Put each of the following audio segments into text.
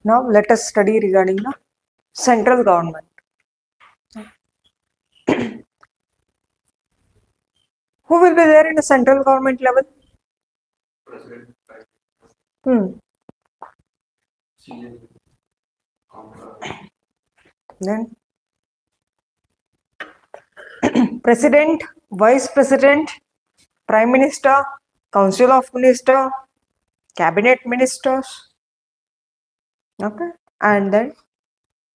Now let us study regarding the central government. Who will be there in the central government level? President, Then President, Vice President, Prime Minister, Council of Minister, Cabinet Ministers. Okay, and then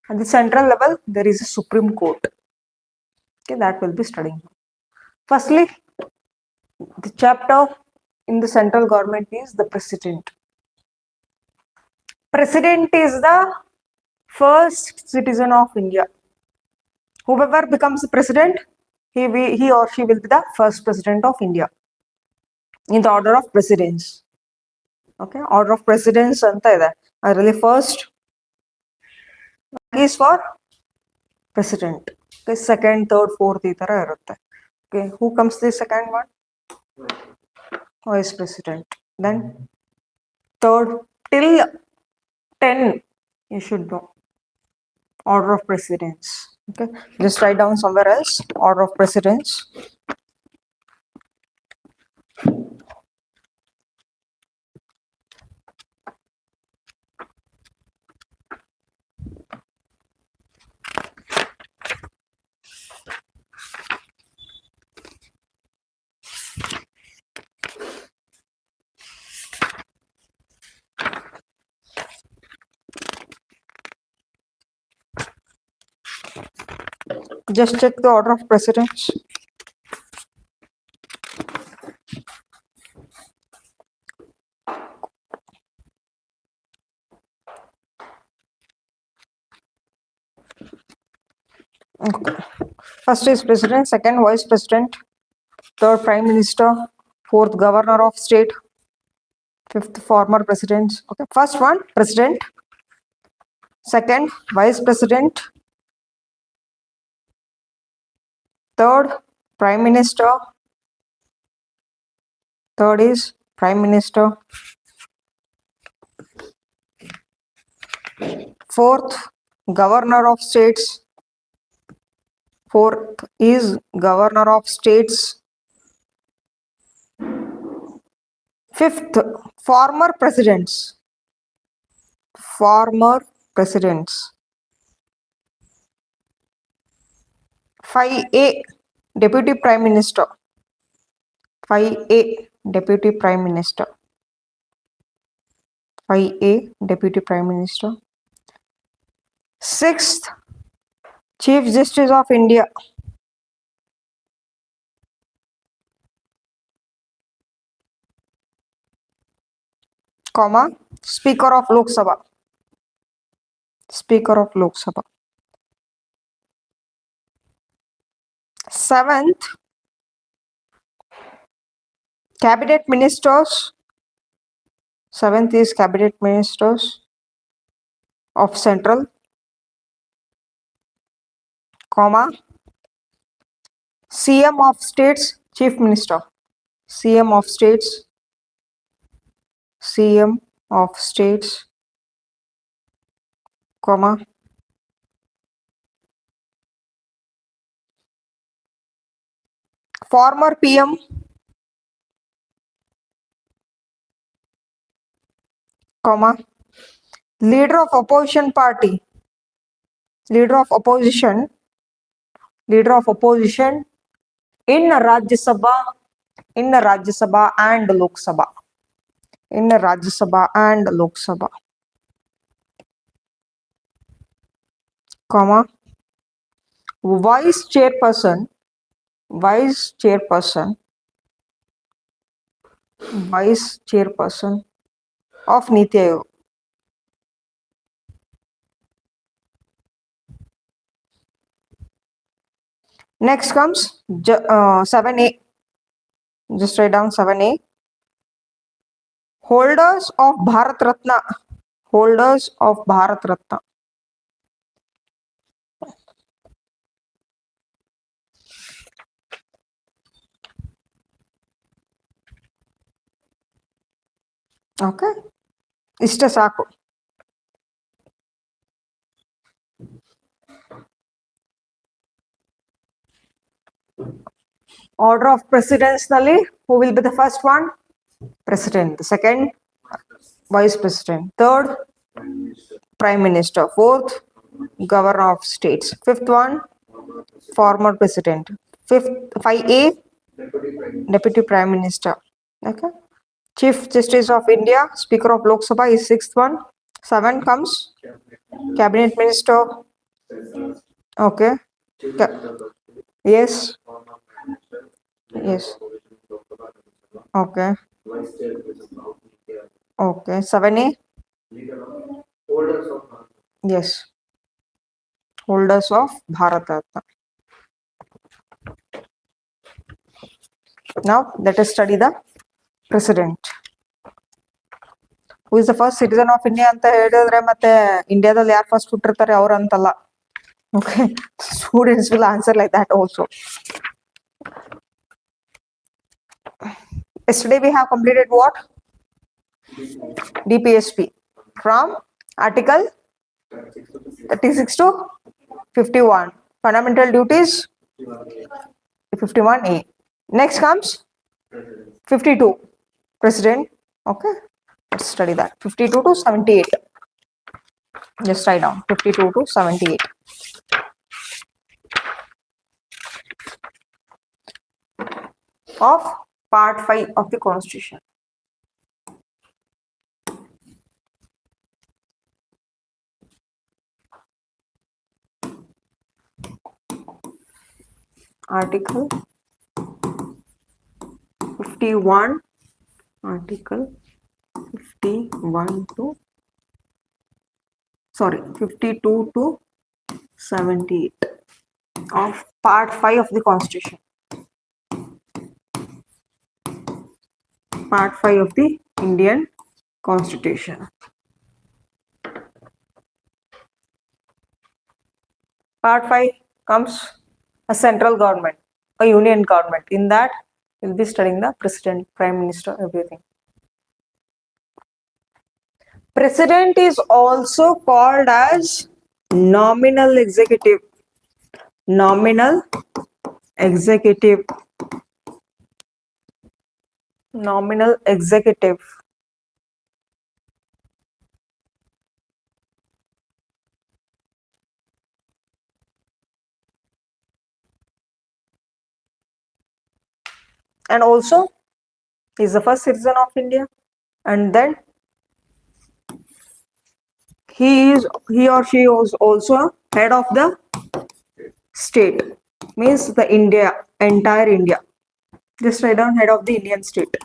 at the central level there is a Supreme Court. Okay, that will be studying. Firstly, the chapter in the central government is the President. President is the first citizen of India. Whoever becomes the president, he or she will be the first president of India in the order of precedence. Okay, order of precedence anta ide. Really first is for president. Okay, second, third, fourth ee tara irutte. Okay, who comes the second one? Vice president. Then third till 10 you should know. Order of precedence. Okay, just write down somewhere else. Order of precedence. Just check the order of precedence. Okay. First is president, second vice president, third prime minister, fourth governor of state, fifth former president. Okay, first one president, second vice president, third prime minister, third is prime minister, fourth governor of states, fourth is governor of states, fifth former presidents, former presidents, 5A deputy prime minister, 5A deputy prime minister, 5A deputy prime minister, sixth chief justice of India, comma speaker of Lok Sabha, speaker of Lok Sabha, seventh cabinet ministers, seventh is cabinet ministers of central, comma CM of states, chief minister, CM of states, CM of states, comma former PM, comma leader of opposition party, leader of opposition in Rajya Sabha, in Rajya Sabha and Lok Sabha, in Rajya Sabha and Lok Sabha, comma vice chairperson, vice chairperson, vice chairperson of Niti Aayog. Next comes 7A. Just write down 7A. Holders of Bharat Ratna. Holders of Bharat Ratna. Okay. ಇಷ್ಟ ಸಾಕು. Order of precedence ನಲ್ಲಿ who will be the first one? President. The second, vice president. Third, prime minister. Fourth, governor of states. Fifth one, former president. Fifth, 5A, deputy prime minister. Okay. Chief Justice of India, Speaker of Lok Sabha is sixth one. Seven comes cabinet minister. Okay. Yes. Yes. Okay. Okay. 7A. Yes. Holders of Bharat Ratna. Now let us study the president. Who is the first citizen of India ಅಂತ ಹೇಳಿದ್ರೆ ಮತ್ತೆ ಇಂಡಿಯಾದಲ್ಲಿ ಯಾರು first ಹುಟ್ಟಿರ್ತಾರೆ ಅವ್ರು ಅಂತಲ್ಲ. Okay, students will answer like that also. Yesterday we have completed what? DPSP from article 36 to 51. Fundamental duties 51A. Next comes 52. President. Okay, let's study that. 52 to 78. Just write down 52 to 78. Of part 5 of the Constitution. Article 51. Article 51 to 52 to 78 of part 5 of the Constitution. Part 5 of the Indian Constitution. Part 5 comes a central government, a union government. In that, we'll be studying the president, prime minister, everything. President is also called as nominal executive. Nominal executive. Nominal executive. And also, he is the first citizen of India. And then he or she is also head of the state. Means the India, entire India. Just write down head of the Indian state.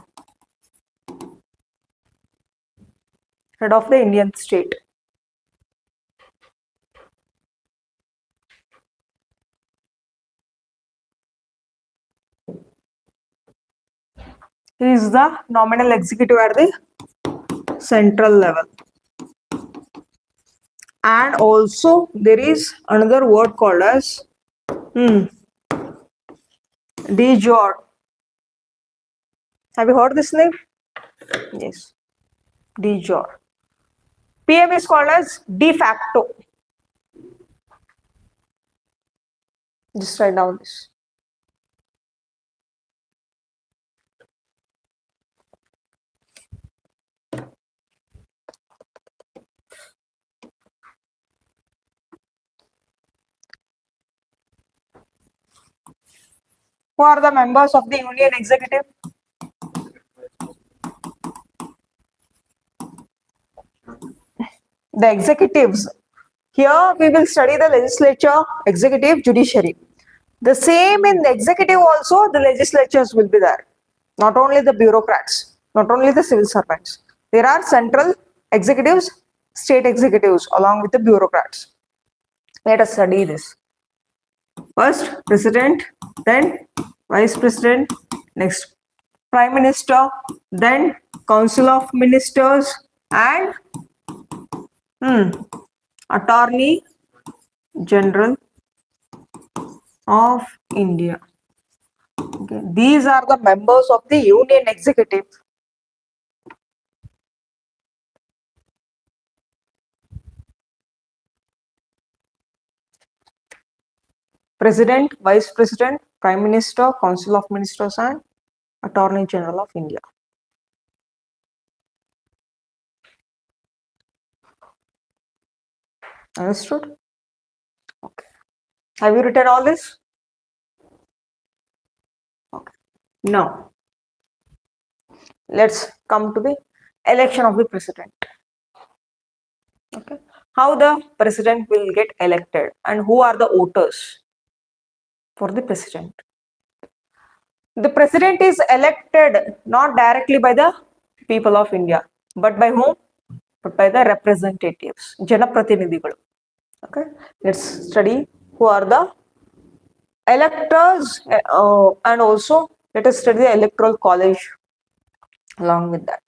Head of the Indian state. He is the nominal executive at the central level. And also there is another word called as de jure. Have you heard this name? Yes. De jure. PM is called as de facto. Just write down this. Who are the members of the Union Executive? The executives. Here we will study the legislature, executive, judiciary. The same in the executive also, the legislatures will be there. Not only the bureaucrats, not only the civil servants. There are central executives, state executives along with the bureaucrats. Let us study this. First, president, then vice president, next prime minister, then council of ministers and attorney general of India. Okay. These are the members of the Union Executive. President, Vice President, Prime Minister, Council of Ministers, and Attorney General of India. Understood? Okay. Have you written all this? Okay. Now, let's come to the election of the president. Okay. How the president will get elected and who are the voters for the president? The president is elected not directly by the people of India, but by whom? But by the representatives, Janapratinidhigalu. Okay. Let's study who are the electors and also let us study the electoral college along with that.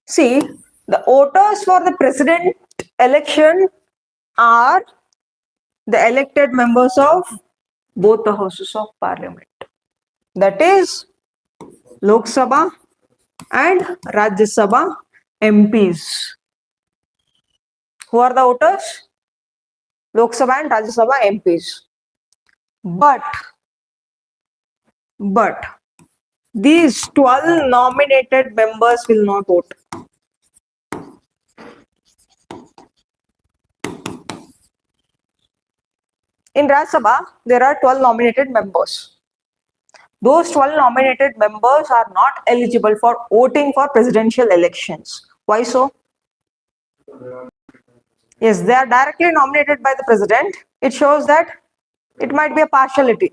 See, the voters for the president election are the elected members of both the houses of parliament. That is Lok Sabha and Rajya Sabha MPs. Who are the voters? Lok Sabha and Rajya Sabha MPs. But these 12 nominated members will not vote. In Rajya Sabha, there are 12 nominated members. Those 12 nominated members are not eligible for voting for presidential elections. Why so? Yes, they are directly nominated by the president. It shows that it might be a partiality.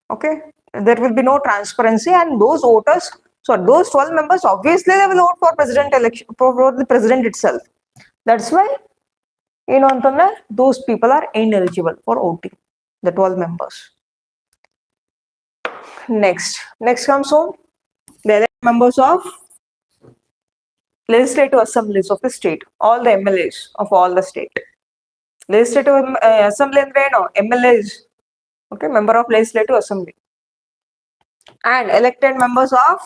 Okay, there will be no transparency, and those voters, so those 12 members, obviously they will vote for president election for the president itself. That's why those people are ineligible for voting. The 12 members. Next comes home the elect members of legislative assemblies of the state, all the MLAs of all the state. Legislative assembly andre no MLAs, okay, member of legislative assembly, and elected members of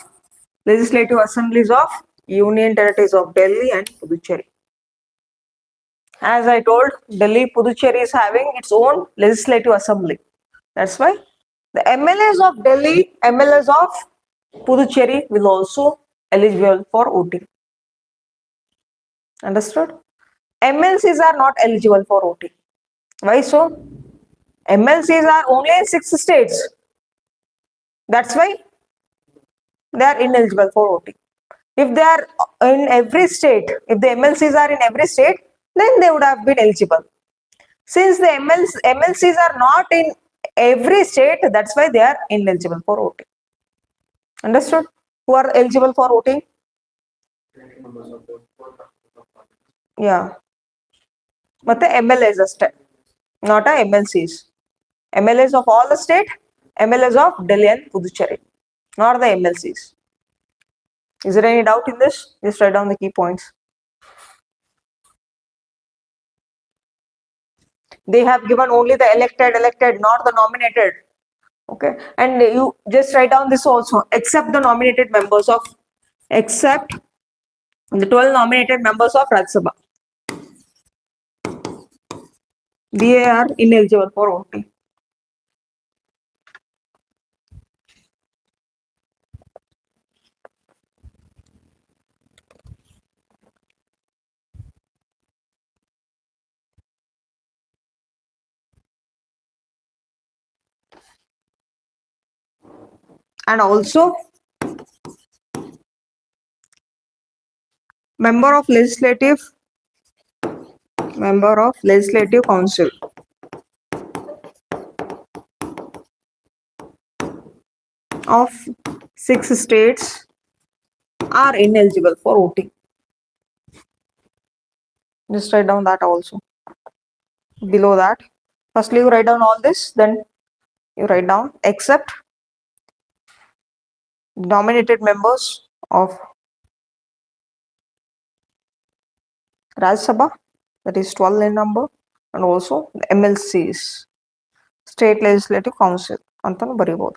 legislative assemblies of Union Territories of Delhi and Puducherry. As I told, Delhi, Puducherry is having its own legislative assembly. That's why the MLAs of Delhi, MLAs of Puducherry will also eligible for voting. Understood? MLCs are not eligible for voting. Why so? MLCs are only in 6 states. That's why they are ineligible for voting. If they are in every state, if the MLCs are in every state, then they would have been eligible. Since the MLCs are not in every state, that's why they are ineligible for voting. Understood? Who are eligible for voting? Yeah. But the MLAs are not a MLCs. MLAs of all the state, MLAs of Delhi and Puducherry, not the MLCs. Is there any doubt in this? Just write down the key points. They have given only the elected, not the nominated. Okay, and you just write down this also, except the 12 nominated members of Rajya Sabha. They are ineligible for voting. And also member of legislative council of 6 states are ineligible for voting. Just write down that also. Below that, firstly you write down all this, then you write down except nominated members of Rajya Sabha, that is 12 in number, and also the MLCs, State Legislative Council. Antanu baribodu.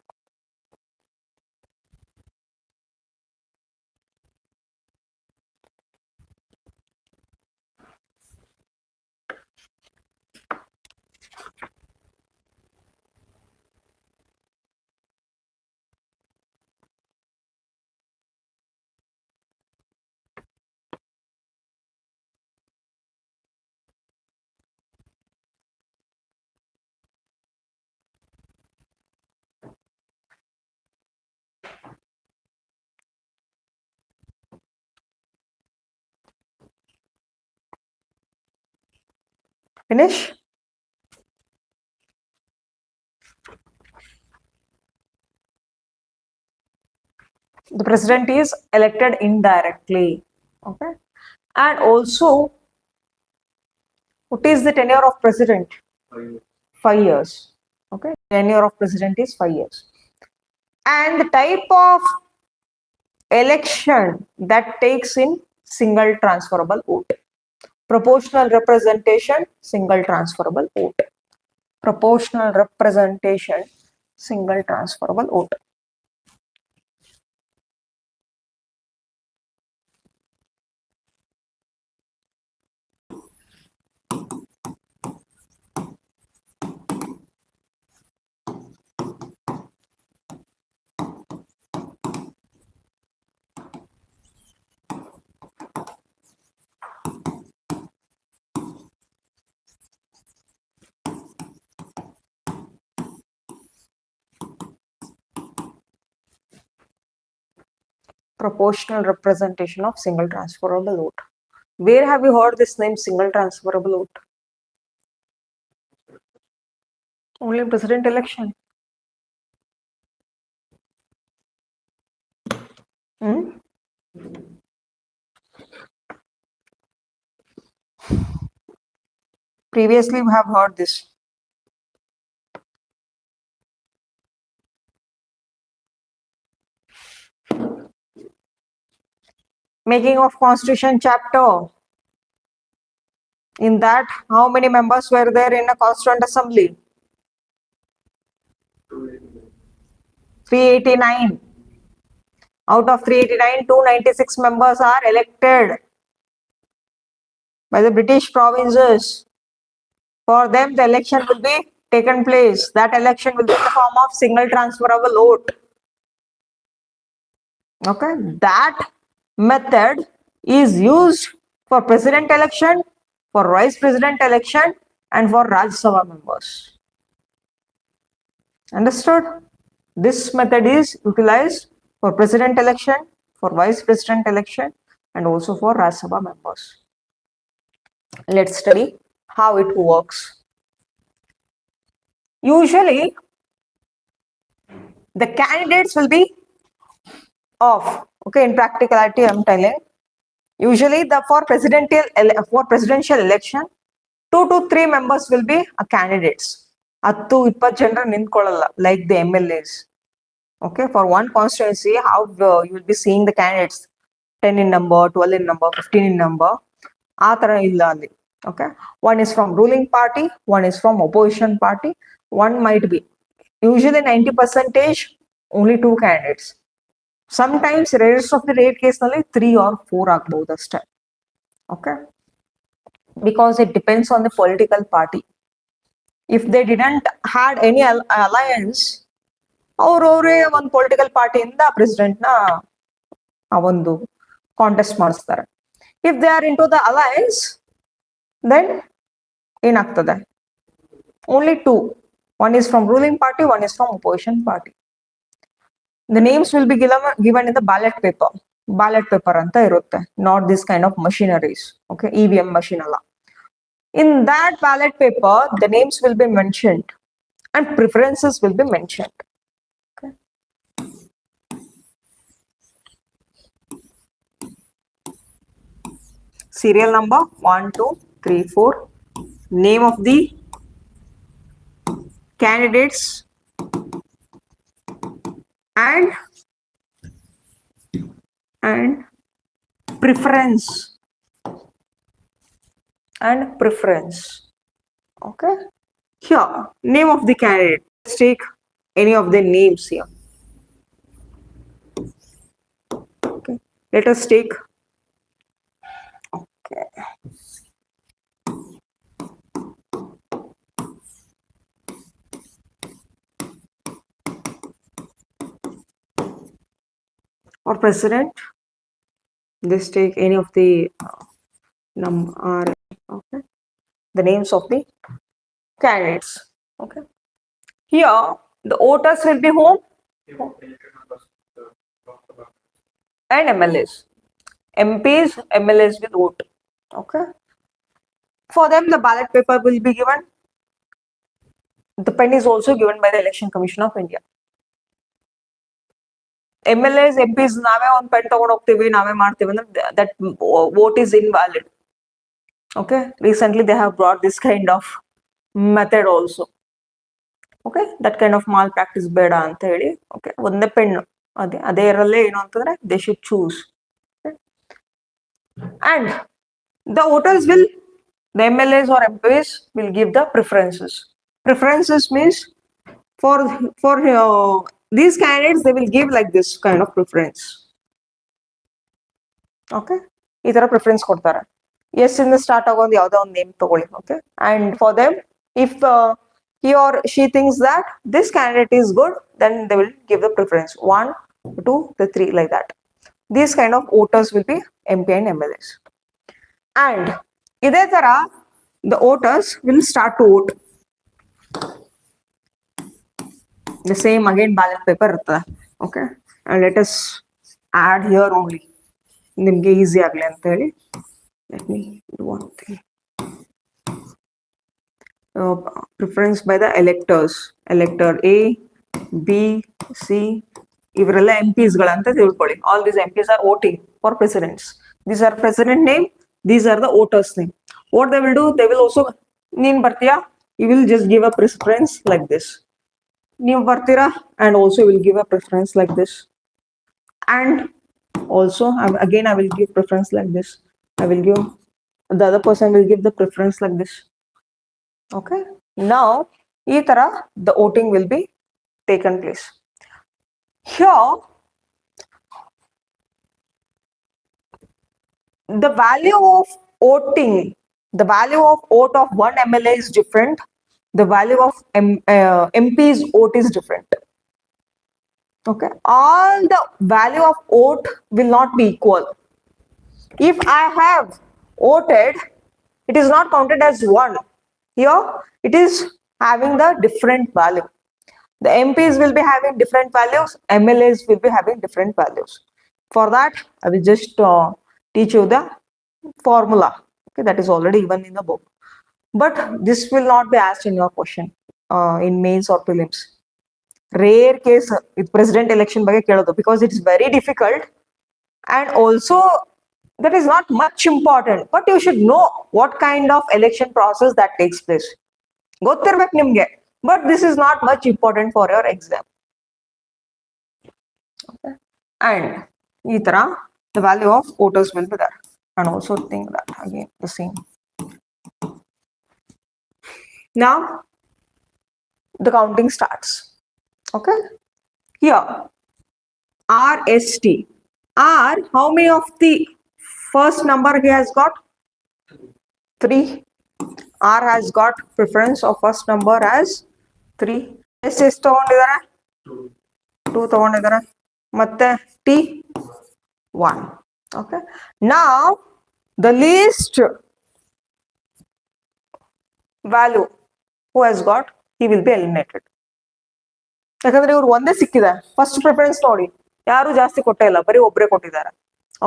Finish? The president is elected indirectly. Okay. And also, what is the tenure of president? 5 years. 5 years. Okay. Tenure of president is 5 years. And the type of election that takes in single transferable vote. Proportional representation, single transferable vote. Proportional representation, single transferable vote. Proportional representation of single transferable vote. Where have you heard this name, single transferable vote? Only in president election. Previously, we have heard this. Making of Constitution chapter. In that, how many members were there in a Constituent Assembly? 389. Out of 389, 296 members are elected by the British provinces. For them, the election will be taken place. That election will be in the form of single transferable vote. Okay, that method is used for president election, for vice president election, and for Rajya Sabha members. Understood? This method is utilized for president election, for vice president election, and also for Rajya Sabha members. Let's study how it works. Usually, the candidates will be off. Okay, in practicality, I'm telling. Usually, for presidential election, 2 to 3 members will be candidates. 10-20 ಜನರ ನಿಂತ್ಕೊಳ್ಳಲ್ಲ, like the MLAs. Okay, for one constituency, how you will be seeing the candidates 10 in number, 12 in number, 15 in number. ಆ ತರ ಇಲ್ಲ ಅಲ್ಲಿ. Okay, one is from ruling party, one is from opposition party, one might be. Usually 90% only 2 candidates. Sometimes rarest of the rare case nalli 3 or 4 ಆಗಬಹುದು ಅಷ್ಟೇ. Okay, because it depends on the political party. If they didn't had any alliance, ಅವರವರೇ ಒಂದು political ಪಾರ್ಟಿಯಿಂದ president ನ ಒಂದು contest ಮಾಡಿಸ್ತಾರೆ. If they are in to the alliance, then ಏನಾಗ್ತದೆ? Only 2. One is from ruling party, one is from opposition party. The names will be given in the ballot paper. Ballot paper ಅಂತ ಇರುತ್ತೆ, not this kind of machineries. Okay, EVM machine ಅಲ್ಲ. In that ballot paper, the names will be mentioned and preferences will be mentioned. Okay. Serial number 1, 2, 3, 4. Name of the candidates and preference. Okay, here name of the candidate. Let's take any of the names here. Okay, let us take. Okay, for president, let's take any of the number. Okay, the names of the candidates. Okay, here the voters will be whom? And MLAs. MPs, MLAs will vote. Okay, For them, the ballot paper will be given. The pen is also given by the Election Commission of India. MLAs, MPs, ನಾವೇ ಒಂದು pen ತಗೊಂಡು ಹೋಗ್ತೀವಿ, ನಾವೇ ಮಾಡ್ತೀವಿ ಅಂದ್ರೆ that vote is invalid. Okay, recently they have brought this kind of method also. Okay, that kind of malpractice ಬೇಡ ಅಂತ ಹೇಳಿ. Okay, ಒಂದೇ ಪೆನ್ ಅದೇರಲ್ಲೇ ಏನು ಅಂತಂದ್ರೆ they should choose. Okay? And the voters will, the MLAs or MPs will give the preferences. Preferences means for these candidates they will give like this kind of preference. Okay, ಈ ತರ preference ಕೊಡ್ತಾರೆ. S ಇಂದ start ಆಗೋ ಒಂದು ಯಾವುದೋ ಒಂದು name ತಗೊಳ್ಳಿ. Okay, and for them if he or she thinks that this candidate is good, then they will give the preference 1, 2, 3 like that. These kind of voters will be MP and MLAs. And ಇದೇ ತರ the voters will start to vote. The same again ballot paper ಇರ್ತದೆ. Okay, and let us add here only. ನಿಮ್ಗೆ easy ಆಗ್ಲಿ ಅಂತ ಹೇಳಿ let me do one thing. Preference by the electors, elector A, B, C, ಇವರೆಲ್ಲ MPs ಗಳಂತ ತಿಳ್ಕೊಳ್ಳಿ. All these MPs are voting for presidents. These are president name, these are the voters name. What they will do, they will also, ನೀನ್ ಬರ್ತೀಯಾ, you will just give a preference like this. ನೀವು ಬರ್ತೀರಾ, and also will give a preference like this. And also again I will give preference like this. I will give, the other person will give the preference like this. Okay, now ee tara the voting will be taken place. Here the value of voting, the value of vote of one MLA is different, the value of MP's vote is different. Okay, all the value of vote will not be equal. If I have voted, it is not counted as one. Here it is having the different value. The MPs will be having different values, MLAs will be having different values. For that I will just teach you the formula. Okay, that is already given in the book, but this will not be asked in your question in mains or prelims. Rare case with president election ಬಗ್ಗೆ ಕೇಳೋದು, because it is very difficult and also that is not much important, but you should know what kind of election process that takes place. ಗೊತ್ತಿರ್ಬೇಕು ನಿಮ್ಗೆ, but this is not much important for your exam. Okay. And ಈ ತರ the value of voters will be there, and also think that again the same. Now the counting starts. Okay, here RST. R, how many of the first number he has got? 3. R has got preference of first number as 3. S ಎಷ್ಟು ತಗೊಂಡಿದ್ದಾರೆ? 2 ತಗೊಂಡಿದ್ದಾರೆ. ಮತ್ತೆ T 1. Okay, now the least value who has got, he will be eliminated. ಯಾಕಂದ್ರೆ ಇವ್ರು ಒಂದೇ ಸಿಕ್ಕಿದೆ, first preference ನೋಡಿ ಯಾರು ಜಾಸ್ತಿ ಕೊಟ್ಟೇ ಇಲ್ಲ, ಬರೀ ಒಬ್ಬರೇ ಕೊಟ್ಟಿದ್ದಾರೆ.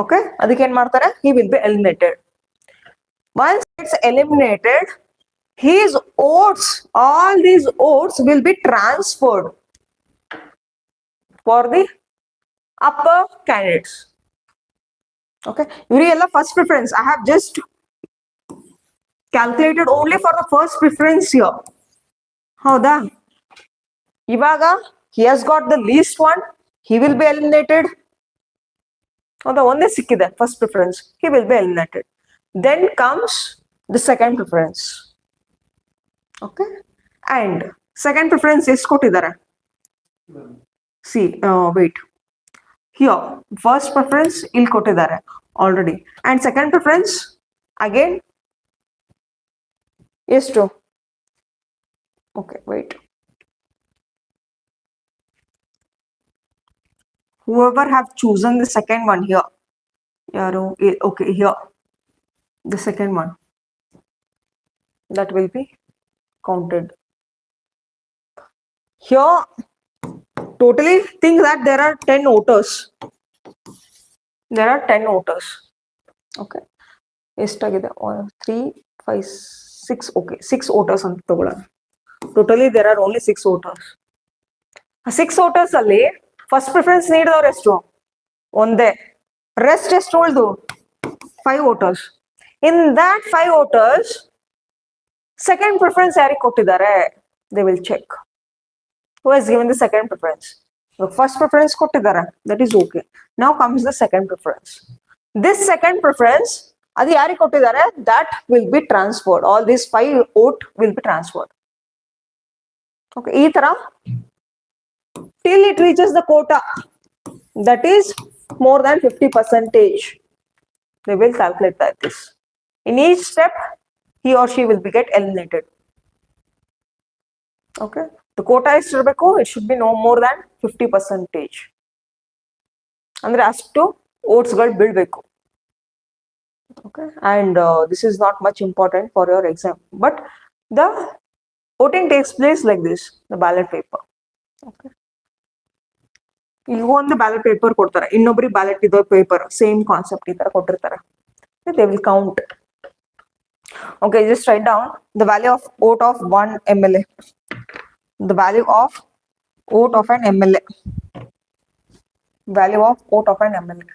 ಓಕೆ, ಅದಕ್ಕೆ ಏನ್ ಮಾಡ್ತಾರೆ, he will be eliminated. Once it's eliminated, his votes, all these votes will be transferred for the upper candidates. Okay, ಇವರಿಗೆಲ್ಲ first preference. I have just calculated only for the first preference here. ಹೌದಾ? ಇವಾಗ he has got the least one, he will be eliminated. ಹೌದಾ, ಒಂದೇ ಸಿಕ್ಕಿದೆ first preference, he will be eliminated. Then comes the second preference. Okay, and second preference ಎಷ್ಟು ಕೊಟ್ಟಿದ್ದಾರೆ? See, wait, here first preference ಇಲ್ಲಿ ಕೊಟ್ಟಿದ್ದಾರೆ already, and second preference again ಎಷ್ಟು? Okay, wait, whoever have chosen the second one here, yaru, okay, here the second one, that will be counted. Here totally think that there are 10 voters, there are 10 voters. Okay, ಎಷ್ಟಾಗಿದೆ? 1, 3, 5, 6, okay, 6 voters ಅಂತ ತಗೊಳ್ಳೋಣ. Totally there are only 6 voters. 6 voters ಅಲ್ಲಿ first preference ನೀಡಿದವ್ರು ಎಷ್ಟು? ಒಂದೇ. Rest ಎಷ್ಟು ಉಳ್ದು? 5 voters. In that 5 voters, second preference ಯಾರಿಗೆ ಕೊಟ್ಟಿದ್ದಾರೆ? They will check. Who has given the second preference? The first preference ಕೊಟ್ಟಿದ್ದಾರೆ. That is okay. Now comes the second preference. This second preference, ಅದು ಯಾರಿಗೆ ಕೊಟ್ಟಿದ್ದಾರೆ? That will be transferred. All these 5 vote will be transferred. Okay, ಈ ತರ till it reaches the quota, that is more than 50%. They will calculate that this. In each step, he or she will be get eliminated. Okay, the quota is it should be no more than 50%. ಅಂದ್ರೆ ಅಷ್ಟು votes ಗಳು ಬೀಳ್ಬೇಕು. Okay, and this is not much important for your exam, but the voting takes place like this, the ballot paper. Okay, ಈಗ ಒಂದು ballot paper ಕೊಡ್ತಾರೆ, ಇನ್ನೊಬ್ರಿಗೆ ballot ಇದೋ paper, same concept ಈ ತರ ಕೊಟ್ಟಿರ್ತಾರೆ. They will count. Okay, just write down the value of vote of one MLA. The value of vote of an MLA. Value of vote of an MLA.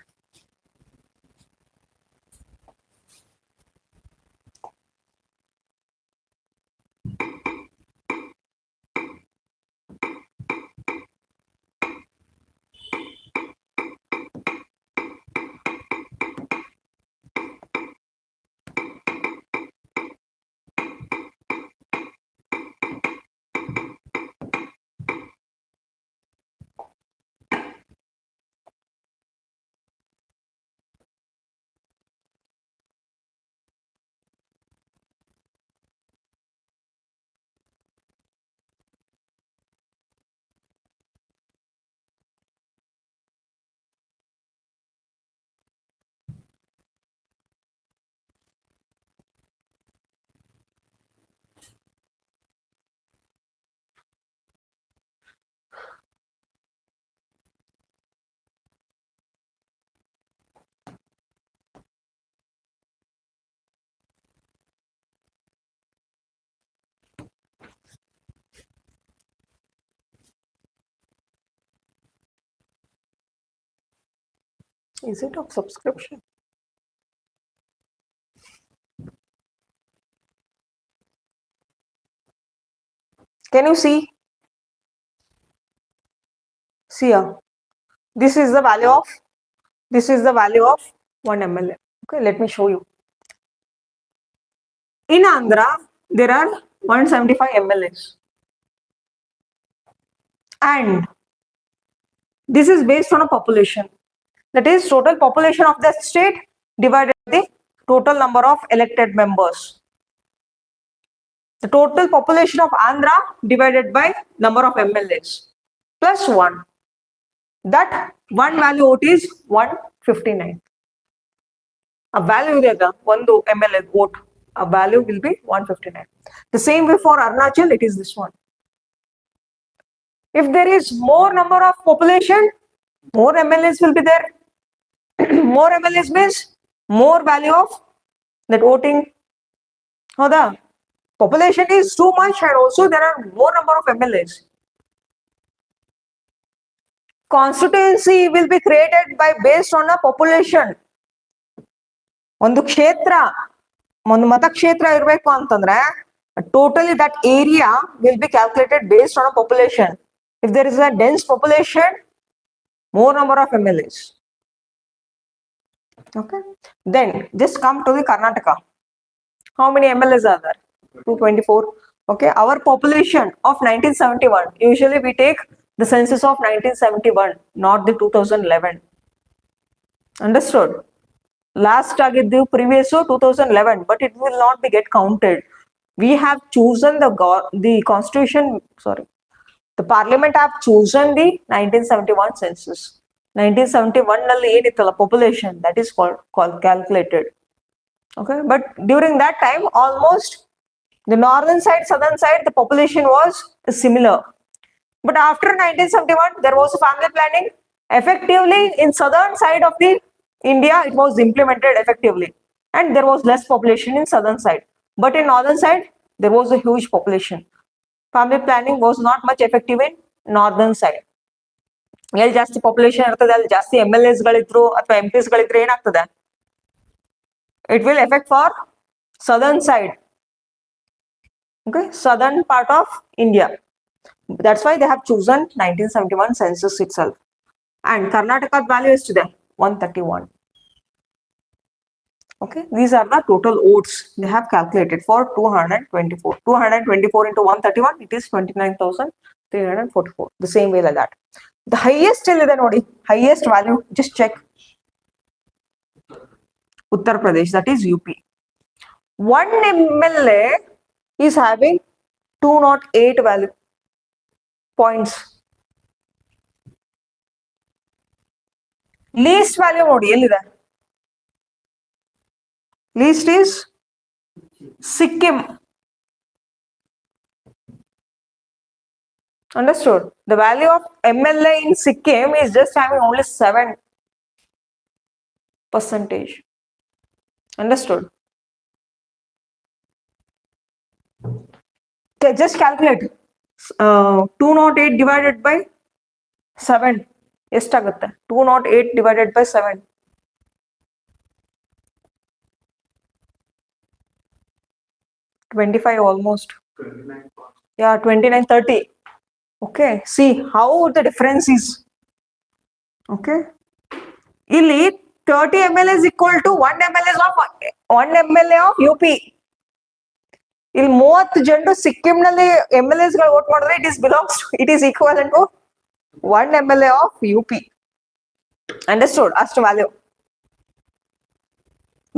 Is it of subscription? Can you see? See here. This is the value of one MLA. Okay, let me show you. In Andhra, there are 175 MLAs. And this is based on a population. That is total population of the state divided by the total number of elected members. The total population of Andhra divided by number of MLAs plus 1. That one value vote is 159. A value is the one MLA vote. A value will be 159. The same way for Arunachal, it is this one. If there is more number of population, more MLAs will be there. More MLAs means more value of that voting. Hoda, population is too much and also there are more number of MLAs. Constituency will be created by based on a population. ಒಂದು ಕ್ಷೇತ್ರ, ಒಂದು ಮತಕ್ಷೇತ್ರ ಇರಬೇಕು ಅಂತಂದ್ರೆ totally that area will be calculated based on a population. If there is a dense population, more number of MLAs. Okay, then just come to the Karnataka. How many MLAs are there? 224. Okay, our population of 1971. Usually we take the census of 1971, not the 2011. Understood? Last target the previous 2011, but it will not be get counted. We have chosen the constitution. Sorry, the parliament have chosen the 1971 census. 1971 ನಲ್ಲಿ ಏನಿತ್ತಲ್ಲ population, that is called calculated. Okay, but during that time almost the northern side, southern side, the population was similar. But after 1971 there was family planning. Effectively in southern side of the India it was implemented effectively and there was less population in southern side. But in northern side, there was a huge population. Family planning was not much effective in northern side. ಎಲ್ಲಿ ಜಾಸ್ತಿ population ಇರ್ತದೆ ಅಲ್ಲಿ ಜಾಸ್ತಿ MLAs ಗಳಿದ್ರು ಅಥವಾ MPs ಗಳಿದ್ರೆ ಏನಾಗ್ತದೆ, it will affect for southern side, okay, southern part of India. That's why they have chosen 1971 census itself. And Karnataka value is today 131. Okay, these are the total votes they have calculated for 224. 224 into 131, it is 29,344. The same way like that. The highest still is nodi, highest value, just check. Uttar Pradesh, that is UP. One MLA is having 208 value points. Least value nodi ellide, least is Sikkim. Understood? The value of MLA in Sikkim is just having only 7%. Understood? Okay, just calculate. 208 divided by 7. ಎಷ್ಟಾಗುತ್ತೆ? 208 divided by 7. 25 almost. 29. Yeah, 29, 30. Okay, see how the difference is. Okay, ಇಲ್ಲಿ 30 MLA is equal to 1 MLA of UP. ಇಲ್ಲಿ 30 ಜನರು ಸಿಕ್ಕಿಂ ನಲ್ಲಿ MLAs ಗಳು vote ಮಾಡಿದ್ರೆ it is equivalent to 1 MLA of UP. Understood? ಅಷ್ಟು value.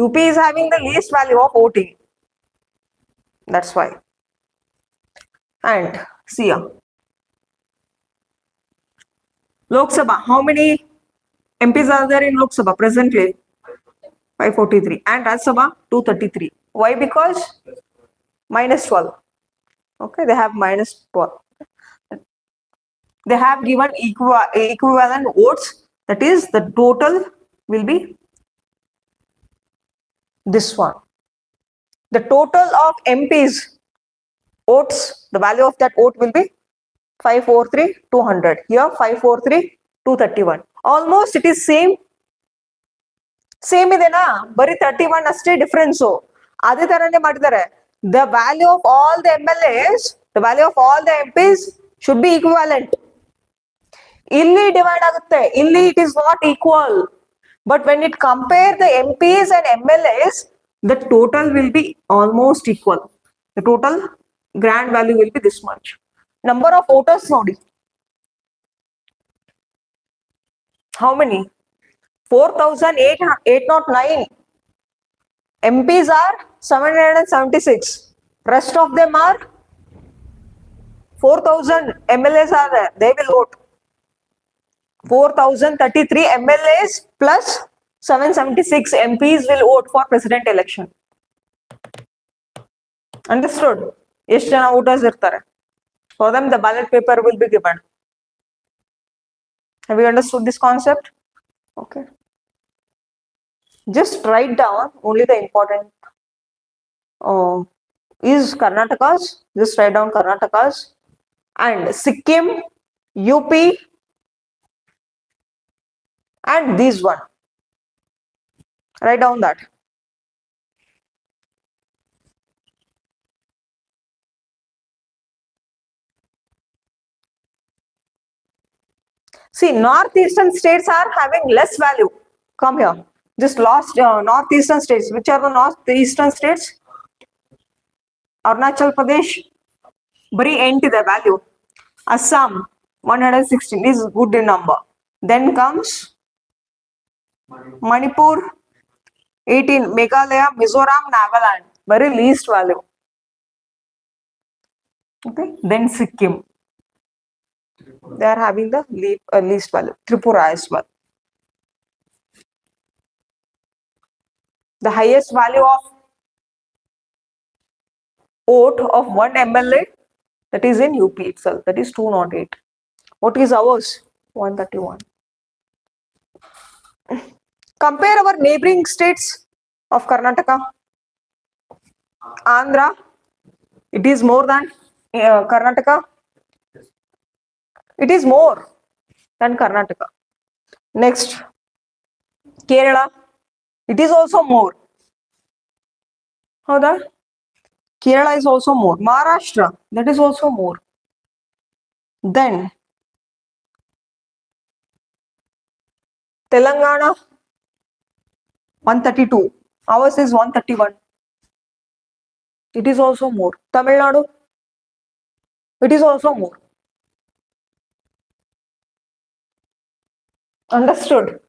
UP is having the least value of voting. That's why. And see here. Lok Sabha, how many MPs are there in Lok Sabha presently? 543. And Rajya Sabha 233. Why? Because minus 12. Okay, they have minus 12. They have given equivalent votes. That is, the total will be this one. The total of MPs votes, the value of that vote will be 543, 200. Here 543, 231. Almost it is same ಇದೆನಾ, ಬರೀ 31 ಅಷ್ಟೇ difference. ಅದೇ ತರನೇ ಮಾಡಿದ್ದಾರೆ. The value of all the MLAs, the value of all the MPs should be equivalent. ಇಲ್ಲಿ divide ಆಗುತ್ತೆ, ಇಲ್ಲಿ it is not equal. But when it compare the MPs and MLAs, the total will be almost equal. The total grand value will be this much. Number of voters nodi. How many? 4,809. MPs are 776. Rest of them are 4,000 MLAs are there. They will vote. 4,033 MLAs plus 776 MPs will vote for president election. Understood? ಎಷ್ಟು ಜನ voters ಇರ್ತಾರೆ? For them the ballot paper will be given. Have you understood this concept? Okay. Just write down only the important. Is Karnataka's? Just write down Karnataka's and Sikkim, UP, and this one. Write down that. See, northeastern states are having less value. Come here. Just lost northeastern states. Which are the northeastern states? Arunachal Pradesh, bari 8 ಇದೆ value. Assam 116 is good in number. Then comes Manipur 18, Meghalaya, Mizoram, Nagaland, very least value. Okay, then Sikkim, they are having the least value. Tripura as well. The highest value of vote of 1 MLA, that is in UP itself, that is 208. What is ours? 131. Compare our neighboring states of Karnataka. Andhra, it is more than Karnataka. It is more than Karnataka. Next, Kerala, it is also more. Howda? Kerala is also more. Maharashtra, that is also more. Then Telangana, 132. Ours is 131. It is also more. Tamil Nadu, it is also more. Understood?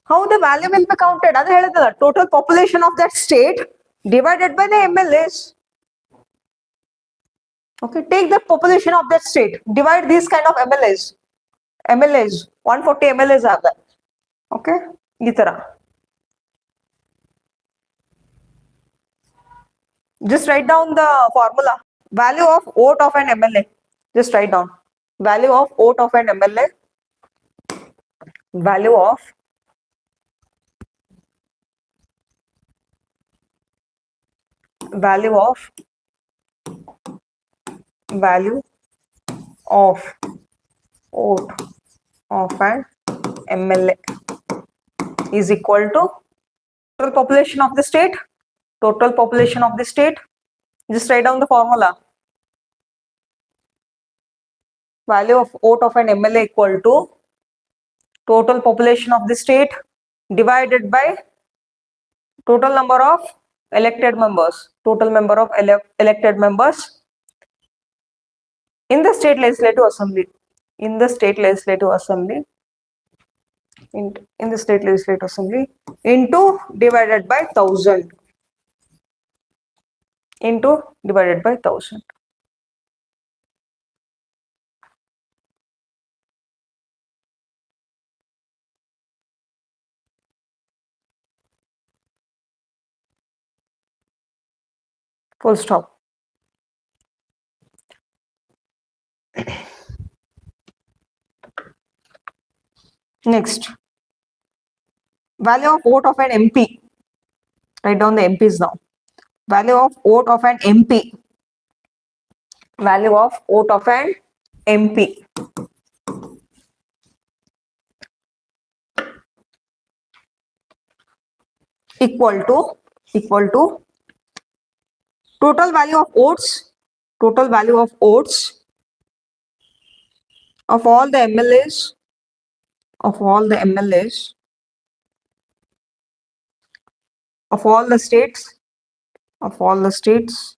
How the value will be counted? That's the total population of that state divided by the MLAs. Okay, take the population of that state, divide these kind of MLAs. MLAs, 140 MLAs are there. Okay, Gitara. Just write down the formula. Value of vote of an MLA. Just write down. Value of vote of an MLA. Value of value of vote of an MLA is equal to total population of the state. Total population of the state. Just write down the formula. Value of vote of an MLA equal to total population of the state divided by total number of elected members. Total number of elected members in the state legislative assembly. In the state legislative assembly. In the state legislative assembly into divided by 1000. Into divided by 1000. Full stop. Next, value of vote of an MP. Write down the MPs now. Value of vote of an MP. Value of vote of an MP. Equal to total value of votes. Total value of votes of all the MLAs. Of all the MLAs. Of all the states. Of all the states.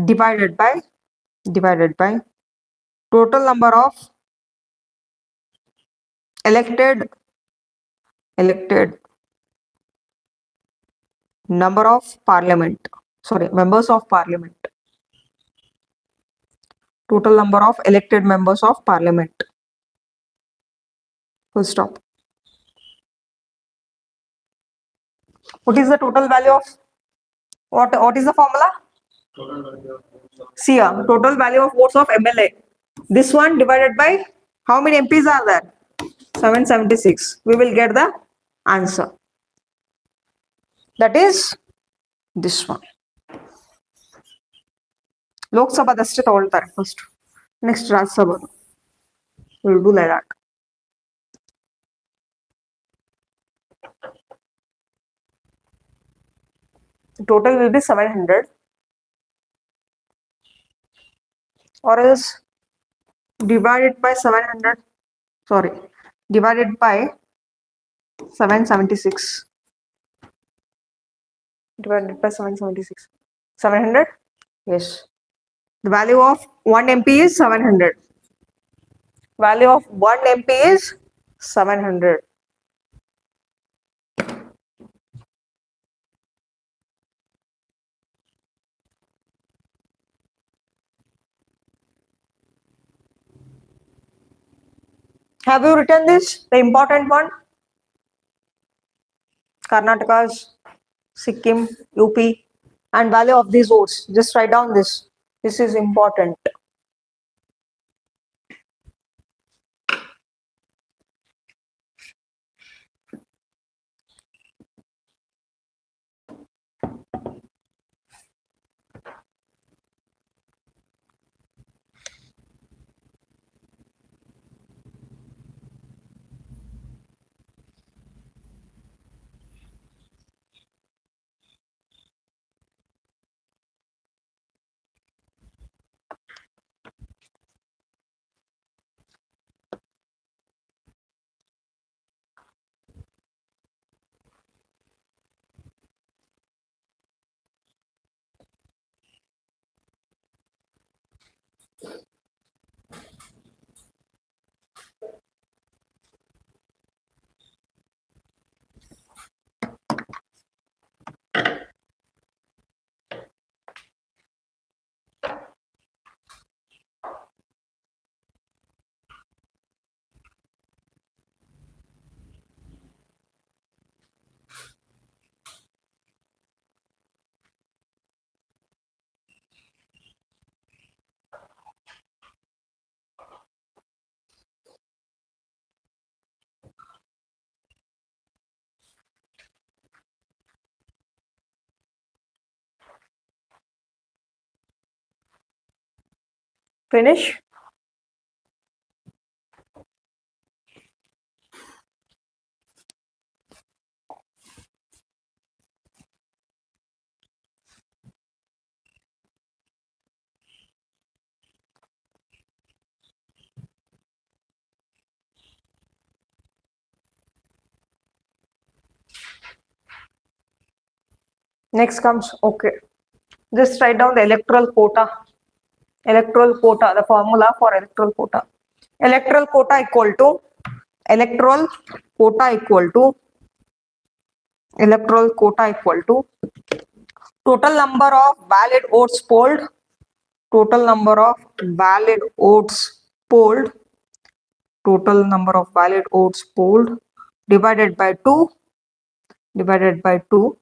Divided by total number of elected number of parliament, sorry, members of parliament. Total number of elected members of parliament. Full stop. What is the total value of what is the formula? Total value of votes of See here, total value of votes of MLA. This one divided by how many MPs are there? 776. We will get the answer. That is this one. Lok Sabha dashte togoltare first. Next Raj Sabha. We will do like that. Total will be 700. Or else divided by 700. Sorry, divided by 776. Divided by 776. 700? Yes. The value of 1 MP is 700. Value of 1 MP is 700. Have you written this? The important one? Karnataka's, Sikkim, UP, and value of these votes. Just write down this. This is important. Finish. Next comes, okay, just write down the electoral quota. Electoral quota, the formula for electoral quota. Electoral quota equal to electoral quota equal to electoral quota equal to total number of valid votes polled, total number of valid votes polled, total number of valid votes polled divided by 2, divided by 2.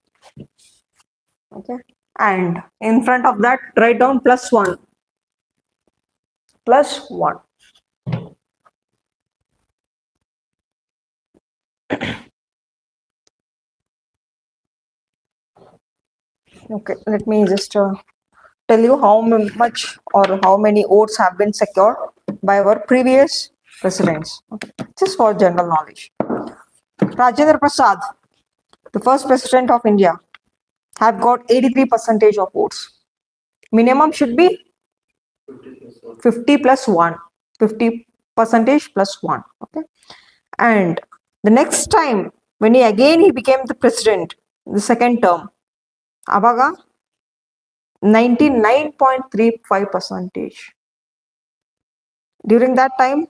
Okay, and in front of that write down plus 1, plus 1. Okay, let me just tell you how much or how many votes have been secured by our previous presidents. Okay, just for general knowledge. Rajendra Prasad, the first president of India, have got 83% of votes. Minimum should be 50 plus 1, 50% plus 1. Okay, and the next time when he became the president, the second term, Abaga 99.35%. During that time,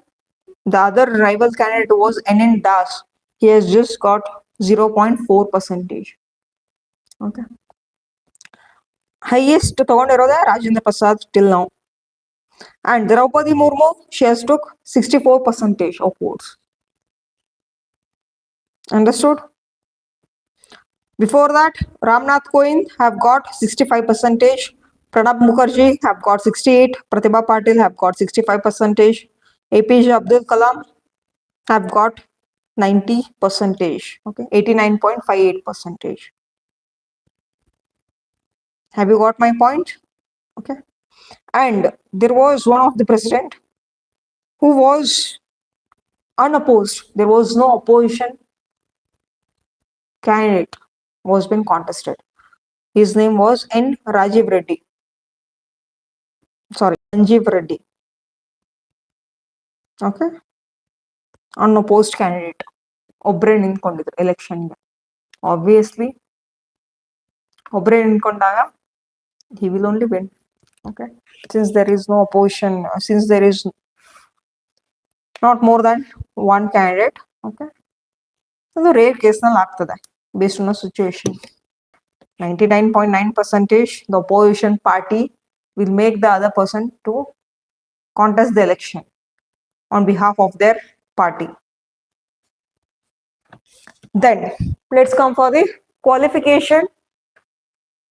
the other rival candidate was N. Das. He has just got 0.4%. Okay. Highest ತಗೊಂಡಿರೋದೇ Rajendra Prasad till now. And Draupadi Murmu, she has took 64% of votes. Understood? Before that, Ramnath Kovind have got 65%. Pranab Mukherjee have got 68. Pratibha Patil have got 65%. APJ Abdul Kalam have got 90%. Okay, 89.58%. Have you got my point? Okay. And there was one of the president who was unopposed. There was no opposition candidate was being contested. His name was N. Rajiv Reddy. Sorry, Sanjeev Reddy. Okay. Unopposed candidate. ಒಬ್ಬರೇ ನಿಂತ್ಕೊಂಡಿದ್ರು ಎಲೆಕ್ಷನ್ಗೆ. Obviously, ಒಬ್ಬರೇ ನಿಂತ್ಕೊಂಡಾಗ he will only win. Okay. Since there is no opposition, since there is not more than one candidate, okay, ಅದು rare ಕೇಸ್ನಲ್ಲಿ ಆಗ್ತದೆ based on a situation. 99.9% the opposition party will make the other person to contest the election on behalf of their party. Then let's come for the qualification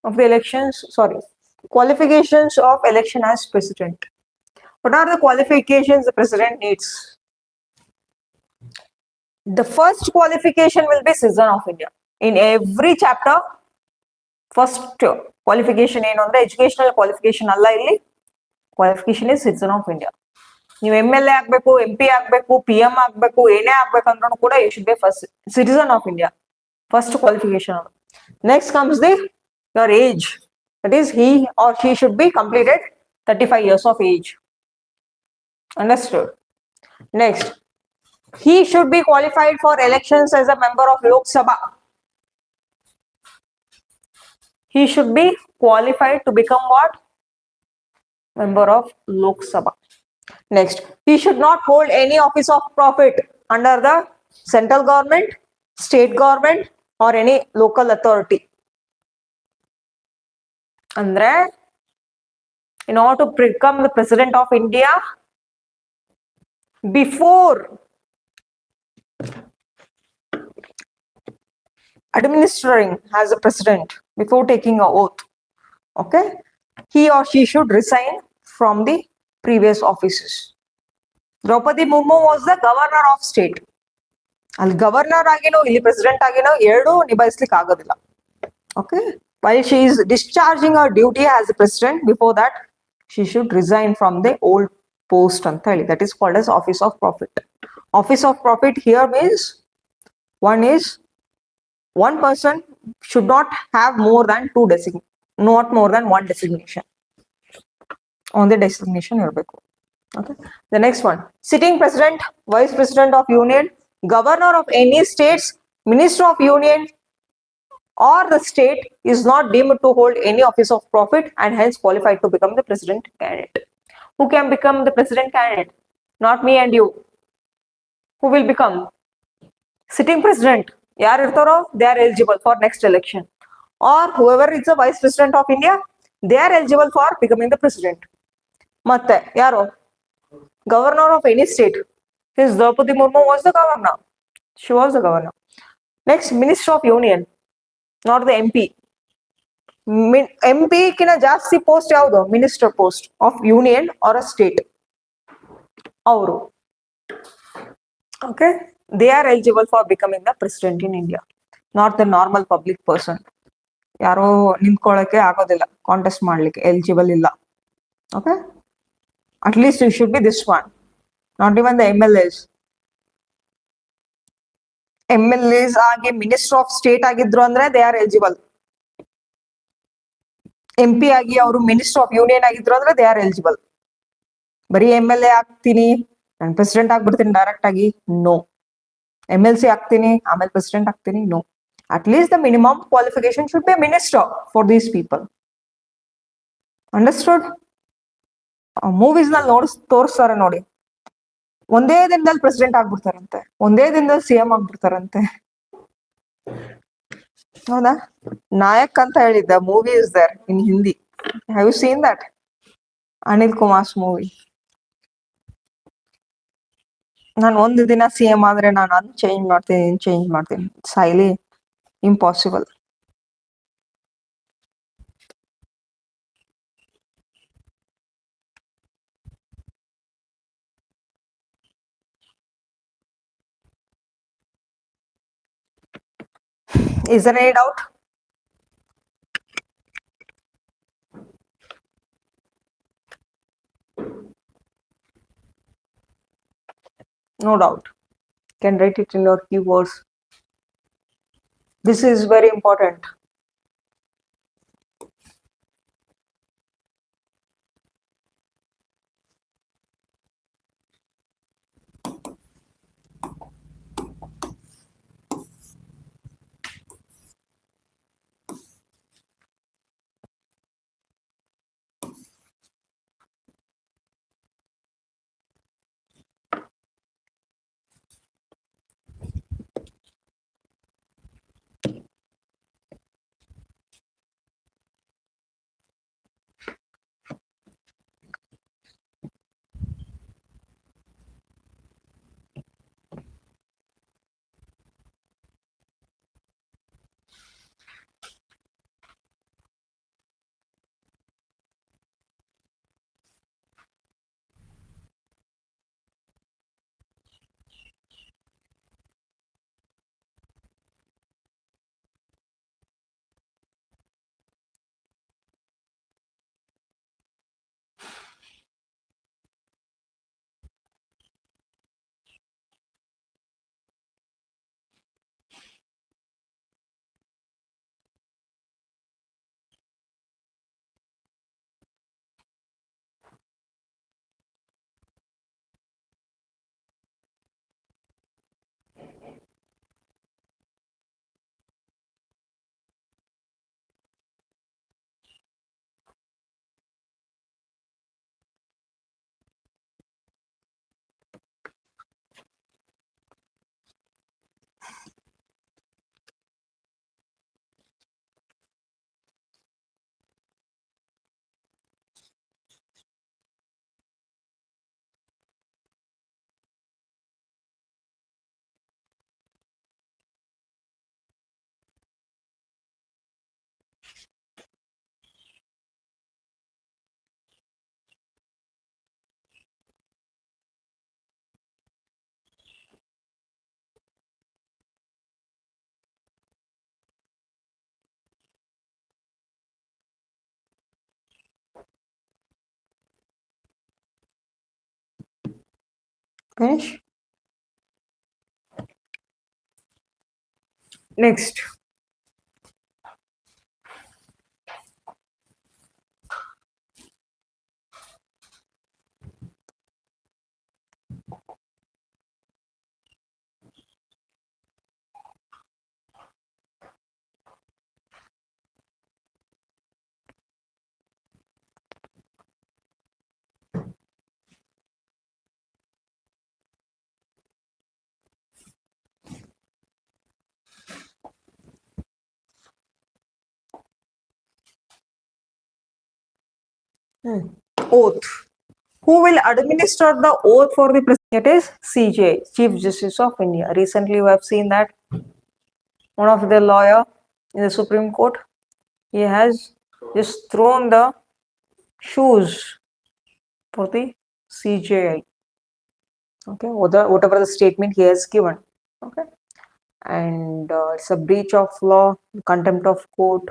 of the elections. Sorry, qualifications of election as president. What are the qualifications the president needs? The first qualification will be citizen of India. In every chapter, first qualification ಏನು ಅಂದ್ರೆ educational qualification ಅಲ್ಲ, ಇಲ್ಲಿ qualification is citizen of India. ನೀವು MLA ಆಗ್ಬೇಕು, MP ಆಗ್ಬೇಕು, PM ಆಗ್ಬೇಕು, ಏನೇ ಆಗ್ಬೇಕಂದ್ರೂ ಕೂಡ you should be first citizen of India. First qualification. Next comes the your age. That is, he or she should be completed 35 years of age. Understood? Next, he should be qualified for elections as a member of Lok Sabha. He should be qualified to become what? Member of Lok Sabha. Next, he should not hold any office of profit under the central government, state government, or any local authority. Andre, in order to become the president of India, before administering as a president, before taking an oath, okay, he or she should resign from the previous offices. Draupadi Murmu was the governor of state. ಅಲ್ಲಿ governor ಆಗಿನೋ ಇಲ್ಲಿ president ಆಗಿನೋ ಎರಡೂ ನಿಭಾಯಿಸ್ಲಿಕ್ಕೆ ಆಗೋದಿಲ್ಲ. Okay, while she is discharging her duty as a president, before that she should resign from the old post anta heli. That is called as office of profit. Office of profit here means one person should not have more than not more than one designation. Only designation ಇರಬೇಕು. Okay. The next one, sitting president, vice president of union, governor of any states, minister of union or the state is not deemed to hold any office of profit and hence qualified to become the president candidate. Who can become the president candidate? Not me and you. Who will become? Sitting president. ಯಾರು ಇರ್ತಾರೋ they are eligible for next election. Or whoever is the vice president of India, they are eligible for becoming the president. ಮತ್ತೆ ಯಾರು? Governor of any state. His Draupadi Murmu was the governor. She was the governor. Next, minister of union, not the MP. MP ಕಿನ ಜಾಸ್ತಿ post ಯಾವುದು? Minister post of union or a state. ಅವರು okay, they are eligible for becoming the president in India, not the normal public person. ಯಾರೋ ನಿಂತ್ಕೊಳ್ಳಕ್ಕೆ ಆಗೋದಿಲ್ಲ, contest ಮಾಡ್ಲಿಕ್ಕೆ eligible ಇಲ್ಲ. Okay, at least you should be this one, not even the MLAs. MLAs ಆಗಿ minister of state ಆಗಿದ್ರು ಅಂದ್ರೆ they are eligible. MP ಆಗಿ ಅವರು minister of union ಆಗಿದ್ರು ಅಂದ್ರೆ ದೇ ಆರ್ ಎಲಿಜಿಬಲ್. ಬರೀ MLA ಆಗ್ತೀನಿ, ನಾನು ಪ್ರೆಸಿಡೆಂಟ್ ಆಗ್ಬಿಡ್ತೀನಿ ಡೈರೆಕ್ಟ್ ಆಗಿ, ನೋ. MLC ಆಗ್ತೀನಿ ಆಮೇಲೆ ಪ್ರೆಸಿಡೆಂಟ್ ಆಗ್ತೀನಿ, no. At least the minimum qualification should be minister for these people. Understood? Movies ನಲ್ಲಿ ತೋರಿಸ್ತಾರೆ ನೋಡಿ, ಒಂದೇ ದಿನದಲ್ಲಿ ಪ್ರೆಸಿಡೆಂಟ್ ಆಗ್ಬಿಡ್ತಾರಂತೆ, ಒಂದೇ ದಿನದಲ್ಲಿ CM ಆಗ್ಬಿಡ್ತಾರಂತೆ. ಹೌದಾ? ನಾಯಕ್ ಅಂತ ಹೇಳಿದ್ದ movie is there in Hindi. Have you seen that? Anil Kumar's movie. ನಾನು ಒಂದು ದಿನ CM ಆದ್ರೆ ನಾನು ಅದನ್ನ ಚೇಂಜ್ ಮಾಡ್ತೀನಿ. It's highly impossible. Is there any doubt? No doubt. You can write it in your keywords. This is very important. Finish. Next. Oath. Who will administer the oath for the president? It is CJ, Chief Justice of India. Recently, we have seen that one of the lawyer in the Supreme Court, he has just thrown the shoes for the CJI. Okay, whatever the statement he has given. Okay, and it's a breach of law, contempt of court,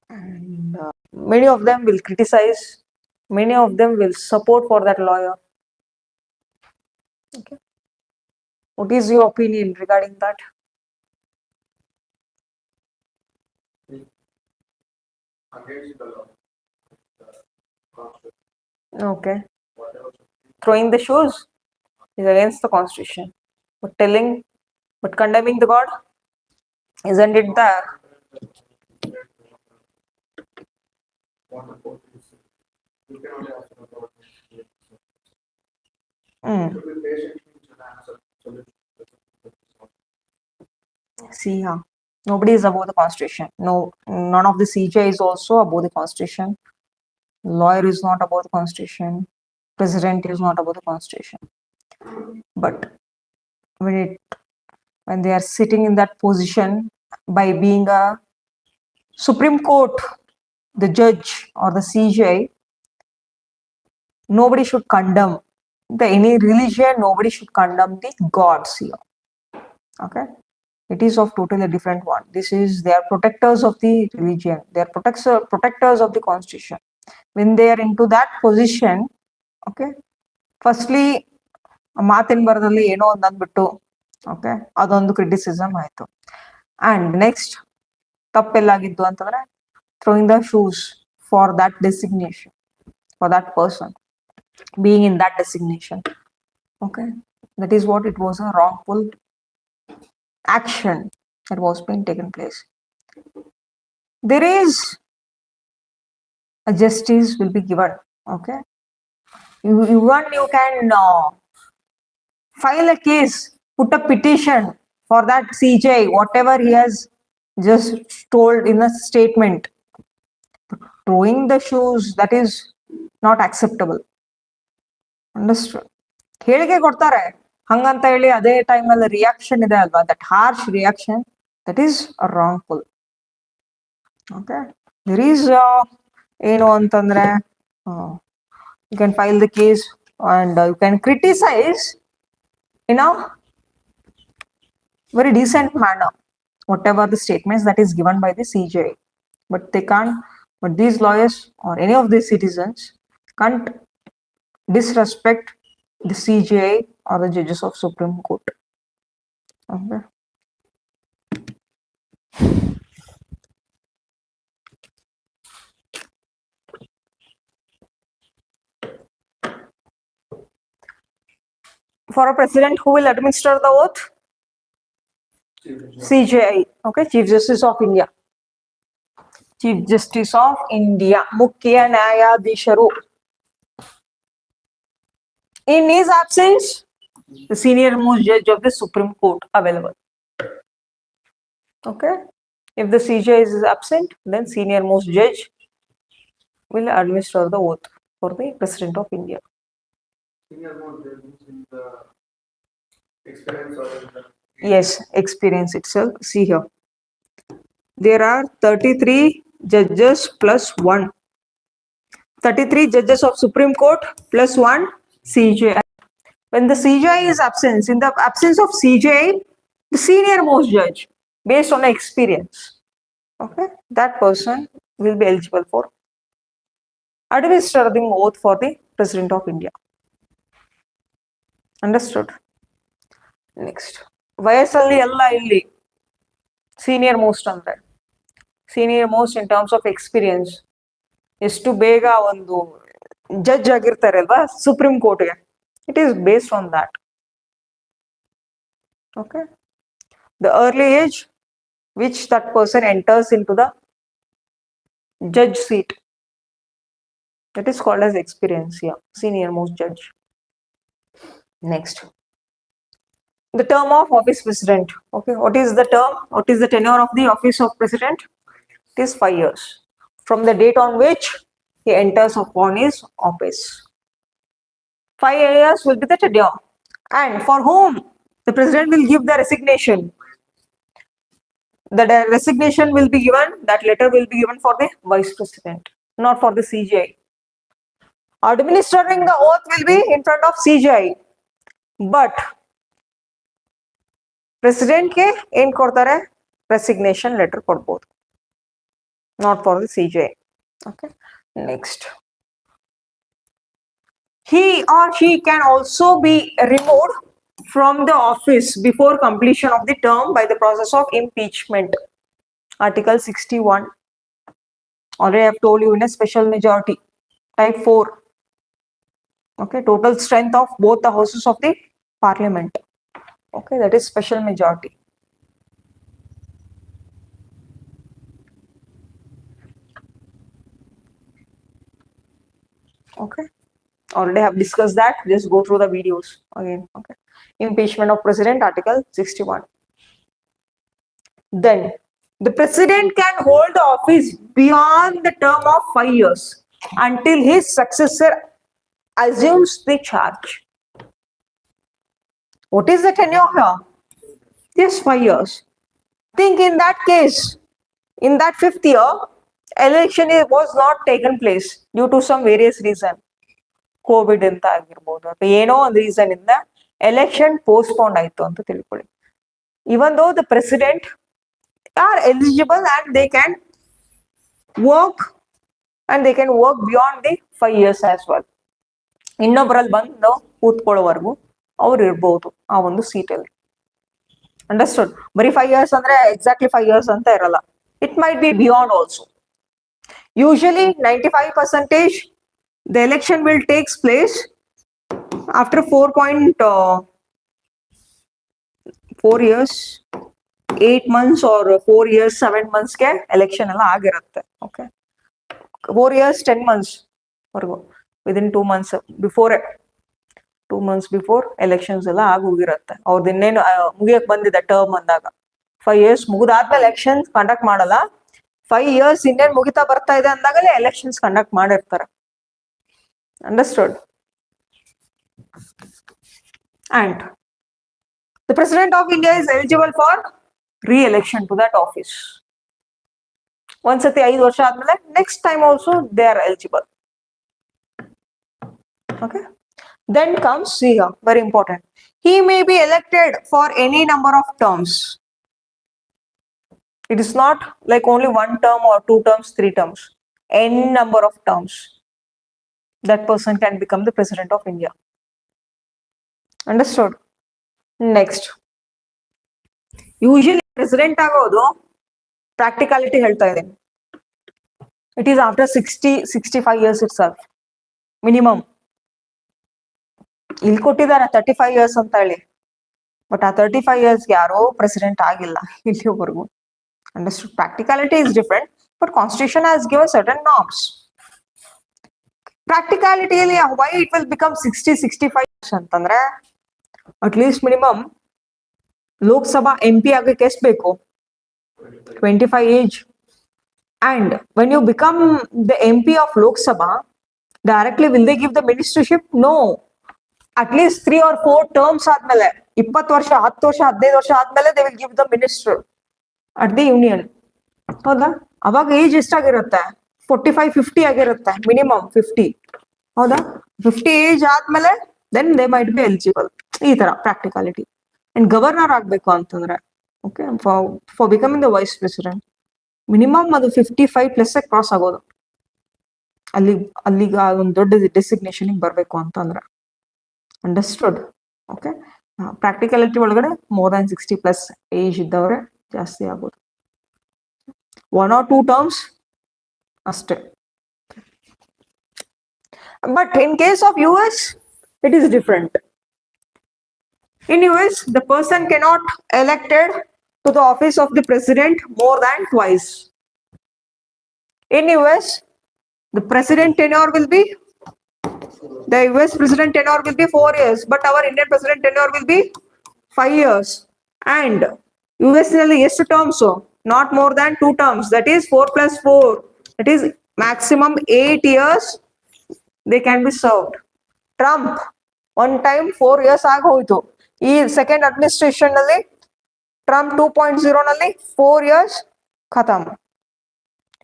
and many of them will criticize, many of them will support for that lawyer. Okay, what is your opinion regarding that? Against the law. Okay, throwing the shoes is against the constitution, but condemning the God, isn't it the What the court is. You can only ask for God. Mm. To be patient means an answer. See here, nobody is above the constitution. No, none of the CJ is also above the constitution. Lawyer is not above the constitution. President is not above the constitution. But when they are sitting in that position by being a Supreme Court, the judge or the CJ, nobody should condemn any religion. Nobody should condemn the gods here. Okay. It is of totally different one. This is, they are protectors of the religion. They are protectors of the constitution. When they are into that position, okay, firstly, ಮಾತಿನ ಬರದಲ್ಲಿ ಏನೋ ಒಂದು ಅಂದ್ಬಿಟ್ಟು, okay, ಅದೊಂದು criticism ಆಯ್ತು. And next ತಪ್ಪೆಲ್ಲಾಗಿದ್ದು ಅಂತಂದ್ರೆ throwing the shoes for that designation, for that person being in that designation. Okay, that is what it was, a wrongful action that was being taken place. There is a justice will be given. Okay, you can file a case, put a petition for that CJ, whatever he has just told in a statement. Throwing the shoes, that is not acceptable. Understood? ಹೇಳಿಕೆ ಕೊಡ್ತಾರೆ ಹಂಗಂತ ಹೇಳಿ ಅದೇ time ಅಲ್ಲಿ reaction ಇದೆ ಅಲ್ವಾ, that harsh reaction, that is wrongful. Okay, there is ಏನು ಅಂತಂದ್ರೆ you can file the case and you can criticize in a very decent manner whatever the statements that is given by the CJ, but they can't, but these lawyers or any of these citizens can't disrespect the CJI or the judges of Supreme Court. Okay. For a president, who will administer the oath? CJI. Okay, Chief Justice of India. Chief Justice of India. Mukhya Nyayadhisharu. In his absence, the senior most judge of the Supreme Court available. Okay, if the CJI is absent, then senior most judge will administer the oath for the President of India. Senior most judge in the experience or in the. Yes, experience itself. See here, there are 33 judges plus 1. 33 judges of Supreme Court plus 1 CJI. When the CJI is absent, in the absence of CJI, the senior most judge, based on experience, okay, that person will be eligible for administering oath for the President of India. Understood. Next, ವಯಸ್ಸಲ್ಲಿ ಎಲ್ಲ ಇಲ್ಲಿ senior most ಅಂದ್ರೆ senior most in terms of experience. ಎಷ್ಟು ಬೇಗ ಒಂದು judge ಆಗಿರ್ತಾರೆ ಅಲ್ವಾ supreme ಕೋರ್ಟ್ಗೆ, it is based on that. Okay, the early age which that person enters into the judge seat, that is called as experience. Yeah, senior most judge. Next, the term of office president. Okay, what is the term, what is the tenure of the office of president? It is 5 years from the date on which he enters upon his office. 5 years will be the tenure, and for whom the president will give the resignation. The resignation will be given, that letter will be given for the vice president, not for the CGI. Administering the oath will be in front of CGI, but president ke ಏನ್ ಕೊಡ್ತಾರೆ, resignation letter ಕೊಡ್ಬೋದು, not for the CGI. Okay, next, he or she can also be removed from the office before completion of the term by the process of impeachment. Article 61. Already I have told you, in a special majority, type 4. Okay, total strength of both the houses of the parliament. Okay, that is special majority. Okay, already have discussed that, just go through the videos again. Okay, impeachment of president, article 61. Then the president can hold the office beyond the term of 5 years until his successor assumes the charge. What is the tenure here? Yes, 5 years. Think in that case, in that 5th year, election was not taken place due to some various reason. COVID ಅಂತ ಆಗಿರ್ಬೋದು, ಅಥವಾ ಏನೋ ಒಂದು reason ಇಂದ election postponed ಆಯ್ತು ಅಂತ ತಿಳ್ಕೊಳ್ಳಿ. Even though the president are eligible and they can work beyond the 5 years as well. ಇನ್ನೊಬ್ಬರಲ್ಲಿ ಬಂದು ಕೂತ್ಕೊಳ್ಳೋವರೆಗೂ ಅವ್ರು ಇರ್ಬೋದು ಆ ಒಂದು ಸೀಟಲ್ಲಿ. ಅಂಡರ್ಸ್ಟುಡ್? ಬರೀ 5 years ಅಂದ್ರೆ ಎಕ್ಸಾಕ್ಟ್ಲಿ 5 years ಅಂತ ಇರಲ್ಲ, it might be beyond also. Usually 95% the election will takes place after 4 years, 8 months or 4 years, 7 months ಗೆ ಎಲೆಕ್ಷನ್ ಎಲ್ಲ ಆಗಿರುತ್ತೆ. ಓಕೆ, 4 years 10 months ವರ್ಗು, within 2 months before, 2 months before elections ಎಲ್ಲ ಆಗೋಗಿರುತ್ತೆ. ಅವ್ರದ್ದು ಇನ್ನೇನು ಮುಗಿಯಕ್ ಬಂದಿದೆ ಟರ್ಮ್ ಅಂದಾಗ. 5 years ಮುಗಿದಾದ್ಮೇಲೆ ಎಲೆಕ್ಷನ್ ಕಂಡಕ್ಟ್ ಮಾಡಲ್ಲ, 5 years ಇನ್ನೇನು ಮುಗಿತಾ ಬರ್ತಾ ಇದೆ ಅಂದಾಗಲೇ ಎಲೆಕ್ಷನ್ಸ್ ಕಂಡಕ್ಟ್ ಮಾಡಿರ್ತಾರೆ. Understood? And the President of India is eligible for re-election to that office. Once 5 ವರ್ಷ ಆದ್ಮೇಲೆ next time also they are eligible. Okay. Then comes here, very important. He may be elected for any number of terms. It is not like only 1 term or 2 terms, 3 terms. Any number of terms, that person can become the President of India. Understood? Next, usually president ಆಗೋದು practicality ಹೇಳ್ತಾ ಇದ್ದೀನಿ, it is after 60-65 years itself minimum. ಇಲ್ಲಿ ಕೊಟ್ಟಿದ್ದಾರೆ 35 years ಅಂತ ಹೇಳಿ, but ಆ 35 years ಯಾರೋ president ಆಗಿಲ್ಲ ಇಲ್ಲಿವರೆಗೂ. Understood? Practicality is different, but constitution has given certain norms. Practicality ಅಲ್ಲಿ why it will become 60-65 years ಅಂತಂದ್ರೆ, at least minimum Lok Sabha MP ಆಗಕ್ಕೆ ಎಷ್ಟು ಬೇಕು, 25 age. And when you become the MP of Lok Sabha, directly will they give the ministership? No. At least 3 or 4 terms ಆದ್ಮೇಲೆ, 20 ವರ್ಷ, 10 ವರ್ಷ, 15 ವರ್ಷ ಆದ್ಮೇಲೆ they will give the minister at the union. ಹೌದಾ? ಅವಾಗ ಏಜ್ ಎಷ್ಟಾಗಿರುತ್ತೆ, 45-50 ಆಗಿರುತ್ತೆ, ಮಿನಿಮಮ್ 50. ಹೌದಾ? 50 age ಆದ್ಮೇಲೆ then they might be eligible. ಈ ತರ ಪ್ರಾಕ್ಟಿಕಾಲಿಟಿ. ಅಂಡ್ ಗವರ್ನರ್ ಆಗ್ಬೇಕು ಅಂತಂದ್ರೆ, okay, for becoming the vice president minimum ಅದು 55+ ಕ್ರಾಸ್ ಆಗೋದು, ಅಲ್ಲಿಗೆ ಒಂದು ದೊಡ್ಡ ಡೆಸಿಗ್ನೇಷನ್ ಬರ್ಬೇಕು ಅಂತಂದ್ರೆ. ಅಂಡರ್ಸ್ಟುಡ್? ಓಕೆ, ಪ್ರಾಕ್ಟಿಕಲಿಟಿ ಒಳಗಡೆ ಮೋರ್ ದ್ಯಾನ್ 60 ಪ್ಲಸ್ ಏಜ್ ಇದ್ದವ್ರೆ ಜಾಸ್ತಿ ಆಗೋದು. 1 or 2 ಟರ್ಮ್ಸ್ ಅಷ್ಟೇ. But in case of US, it is different. In US, the person cannot elected to the office of the president more than twice. In US, the president tenure will be, the US president tenure will be 4 years, but our Indian president tenure will be 5 years. And US ನಲ್ಲಿ ಎಷ್ಟು terms? Not more than 2 terms. That is 4 plus 4. That is maximum 8 years they can be served. Trump one time 4 years ಆಗಿ ಹೋಯ್ತು. ಈ second administration ನಲ್ಲಿ Trump 2.0 ನಲ್ಲಿ 4 years ಖತಮ್,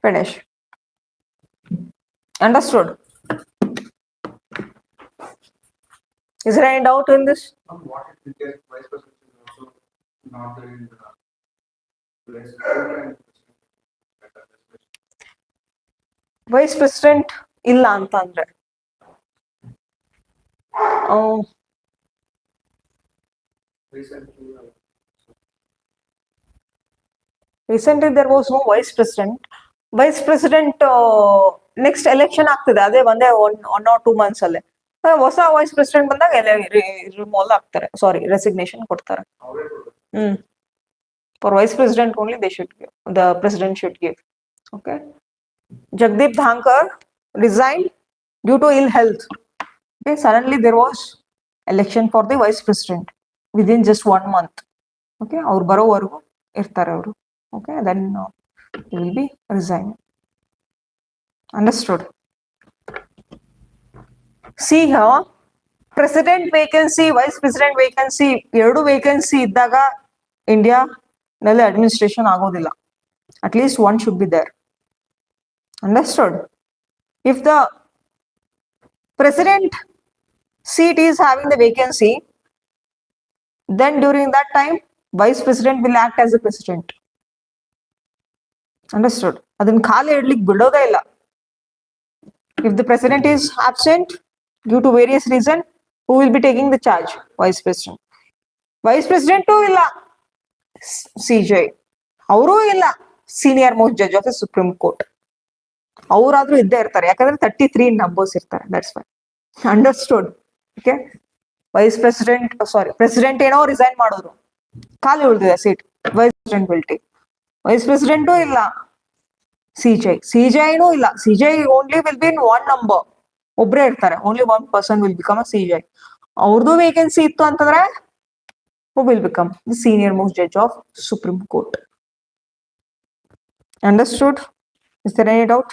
finish. Understood? Is there any doubt in this? What if the vice president is also not there in the place? Vice president ಇಲ್ಲ ಅಂತ ಅಂದ್ರೆ recently there was no vice president. Vice president next election ಆಗ್ತದೆ, ಅದೇ ಒಂದೇ 1 or 2 months ಅಲ್ಲೇ ಹೊಸ vice president ಬಂದಾಗ removal ಆಗ್ತಾರೆ, ಸಾರಿ ರೆಸಿಗ್ನೇಷನ್ ಕೊಡ್ತಾರೆ. For vice president only they should give, the president should give. Okay, Jagdeep Dhankar resigned due to ill health. Okay, suddenly there was election for the vice president within just 1 month. Okay, ಅವ್ರು ಬರೋವರೆಗೂ ಇರ್ತಾರೆ ಅವರು. Okay, then he will be resigned. Understood? See here, president vacancy, vice president vacancy, ಎರಡು vacancy ಇದ್ದಾಗ India ನಲ್ಲಿ administration ಆಗೋದಿಲ್ಲ. At least one should be there. Understood? If the president seat is having the vacancy, then during that time vice president will act as the president. Understood? ಅದನ್ನ ಖಾಲಿ ಇಡ್ಲಿಕ್ಕೆ ಬಿಡೋದೇ ಇಲ್ಲ. If the president is absent due to various reasons, who will be taking the charge? Vice president. Vice president too ಇಲ್ಲ, CJ. ಅವರು ಇಲ್ಲ, senior most judge of the Supreme Court. ಅವರಾದ್ರೂ ಇದ್ದೇ ಇರ್ತಾರೆ, ಯಾಕಂದ್ರೆ 33 ನಂಬರ್ಸ್ ಇರ್ತಾರೆ. That's why. Understood? Okay, vice president, sorry president ಏನೋ resign ಮಾಡಿದ್ರು, ಖಾಲಿ ಉಳಿದಿದೆ seat, vice president will take. Vice president ಇಲ್ಲ, ಸಿಜೈನೂ ಇಲ್ಲ. CJI only will be in 1 number, ಒಬ್ರೇ ಇರ್ತಾರೆ, only 1 person will become a CJI. ಅವ್ರದ್ದು ವೇಕೆನ್ಸಿ ಇತ್ತು ಅಂತಂದ್ರೆ who will become the senior most judge of Supreme Court. Understood? Is there any doubt?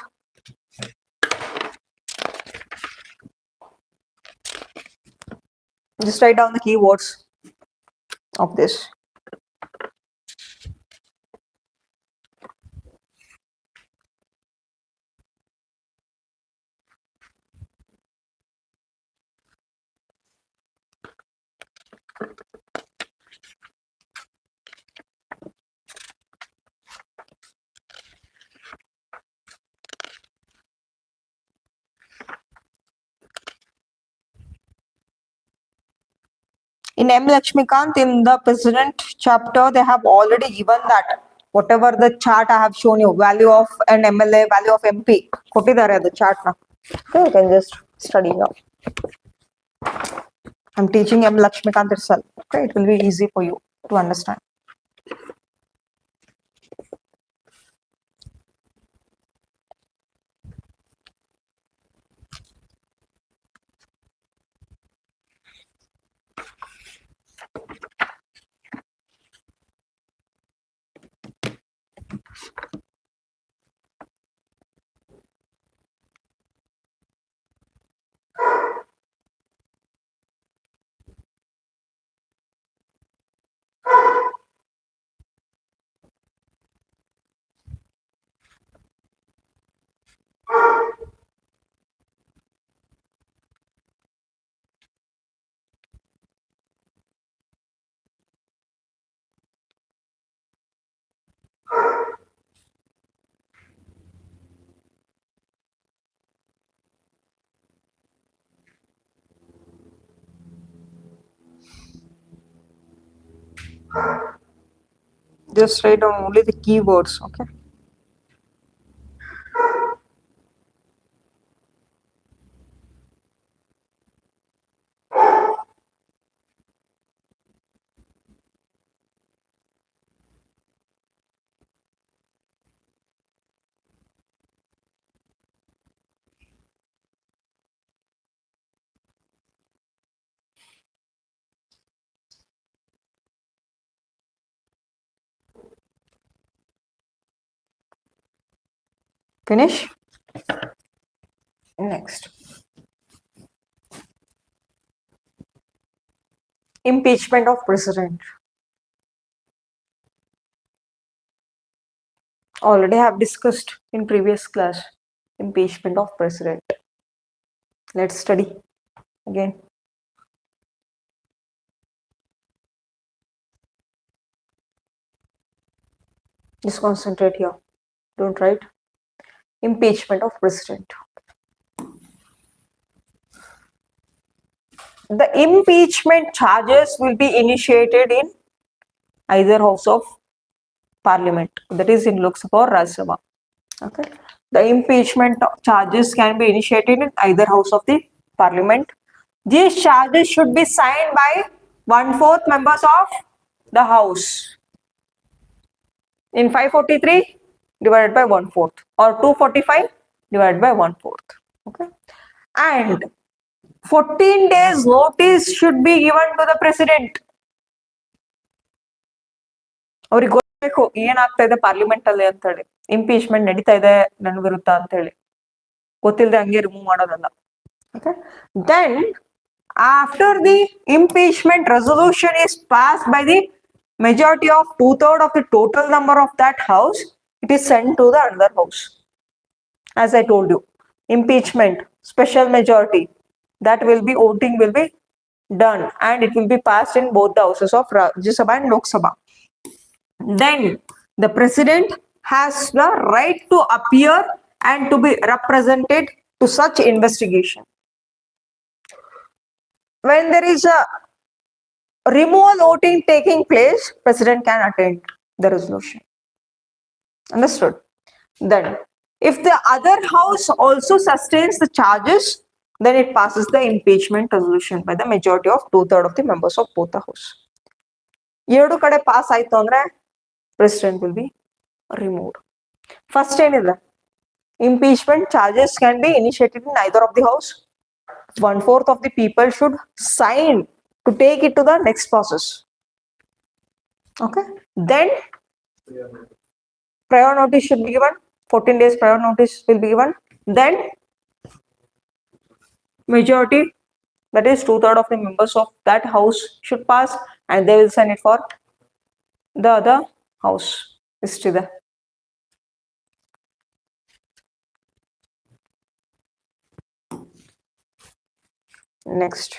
Just write down the keywords of this. In M. Lakshmikant, in the president chapter, they have already given that whatever the chart I have shown you, value of an MLA, value of MP, ಕೊಟ್ಟಿದ್ದಾರೆ ಅದು chart na. Okay, you can just study now. I'm teaching M. Lakshmikant itself. Okay, it will be easy for you to understand. Just write down only the keywords, okay? Finish? Next. Impeachment of president. Already have discussed in previous class. Impeachment of president. Let's study again. Just concentrate here. Don't write. Impeachment of president. The impeachment charges will be initiated in either house of parliament, that is in Lok Sabha or Rajya Sabha. Okay. The impeachment charges can be initiated in either house of the parliament. These charges should be signed by 1/4 members of the house. In 543 divided by 1/4 or 245 divided by 1/4. Okay. And 14 days notice should be given to the president. ಅವ್ರಿಗೆ ಗೊತ್ತಬೇಕು ಏನಾಗ್ತಾ ಇದೆ parliament ಅಲ್ಲಿ ಅಂತ ಹೇಳಿ, impeachment ನಡೀತಾ ಇದೆ ನನ್ನ ವಿರುದ್ಧ ಅಂತ ಹೇಳಿ, ಗೊತ್ತಿಲ್ಲದೆ ಹಂಗೆ ರಿಮೂವ್ ಮಾಡೋದಲ್ಲ. Okay. Then after the impeachment resolution is passed by the majority of 2/3 of the total number of that house, it is sent to the another house. As I told you, impeachment special majority, that will be voting will be done and it will be passed in both the houses of Rajya Sabha and Lok Sabha. Then the president has the right to appear and to be represented to such investigation. When there is a removal voting taking place, president can attend the resolution. Understood? Then if the other house also sustains the charges, then it passes the impeachment resolution by the majority of 2/3 of the members of both the house. ಎರಡು ಕಡೆ pass ಆಯ್ತು ಅಂದ್ರೆ president will be removed. First ಏನಿದೆ, impeachment charges can be initiated in either of the house. 1/4 of the people should sign to take it to the next process. Okay. Then prior notice should be given. 14 days prior notice will be given. Then majority, that is 2/3 of the members of that house should pass and they will send it for the other house. Istide. Next,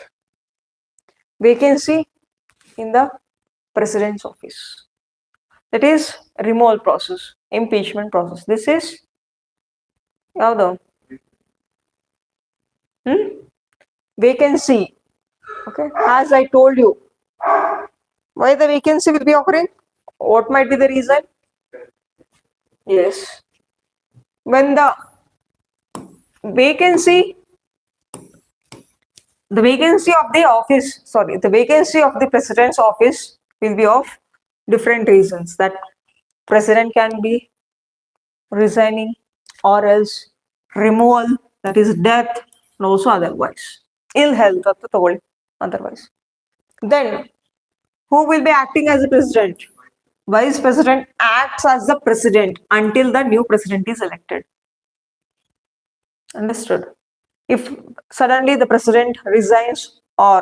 vacancy in the president's office. That is removal process, impeachment process. This is yavado? Vacancy. Okay, as I told you, why the vacancy will be occurring? What might be the reason? Yes, when the vacancy of the office, the vacancy of the president's office will be of different reasons. That president can be resigning or else removal, that is death, and also otherwise ill health otherwise. Then who will be acting as the president? Vice president acts as the president until the new president is elected. Understood? If suddenly the president resigns or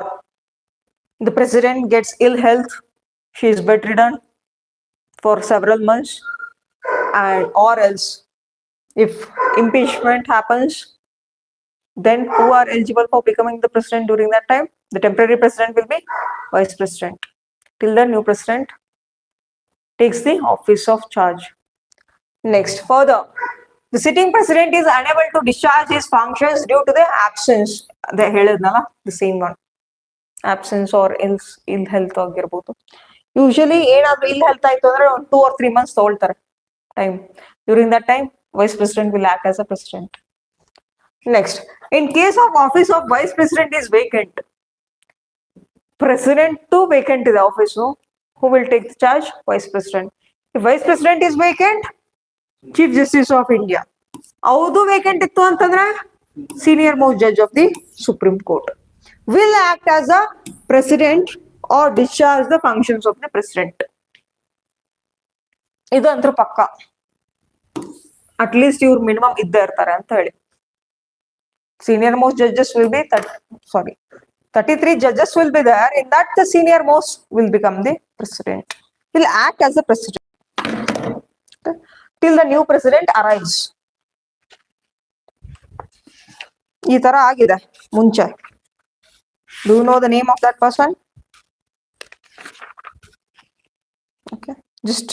the president gets ill health, she is bedridden for several months, and or else if impeachment happens, then who are eligible for becoming the president during that time? The temporary president will be vice president till the new president takes the office of charge. Next, further, the sitting president is unable to discharge his functions due to the absence. The same one, absence or ill health ಆಗಿರಬಹುದು. Usually ಏನಾದ್ರು ಇಲ್ಲಿ health ಆಯ್ತು ಅಂದ್ರೆ ಒಂದು 2 or 3 months ತಗೊಳ್ತಾರೆ time. During that time vice president will act as a president. Next, in case of office of vice president is vacant, president too vacant ಇದೆ office, who will take the charge? Vice President. If Vice President is vacant, Chief Justice of India. ಹೌದು vacant ಇತ್ತು ಅಂತಂದ್ರೆ senior most judge of the supreme court will act as a president or discharge the functions of the president. ಇದು ಅಂತೂ ಪಕ್ಕ, at least ಇವ್ರು minimum ಇದ್ದೇ ಇರ್ತಾರೆ ಅಂತ ಹೇಳಿ. Senior most judges will be 33 judges will be there. In that, the senior most will become the president. Will act as a president. Okay. Till the new president arrives. ಈ ತರ ಆಗಿದೆ ಮುಂಚೆ. Do you know the name of that person? Okay. Just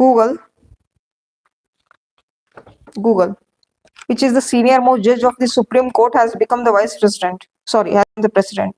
Google. Which is the senior most judge of the Supreme Court has become the vice president. Sorry, has been the president.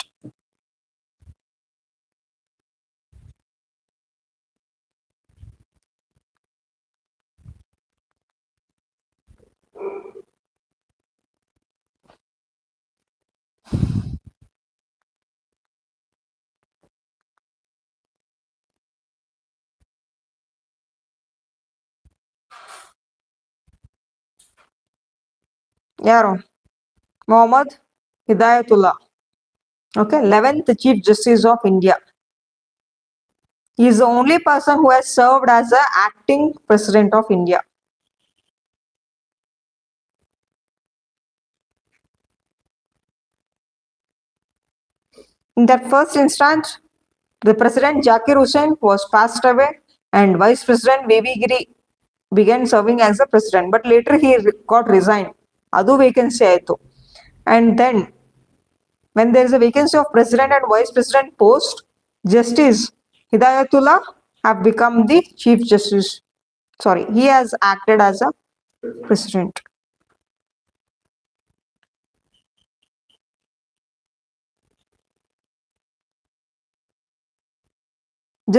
ಯಾರು? Mohammed Hidayatullah. Okay, 11th Chief Justice of India. He is the only person who has served as the acting president of India. In that first instance, the president Zakir Hussain was passed away and vice president Baby Giri began serving as the president, but later he got resigned. Adu vacancy aitu. And then when there is a vacancy of president and vice president post, Justice Hidayatullah have become the chief justice. Sorry, he has acted as a president.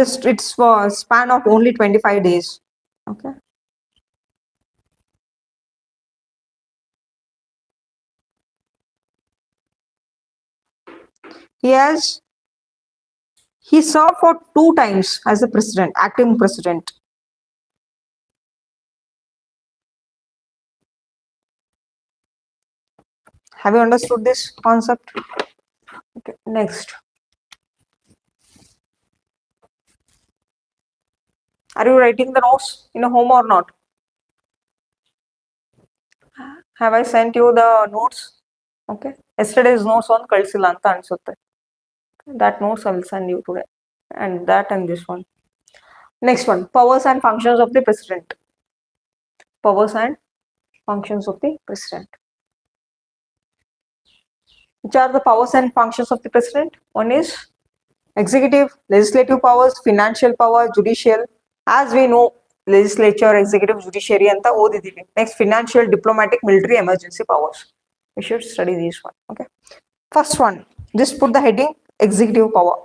Just it's for a span of only 25 days. Okay. He served for 2 times as the president, acting president. Have you understood this concept? Okay, next. Are you writing the notes in a home or not? Have I sent you the notes? Okay. Yesterday's notes on ಕಳಿಸಿಲ್ಲ ಅಂತ ಅನ್ಸುತ್ತೆ. That notes I will send you today. And that and this one. Next one. Powers and functions of the president. Powers and functions of the president. Which are the powers and functions of the president? One is executive, legislative powers, financial power, judicial. As we know, legislature, executive, judiciary anta ಓದಿದೀವಿ. Next, financial, diplomatic, military, emergency powers. We should study this one. Okay. First one, just put the heading executive power.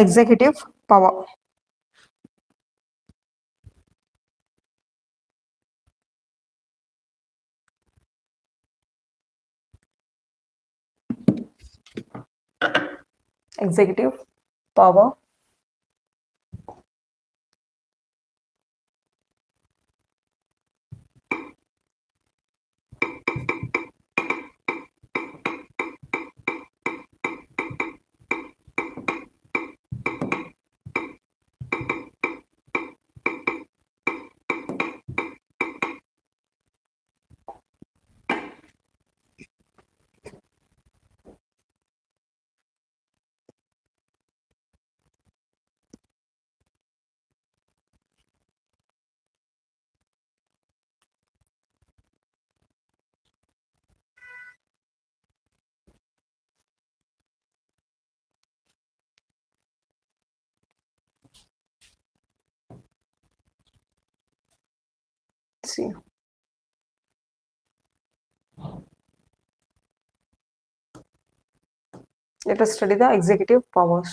Executive power. Executive power. See. Let us study the executive powers.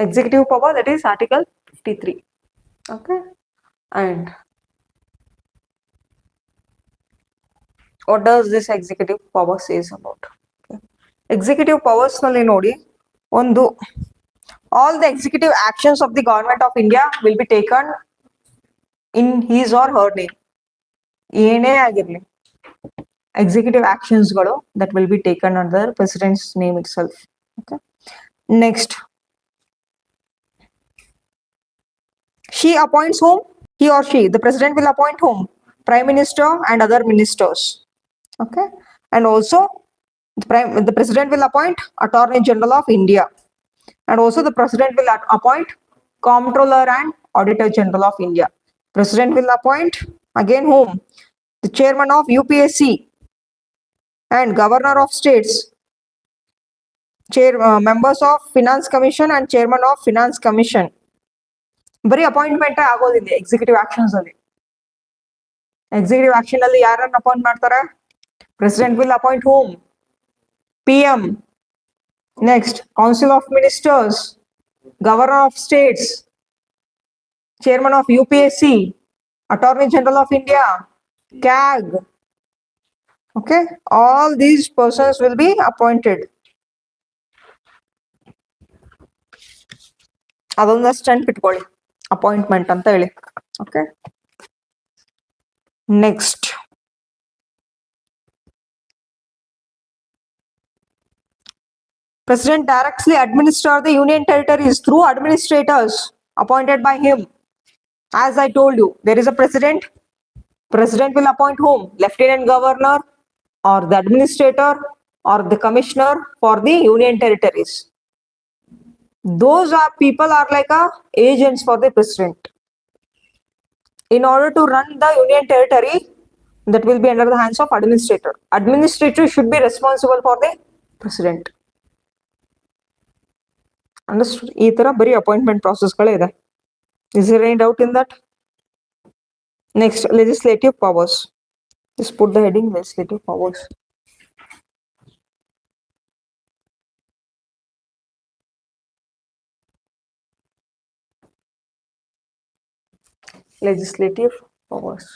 executive power, that is Article 53. Okay, and what does this executive power says about? Okay. Executive powers ನಲ್ಲಿ ನೋಡಿ ಒಂದು all the executive actions of the government of India will be taken in his or her name. ಏನೇ ಆಗಿರಲಿ executive actionsಗಳು that will be taken under president's name itself. Okay. Next, she appoints whom? He or she. The president will appoint whom? Prime Minister and other ministers. Okay. And also, the president will appoint Attorney General of India. And also, the president will appoint Comptroller and Auditor General of India. President will appoint again whom? The chairman of UPSC and governor of states, members of Finance Commission and chairman of Finance Commission. ಬರೀ appointment ಆಗೋದಿಲ್ಲ executive actions ಅಲ್ಲಿ. Executive action ಅಲ್ಲಿ ಯಾರನ್ನ appoint ಮಾಡ್ತಾರೆ? President will appoint whom? PM. Next council of ministers, governor of states, chairman of UPSC, Attorney General of India, CAG. Okay, all these persons will be appointed. ಅದೊಂದಷ್ಟು ನೆನ್ಪಿಟ್ಕೊಳ್ಳಿ, appointment ಅಂತ ಹೇಳಿ. Okay, next President directly administer the union territories through administrators appointed by him. As I told you, there is a president. President will appoint whom? Lieutenant governor or the administrator or the commissioner for the union territories. Those are people are like agents for the president. In order to run the union territory, that will be under the hands of administrator. Administrator should be responsible for the president. Understood? ಈ ತರ ಬರೀ appointment ಪ್ರಾಸೆಸ್ಗಳೇ ಇದೆ. Is there any doubt in that? Next, legislative powers. Just put the heading legislative powers. Legislative powers.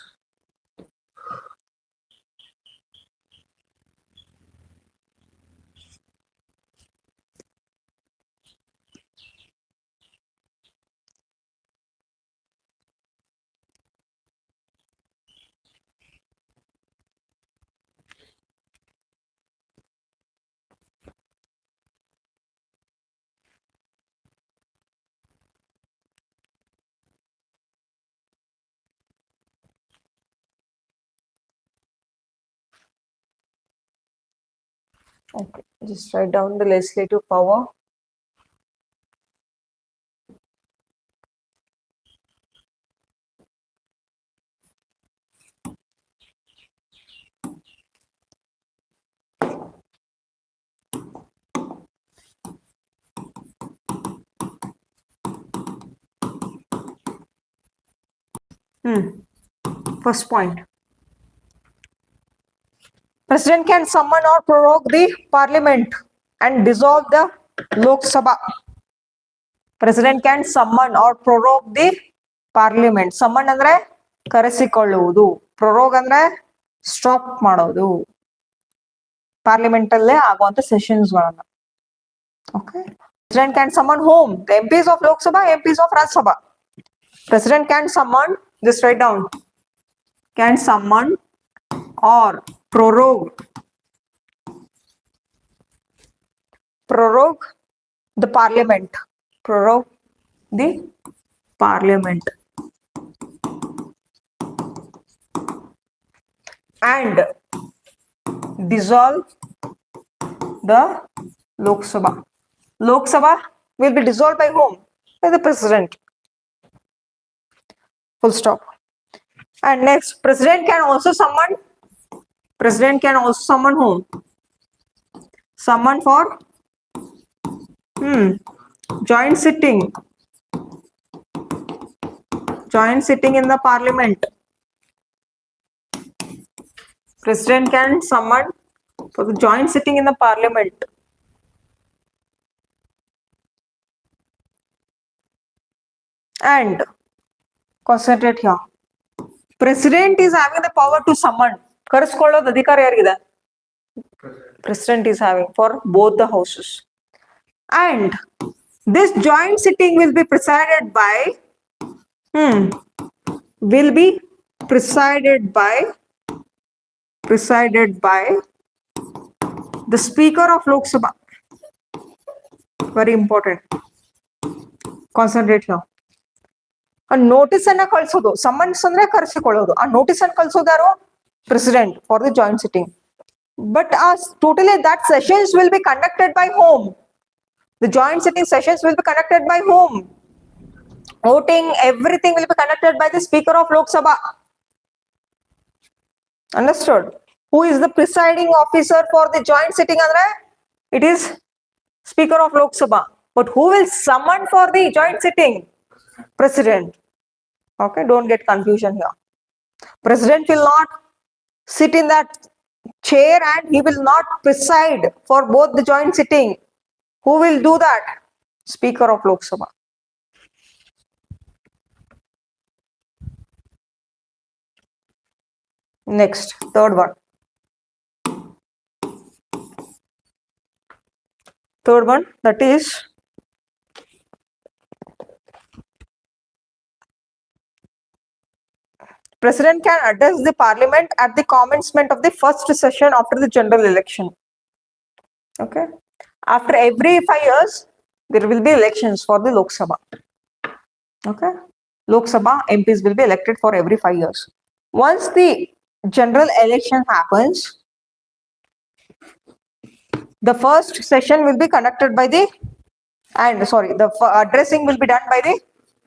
Okay, just write down the legislative power. First point. President can summon or prorogue the parliament and dissolve the Lok Sabha. President can summon or prorogue the parliament. Summon ಅಂದ್ರೆ ಕರೆಸಿಕೊಳ್ಳುವುದು, prorogue ಅಂದ್ರೆ stop ಮಾಡೋದು. Parliament ಅಲ್ಲೇ ಆಗುವಂತ sessions ಗಳನ್ನ. Okay. President can summon whom? The MPs of Lok Sabha, MPs of Rajya Sabha. President can summon, just write down, can summon or prorogue the parliament. Prorogue the parliament and dissolve the Lok Sabha. Lok Sabha will be dissolved by whom? By the president. Full stop. And next, president can also summon whom? Summon for joint sitting in the parliament. President can summon for the joint sitting in the parliament. And concentrate here. President is having the power to summon. ಕರೆಸ್ಕೊಳ್ಳೋದು ಅಧಿಕಾರ ಯಾರಿಗಿದೆ? President is having for both the houses. And this joint sitting will be presided by the Speaker of Lok Sabha. Very important. Concentrate here. A notice ಅನ್ನ ಕಳಿಸೋದು, summons ಅಂದ್ರೆ ಕರೆಸಿಕೊಳ್ಳೋದು. ಆ notice ಅನ್ನು ಕಳಿಸೋದು ಯಾರು? President for the joint sitting. But totally that sessions will be conducted by whom? The joint sitting sessions will be conducted by whom? Voting, everything will be conducted by the Speaker of Lok Sabha. Understood? Who is the presiding officer for the joint sitting? Andre? It is Speaker of Lok Sabha. But who will summon for the joint sitting? President. Okay, don't get confusion here. President will not sit in that chair and he will not preside for both the joint sitting. Who will do that? Speaker of Lok Sabha. Next, third one. Third one, that is President can address the Parliament at the commencement of the first session after the general election. Okay. After every 5 years, there will be elections for the Lok Sabha. Okay. Lok Sabha MPs will be elected for every 5 years. Once the general election happens, the first session will be conducted by the addressing will be done by the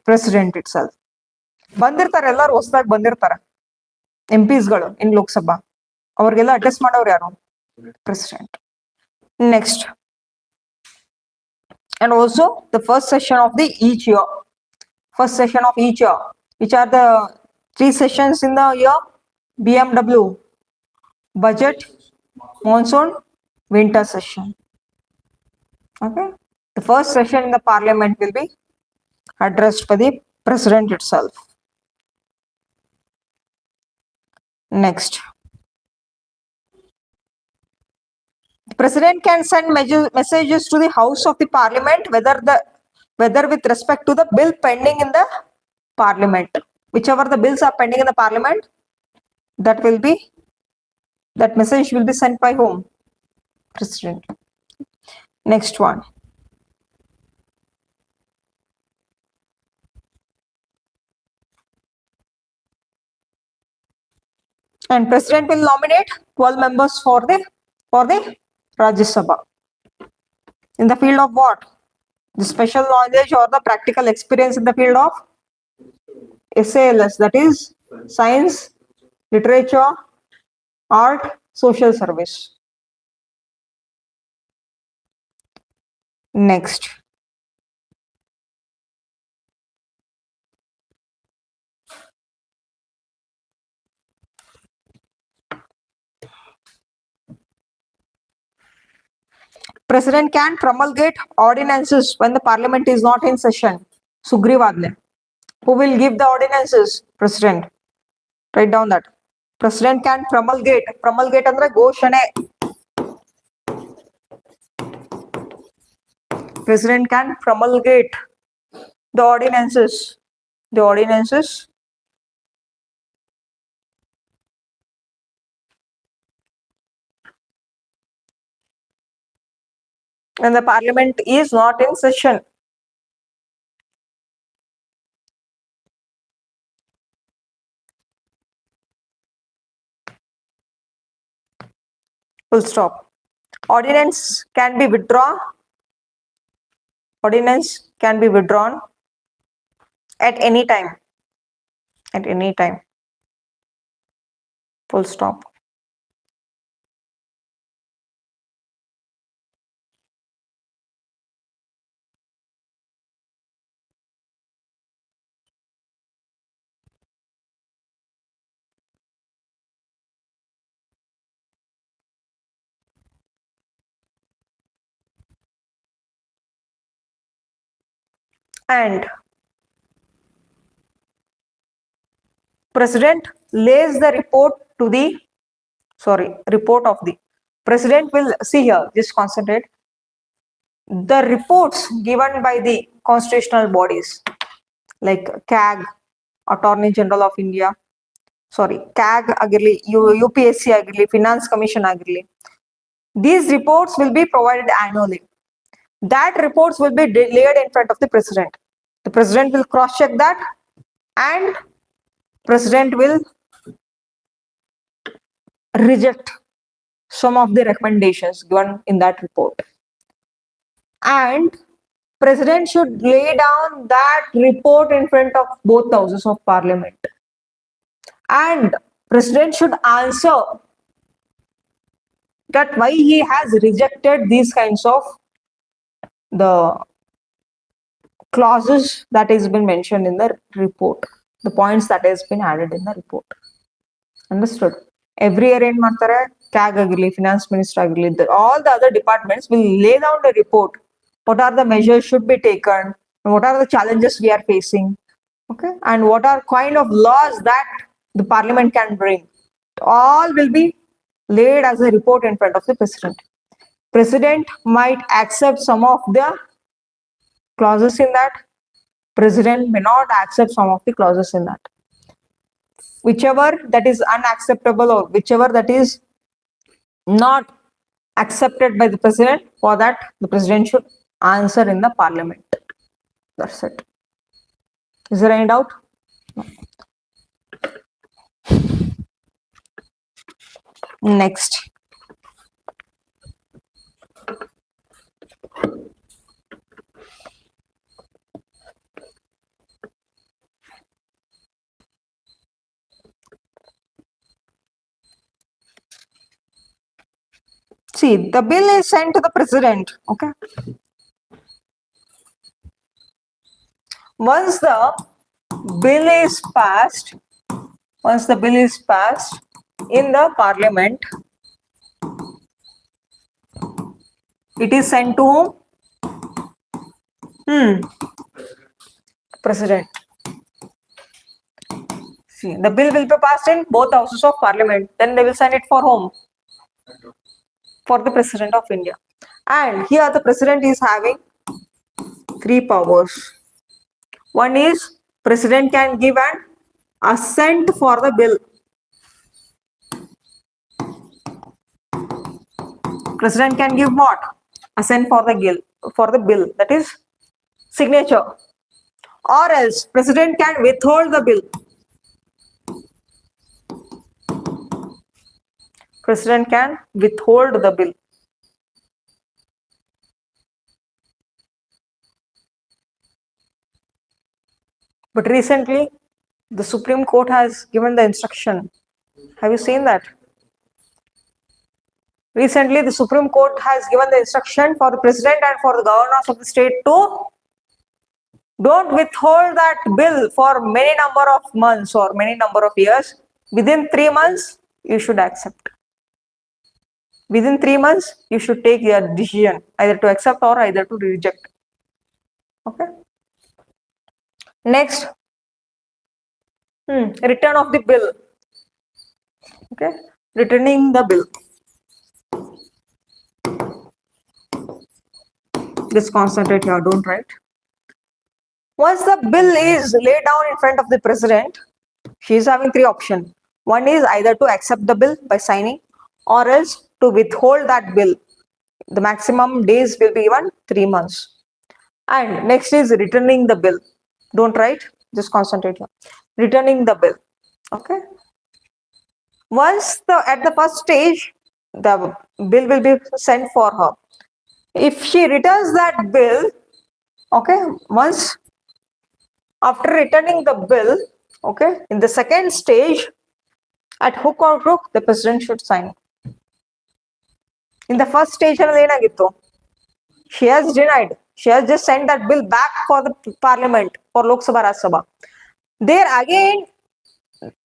President itself. ಬಂದಿರ್ತಾರೆ ಎಲ್ಲರೂ ಹೊಸದಾಗಿ ಬಂದಿರ್ತಾರೆ ಎಂಪಿಸ್ಗಳು ಇನ್ ಲೋಕಸಭಾ, ಅವ್ರಿಗೆಲ್ಲ address ಮಾಡೋರು ಯಾರು? President. Next, and also the first session of the each year, which are the 3 sessions in the year: BMW, budget, monsoon, winter session. Okay, the first session in the Parliament will be addressed by the President itself. Next, the President can send messages to the House of the Parliament, whether with respect to the bill pending in the Parliament. Whichever the bills are pending in the Parliament, that message will be sent by whom? President. Next one. And President will nominate 12 members for the Rajya Sabha. In the field of what? The special knowledge or the practical experience in the field of SALS, that is science, literature, art, social service. Next, President can promulgate ordinances when the Parliament is not in session. Sugriwadle. Who will give the ordinances? President. Write down that. President can promulgate. Promulgate andre ಘೋಷಣೆ. President can promulgate the ordinances. And the Parliament is not in session. Full stop. Ordinance can be withdrawn. Ordinance can be withdrawn at any time. At any time. Full stop. And President lays the report to the, report of the President will see here, just concentrate. The reports given by the constitutional bodies like CAG, Attorney General of India, CAG ಆಗಿರಲಿ, UPSC ಆಗಿರಲಿ, Finance Commission ಆಗಿರಲಿ, these reports will be provided annually. That reports will be laid in front of the President. The President will cross-check that and President will reject some of the recommendations given in that report. And President should lay down that report in front of both houses of Parliament. And President should answer that why he has rejected these kinds of the clauses that has been mentioned in the report, the points that has been added in the report. Understood? Every year in ಮಾಡ್ತಾರೆ, CAG ಆಗಿರಲಿ, Finance Minister ಆಗಿರಲಿ, all the other departments will lay down the report. What are the measures should be taken? What are the challenges we are facing? Okay, and what are kind of laws that the Parliament can bring? All will be laid as a report in front of the President. President might accept some of the clauses in that. President may not accept some of the clauses in that. Whichever that is unacceptable or whichever that is not accepted by the President, for that the President should answer in the Parliament. That's it. Is there any doubt? No. Next. See, the bill is sent to the President. Okay. Once the bill is passed in the Parliament, it is sent to whom? President. See, the bill will be passed in both houses of Parliament. Then they will send it for whom? For the President of India. And here the President is having 3 powers. One is President can give an assent for the bill. President can give what? Assent for the bill. That is signature. Or else President can withhold the bill. President can withhold the bill. But recently, the Supreme Court has given the instruction. Have you seen that? Recently, the Supreme Court has given the instruction for the President and for the governors of the state to don't withhold that bill for many number of months or many number of years. Within 3 months, you should accept. Within 3 months, you should take your decision either to accept or either to reject. Okay. Next, return of the bill. Okay, returning the bill. Just concentrate here, don't write. Once the bill is laid down in front of the President, she is having 3 options. One is either to accept the bill by signing or else to withhold that bill. The maximum days will be given 3 months. And next is returning the bill. Don't write, just concentrate here. Returning the bill. Okay. Once at the first stage, the bill will be sent for her. If she returns that bill, okay, once after returning the bill, okay, in the second stage, at hook or crook, the President should sign. In the first stage, she has denied. She has just sent that bill back for the Parliament, for Lok Sabha, Raj Sabha. There again,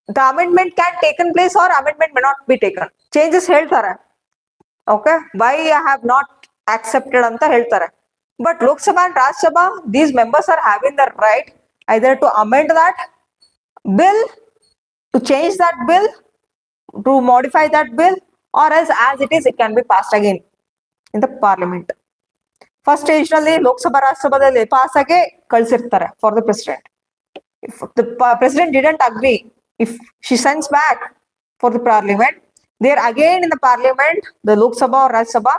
the amendment can taken place or amendment may not be taken. Changes ಹೇಳ್ತಾರೆ. Okay, why I have not accepted ಅಂತ ಹೇಳ್ತಾರೆ. But Lok Sabha and Raj Sabha, these members are having the right either to amend that bill to change that bill, to modify that bill, or else as it is, it can be passed again in the parliament. First stage ನಲ್ಲಿ Lok Sabha ರಾಜ್ಯಸಭಾದಲ್ಲಿ pass ಆಗಿ ಕಳಿಸಿರ್ತಾರೆ for the president. If the president didn't agree, if she sends back for the parliament, there again in the parliament, the Lok Sabha or Rajya Sabha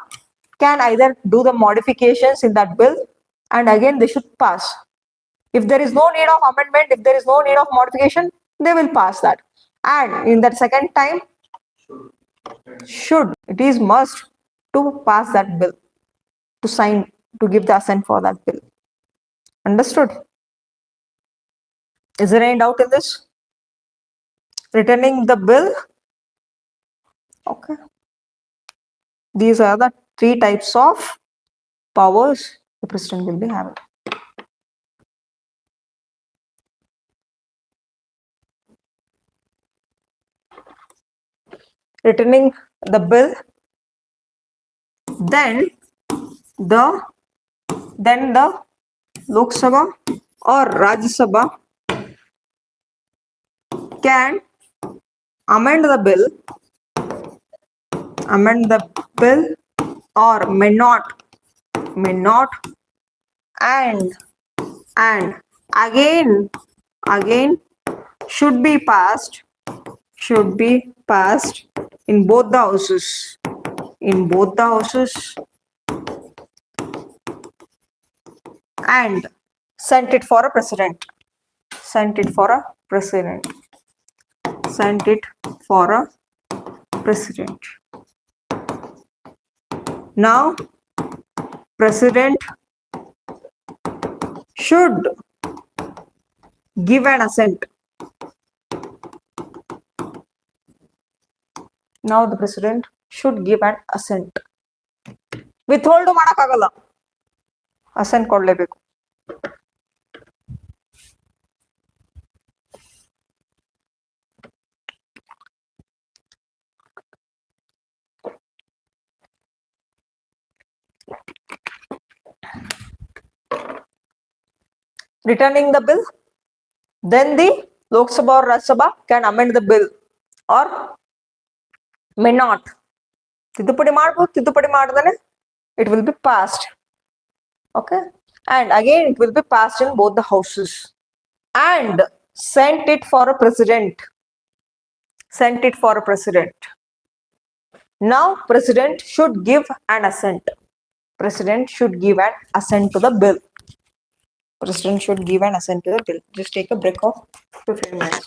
can either do the modifications in that bill and again they should pass. If there is no need of amendment, if there is no need of modification, they will pass that. And in that second time, it is must to pass that bill, to sign, to give the assent for that bill. Understood? Is there any doubt in this? Returning the bill. Okay. These are the 3 types of powers the president will be having. Returning the bill, then the Lok Sabha or Rajya Sabha can amend the bill or may not, and again should be passed in both the houses, and sent it for a president. Now president should give an assent. Now the president should give an assent. Withhold ಮಾಡಕ್ಕಾಗಲ್ಲ, assent ಕೊಡ್ಲೇಬೇಕು. Returning the bill, then the Lok Sabha or Rajya Sabha can amend the bill or may not. ತಿದ್ದುಪಡಿ ಮಾಡಬಹುದು, ತಿದ್ದುಪಡಿ ಮಾಡದನೆ it will be passed. Okay, and again it will be passed in both the houses and sent it for a president. Now president should give an assent. To the bill. Just take a break of 15 minutes.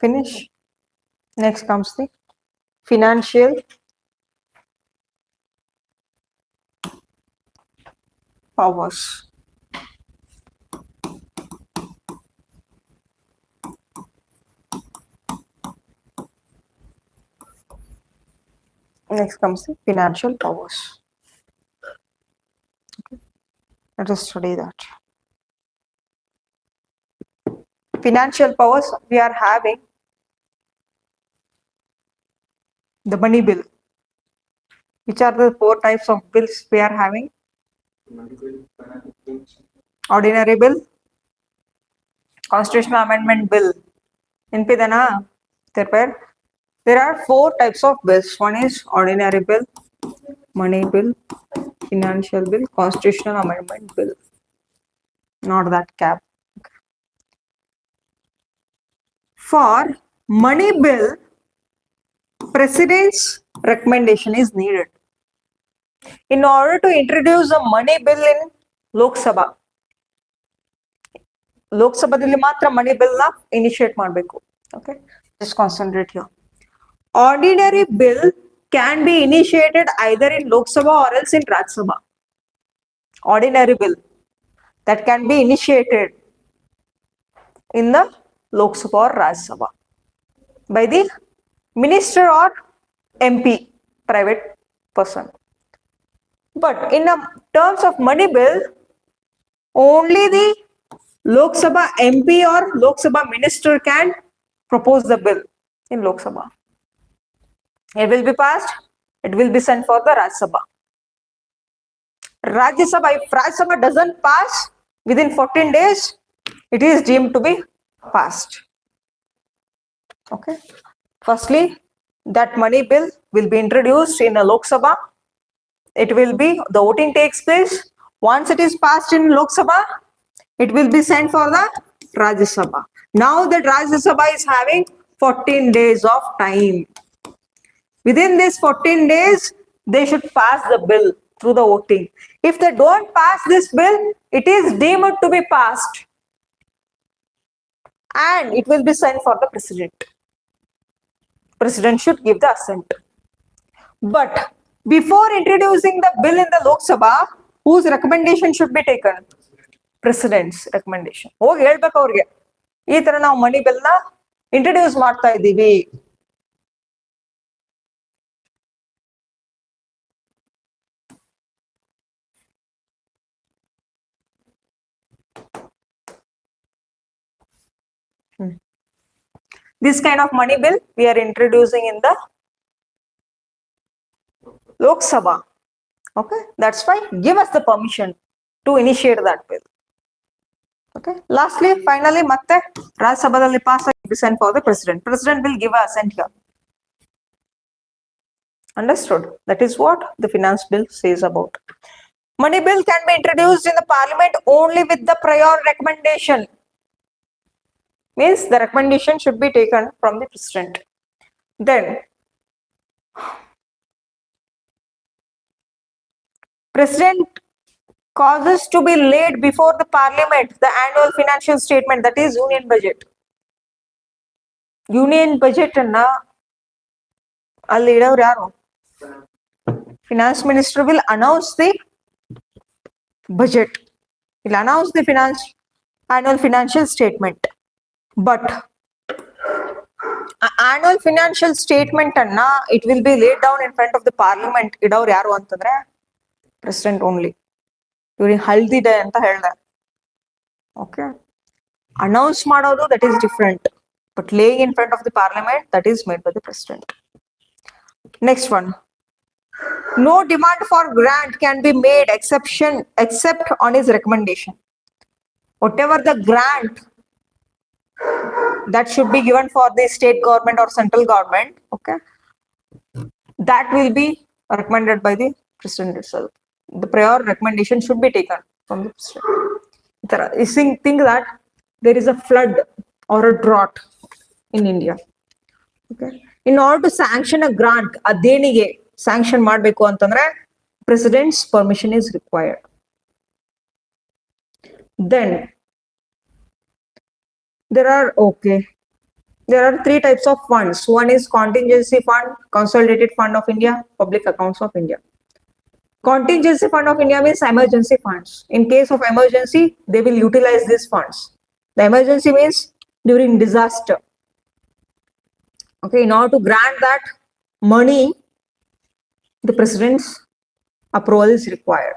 Finish. Next comes the financial powers. Next comes the financial powers. Okay. Let us study that. Financial powers, we are having the money bill. Which are the 4 types of bills we are having? Ordinary bill, constitutional amendment bill. There are 4 types of bills. One is ordinary bill, money bill, financial bill, constitutional amendment bill. Not that cap. For money bill, President's recommendation is needed. In order to introduce a money bill in Lok Sabha, Lok Sabhadalli matra money bill na initiate ಮಾಡಬೇಕು. Okay, just concentrate here. Ordinary bill can be initiated either in Lok Sabha or else in Rajya Sabha. Ordinary bill that can be initiated in the Lok Sabha or Rajya Sabha by the minister or MP, private person. But in terms of money bill, only the Lok Sabha MP or Lok Sabha minister can propose the bill in Lok Sabha. It will be passed, it will be sent for the Rajya Sabha. Rajya Sabha, if Rajya Sabha doesn't pass within 14 days, it is deemed to be passed. Okay. Firstly, that money bill will be introduced in a Lok Sabha. It will be, the voting takes place. Once it is passed in Lok Sabha, it will be sent for the Rajya Sabha. Now that Rajya Sabha is having 14 days of time. Within this 14 days, they should pass the bill through the voting. If they don't pass this bill, it is deemed to be passed. And it will be sent for the president. President should give the assent. But before introducing the bill in the Lok Sabha, whose recommendation should be taken? President's recommendation. ಹೋಗಿ ಹೇಳ್ಬೇಕು ಅವ್ರಿಗೆ ಈ ತರ ನಾವು ಮನಿ bill ನ introduce ಮಾಡ್ತಾ ಇದ್ದೀವಿ. This kind of money bill we are introducing in the Lok Sabha. Okay, that's why give us the permission to initiate that bill. Okay, lastly, finally, ಮತ್ತೆ Rajya Sabhadalli pass be sent for the president. President will give assent here. Understood? That is what the finance bill says about. Money bill can be introduced in the parliament only with the prior recommendation. Means the recommendation should be taken from the president. Then, president causes to be laid before the parliament the annual financial statement, that is union budget. Union budget anna alli idavaru yaru? Finance minister will announce the budget. Will announce the annual financial statement. But annual financial statement anna it will be laid down in front of the parliament. Idavaru yaru antandre president only. During Haldi day anta helda. Okay. Announce ಮಾಡೋದು that is different. But laying in front of the parliament, that is made by the president. Next one. No demand for grant can be made except on his recommendation. Whatever the grant that should be given for the state government or central government, okay, that will be recommended by the president itself. The prior recommendation should be taken from the president. Think that there is a flood or a drought in India. Okay. In order to sanction a grant, ಅದೇನಿಗೆ sanction ಮಾಡಬೇಕು ಅಂತಂದ್ರೆ president's permission is required. Then there are There are three types of funds. One is contingency fund, consolidated fund of India, public accounts of India. Contingency fund of India means emergency funds. In case of emergency, they will utilize these funds. The emergency means during disaster. Okay, in order to grant that money, the president's approval is required.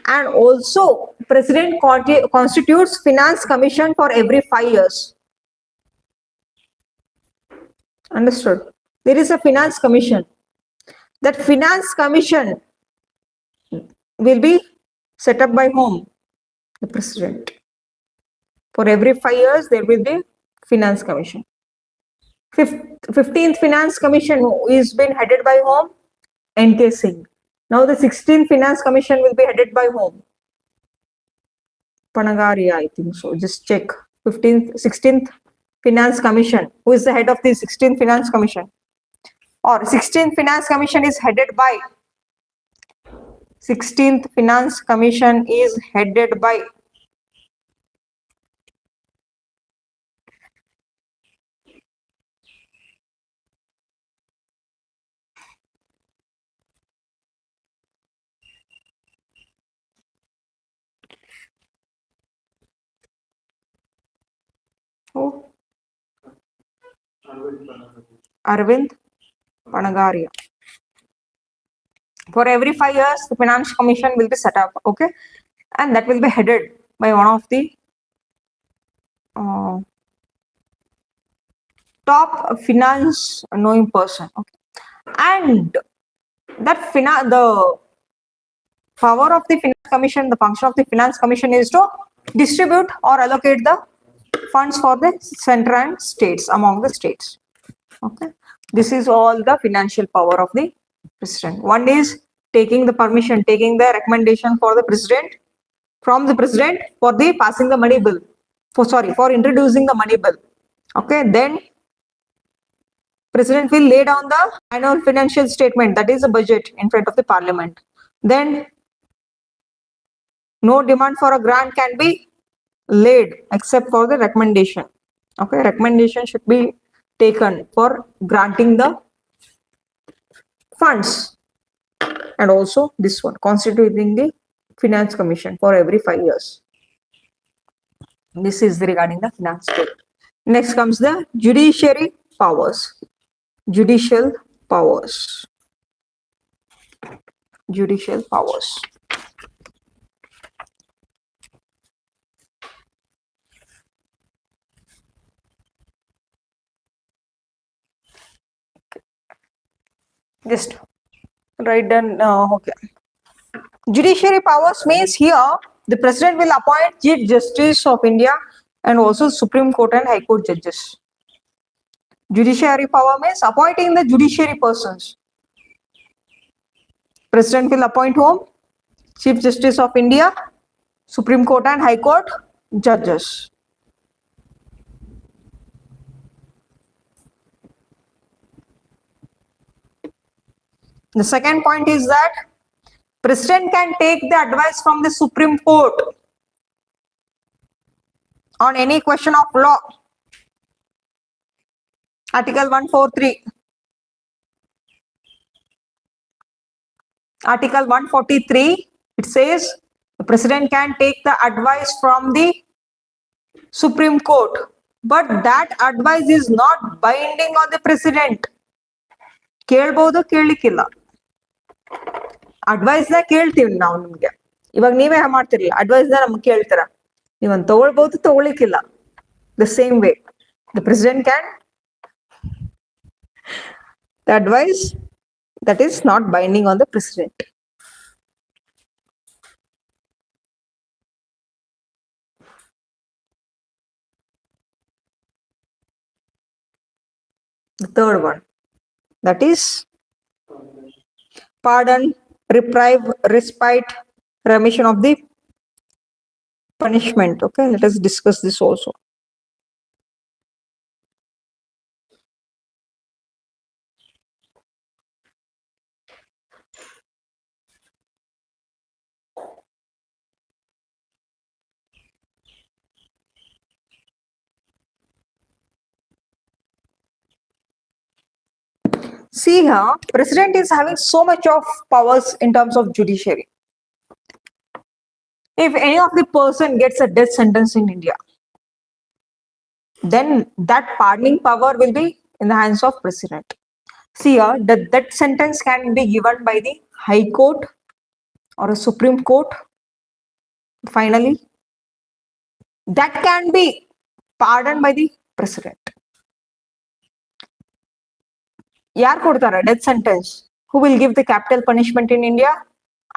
And also, president constitutes finance commission for every 5 years. Understood? There is a finance commission. That finance commission will be set up by whom? The president. For every 5 years, there will be finance commission. 15th finance commission is been headed by whom? N.K. Singh. Now the 16th finance commission will be headed by whom? Panagaria, I think so. Just check. 16th finance commission. Who is the head of the 16th finance commission? Or 16th finance commission is headed by 16th finance commission is headed by who? Arvind Panagaria. For every 5 years, the finance commission will be set up, okay, and that will be headed by one of the top finance knowing person, okay, and that the power of the finance commission, the function of the finance commission is to distribute or allocate the funds for the center and states among the states. Okay, this is all the financial power of the president. One is taking the permission, taking the recommendation for the president from the president for the passing the money bill, for introducing the money bill. Okay, then president will lay down the annual financial statement, that is the budget, in front of the parliament. Then no demand for a grant can be laid except for the recommendation. Okay, recommendation should be taken for granting the funds. And also this one, constituting the finance commission for every 5 years. This is regarding the finance state. Next comes the judiciary powers. Judicial powers. Judicial powers. Just write down. Okay. Judiciary powers means here the president will appoint Chief Justice of India and also Supreme Court and High Court judges. Judiciary power means appointing the judiciary persons. President will appoint whom? Chief Justice of India, Supreme Court and High Court judges. The second point is that president can take the advice from the Supreme Court on any question of law. Article 143. Article 143, it says the president can take the advice from the Supreme Court, but that advice is not binding on the president. ಕೇಳ್ಬೋದು ಕೇಳಲಿಕ್ಕಿಲ್ಲ. ಅಡ್ವೈಸ್ನ ಕೇಳ್ತೀವಿ ನಾವು ನಿಮ್ಗೆ. ಇವಾಗ ನೀವೇ ಮಾಡ್ತಿರಲಿಲ್ಲ, ಅಡ್ವೈಸ್ನ ನಮ್ಗೆ ಕೇಳ್ತೀರ, ನೀವೊಂದು ತಗೊಳ್ಬಹುದು ತಗೊಳ್ಳಿಕ್ಕಿಲ್ಲ. The same way the president can the advice that is not binding on the president. The third one, that is pardon, reprieve, respite, remission of the punishment. Okay, let us discuss this also. See here, president is having so much of powers in terms of judiciary. If any of the person gets a death sentence in India, then that pardoning power will be in the hands of president. See here, that sentence can be given by the High Court or a Supreme Court. Finally, that can be pardoned by the president. ಯಾರು ಕೊಡ್ತಾರೆ death sentence? Who will give the capital punishment in India?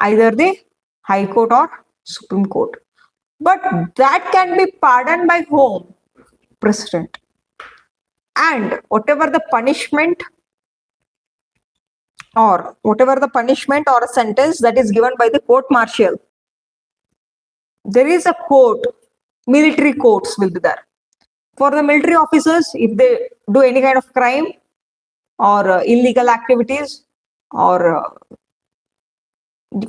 Either the High Court or Supreme Court. But that can be pardoned by whom? President. And whatever the punishment or a sentence that is given by the court martial, there is a court, military courts will be there. For the military officers, if they do any kind of crime or illegal activities, or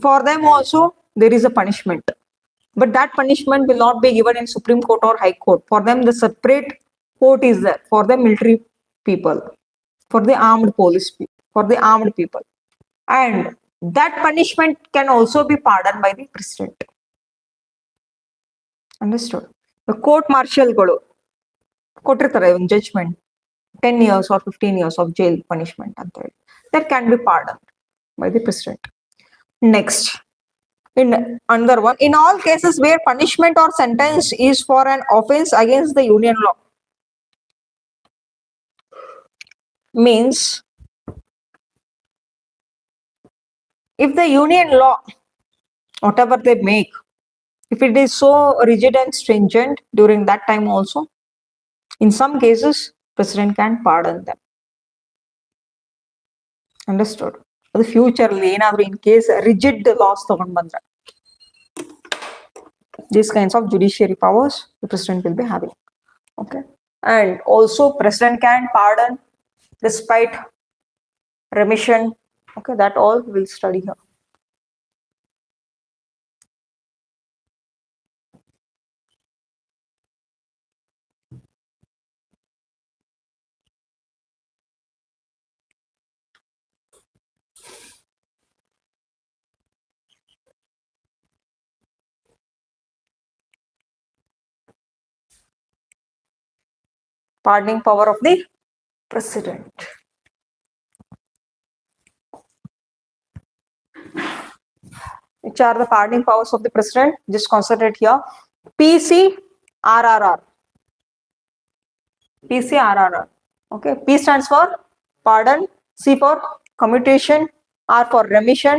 for them also there is a punishment. But that punishment will not be given in Supreme Court or High Court. For them, the separate court is there for the military people, for the armed police, for the armed people. And that punishment can also be pardoned by the president. Understood? The court martial ಕೊಟ್ಟಿರ್ತಾರೆ ಒಂದು judgment, 10 years or 15 years of jail punishment ಅಂತ ಹೇಳಿ, that can be pardoned by the president. Next, in another one, in all cases where punishment or sentence is for an offense against the union law, means if the union law, whatever they make, if it is so rigid and stringent during that time also, in some cases president can pardon them. Understood? The future ಏನಾದ್ರು in case rigid laws ತಗೊಂಡ್ ಬಂದ್ರೆ, these kinds of judiciary powers the president will be having. Okay. And also president can pardon despite remission. Okay, that all we'll study here. Pardoning power of the president. Which are the pardoning powers of the president? Just concentrate here. PCRRR. PCRRR. Okay. P stands for pardon. C for commutation. R for remission.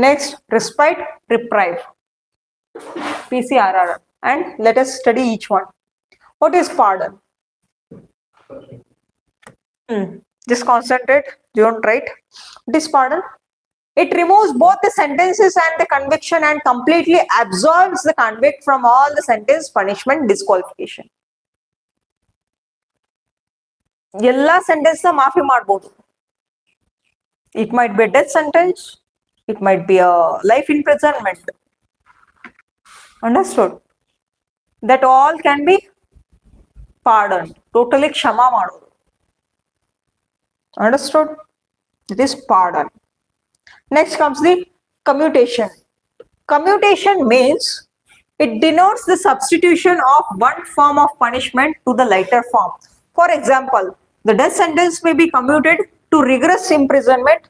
Next, respite, reprieve. PCRRR. And let us study each one. What is pardon? Just concentrate. Don't write. What is pardon? It removes both the sentences and the conviction and completely absolves the convict from all the sentence, punishment, disqualification. ಎಲ್ಲ sentence ಮಾಫಿ ಮಾಡಬಹುದು. It might be a death sentence. It might be a life imprisonment. Understood? That all can be pardoned. Totally ಕ್ಷಮಾ ಮಾಡೋದು. Understood? It is pardon. Next comes the commutation. Commutation means it denotes the substitution of one form of punishment to the lighter form. For example, the death sentence may be commuted to rigorous imprisonment,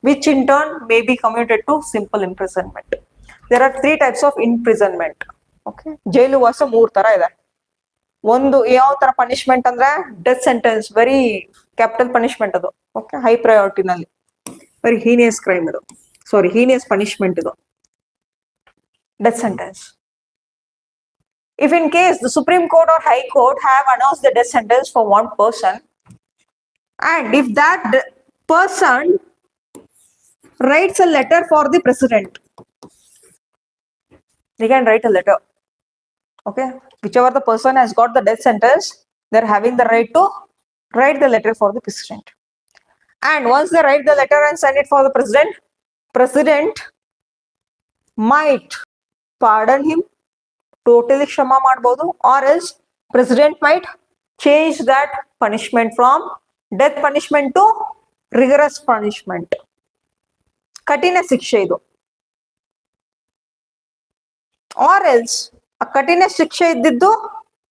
which in turn may be commuted to simple imprisonment. There are 3 types of imprisonment. Okay, jailu ವಾಸ 3 ತರ ಇದೆ. ಒಂದು ಯಾವ ತರ punishment ಅಂದ್ರೆ death sentence, very capital punishment ಅದು. Okay, high priority ನಲ್ಲಿ very heinous crime ಇದು, ಸಾರಿ ಹೀನಿಯಸ್ ಪನಿಷ್ಮೆಂಟ್ ಇದು, death sentence. If in case the Supreme Court or High Court have announced the death sentence for one person, and if that person writes a letter for the president, they can write a letter. Okay, whichever the person has got the death sentence, they're having the right to write the letter for the president. And once they write the letter and send it for the president might pardon him, totally ಕ್ಷಮಾ ಮಾಡಬಹುದು, or else president might change that punishment from death punishment to rigorous punishment, ಕಠಿಣ ಶಿಕ್ಷೆ ಇದು. R else ಆ ಕಠಿಣ ಶಿಕ್ಷೆ ಇದ್ದಿದ್ದು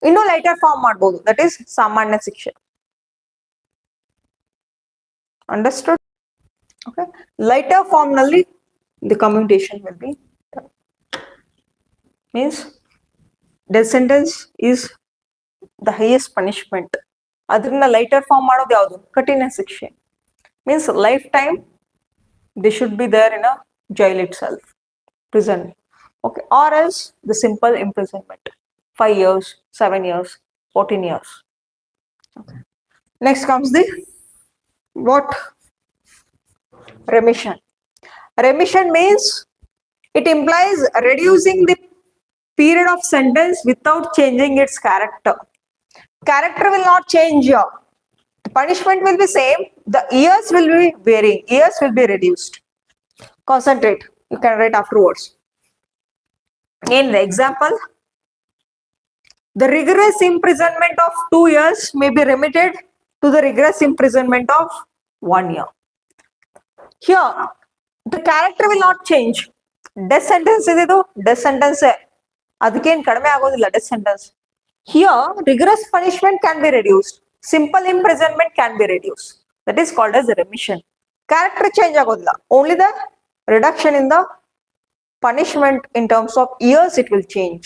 ಇನ್ನೂ lighter form ಮಾಡ್ಬೋದು, ದಟ್ ಈಸ್ ಸಾಮಾನ್ಯ ಶಿಕ್ಷೆ. ಅಂಡರ್ಸ್ಟುಡ್? ಓಕೆ, ಲೈಟರ್ ಫಾರ್ಮ್ ನಲ್ಲಿ the commutation will be means death sentence is the highest punishment. ಅದನ್ನ ಲೈಟರ್ ಫಾರ್ಮ್ ಮಾಡೋದು ಯಾವುದು? ಕಠಿಣ ಶಿಕ್ಷೆ. Means life time they should be there in a jail itself, prison. Okay, or else the simple imprisonment, 5 years, 7 years, 14 years. Okay. Next comes the what? Remission. Remission means it implies reducing the period of sentence without changing its character. Character will not change. The punishment will be same, the years will be varying, years will be reduced. Concentrate, you can write afterwards. In the example, the rigorous imprisonment of 2 years may be remitted to the rigorous imprisonment of 1 year. Here, the character will not change. Death sentence is the death sentence. Adikén kadame agodilla death sentence. Here, rigorous punishment can be reduced. Simple imprisonment can be reduced. That is called as remission. Character change agodilla. Only the reduction in the punishment in terms of years it will change.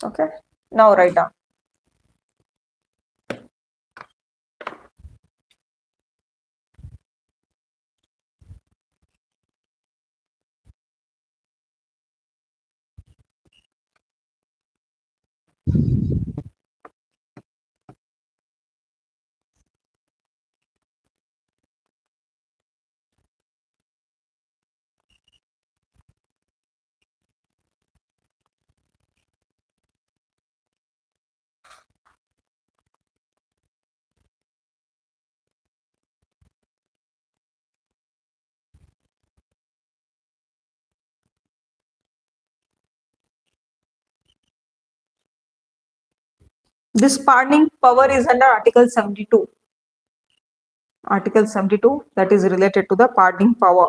Okay. Now write down. This pardoning power is under Article 72. Article 72, that is related to the pardoning power.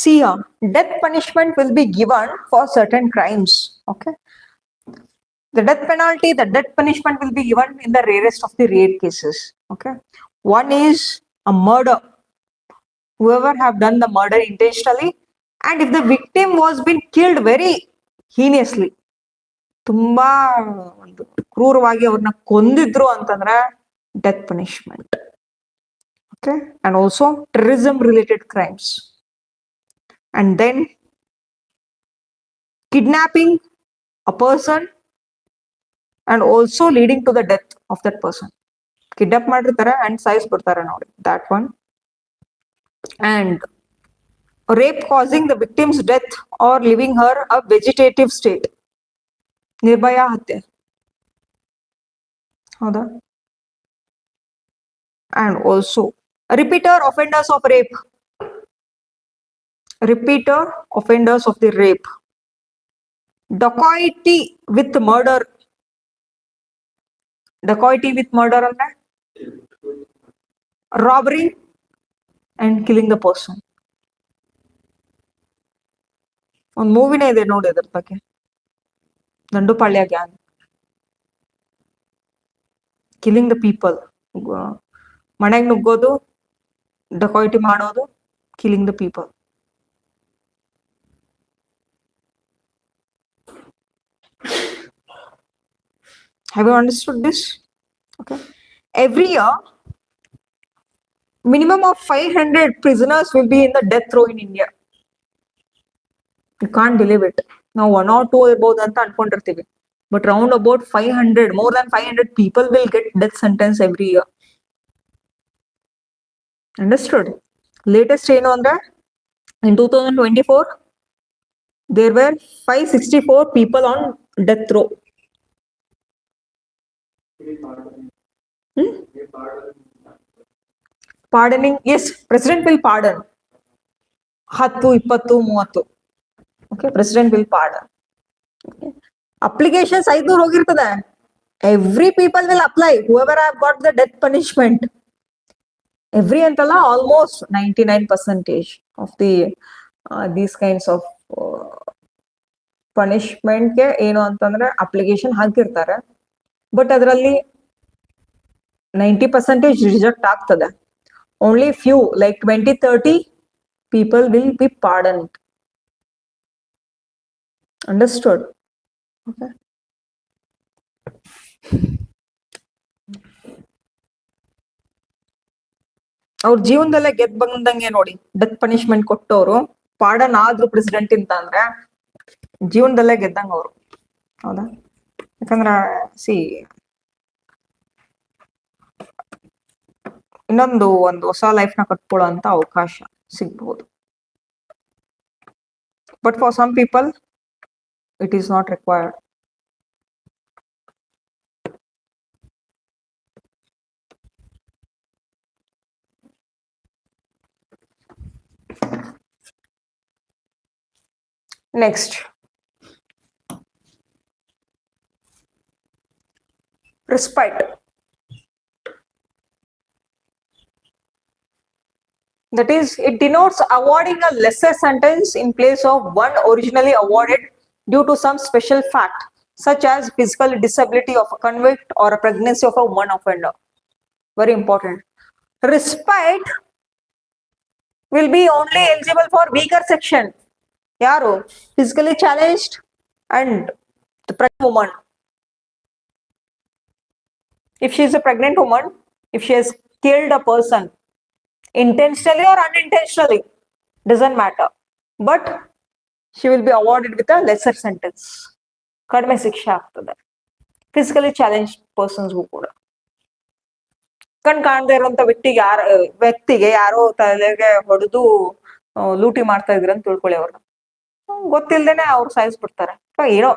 See, death punishment will be given for certain crimes. Okay. The death penalty, the death punishment will be given in the rarest of the rare cases. Okay. One is a murder. Whoever have done the murder intentionally, and if the victim was been killed very heinously, ತುಂಬಾ ಒಂದು ಕ್ರೂರವಾಗಿ ಅವ್ರನ್ನ ಕೊಂದಿದ್ರು ಅಂತಂದ್ರೆ death punishment. Okay. And also terrorism related crimes. And then kidnapping a person and also leading to the death of that person. Kidnap ಮಾಡಿರ್ತಾರೆ and ಸಾಯಿಸ್ಬಿಡ್ತಾರೆ ನೋಡಿ, that one. And rape causing the victim's death or leaving her a vegetative state. ನಿರ್ಭಯ ಹತ್ಯೆ ಹೌದಾ? And also repeater offenders of rape. Repeater offenders of the rape. Dacoity with murder. Dacoity with murder ಅಂದ್ರೆ robbery and killing the person. ಒಂದು ಮೂವಿನೇ ಇದೆ ನೋಡಿ ಅದ್ರ ಬಗ್ಗೆ, Dandupalya gang. Killing the people, ಮನೆಗೆ ನುಗ್ಗೋದು, ಡಕಾಯಿಟಿ ಮಾಡೋದು, killing the people. Have you understood this? Okay. Every year, minimum of 500 prisoners will be in the death row in India. You can't believe it. Now 1 or 2 ಇರ್ಬೋದು ಅಂತ ಅನ್ಕೊಂಡಿರ್ತೀವಿ, but round about 500, more than 500 people will get death sentence every year. Understood? Latest ಏನು ಅಂದ್ರೆ in 2024 there were 564 people on death row. Pardoning, yes, president will pardon 10, 20, 30. Okay, president will pardon. Okay. Applications 500 ಹೋಗಿರ್ತದೆ. Every people will apply, whoever have got the death punishment. Every antala almost 99% of the these kinds of punishment ಗೆ ಏನು ಅಂತಂದ್ರೆ application ಹಾಕಿರ್ತಾರೆ, but ಅದರಲ್ಲಿ 90% reject ಆಗ್ತದೆ. Only few, like 20-30 people will be pardoned. Understood? Okay. ಅವ್ರ ಜೀವನದಲ್ಲೇ ಗೆದ್ ಬಂದಂಗೆ ನೋಡಿ, death punishment ಕೊಟ್ಟವರು ಪಾರ್ಡನ್ ಆದ್ರು ಪ್ರೆಸಿಡೆಂಟ್ ಅಂತ ಅಂದ್ರೆ ಜೀವನದಲ್ಲೇ ಗೆದ್ದಂಗ ಅವರು. ಹೌದಾ? ಯಾಕಂದ್ರ ಇನ್ನೊಂದು ಹೊಸ ಲೈಫ್ ನ ಕಟ್ಕೊಳ್ಳೋ ಅಂತ ಅವಕಾಶ ಸಿಗ್ಬಹುದು. But for some people it is not required. Next, respite. That is, it denotes awarding a lesser sentence in place of one originally awarded due to some special fact, such as physical disability of a convict or a pregnancy of a one offender. Very important. Respite will be only eligible for weaker section. Yaru, physically challenged and the pregnant woman. If she is a pregnant woman, if she has killed a person, intentionally or unintentionally, doesn't matter, but she will be awarded with a lesser sentence. ಕಡಿಮೆ ಶಿಕ್ಷೆ ಆಗ್ತದೆ. Physically challenge ಪರ್ಸನ್ಸ್ಗೂ ಕೂಡ. ಕಣ್ ಕಾಣದೇ ಇರುವಂತ ವ್ಯಕ್ತಿಗೆ ಯಾರೋ ತಲೆಗೆ ಹೊಡೆದು ಲೂಟಿ ಮಾಡ್ತಾ ಇದ್ರ ಅಂತ ತಿಳ್ಕೊಳ್ಳಿ, ಅವ್ರನ್ನ ಗೊತ್ತಿಲ್ದೇನೆ ಅವ್ರು ಸಾಯಿಸ್ಬಿಡ್ತಾರೆ, ಏನೋ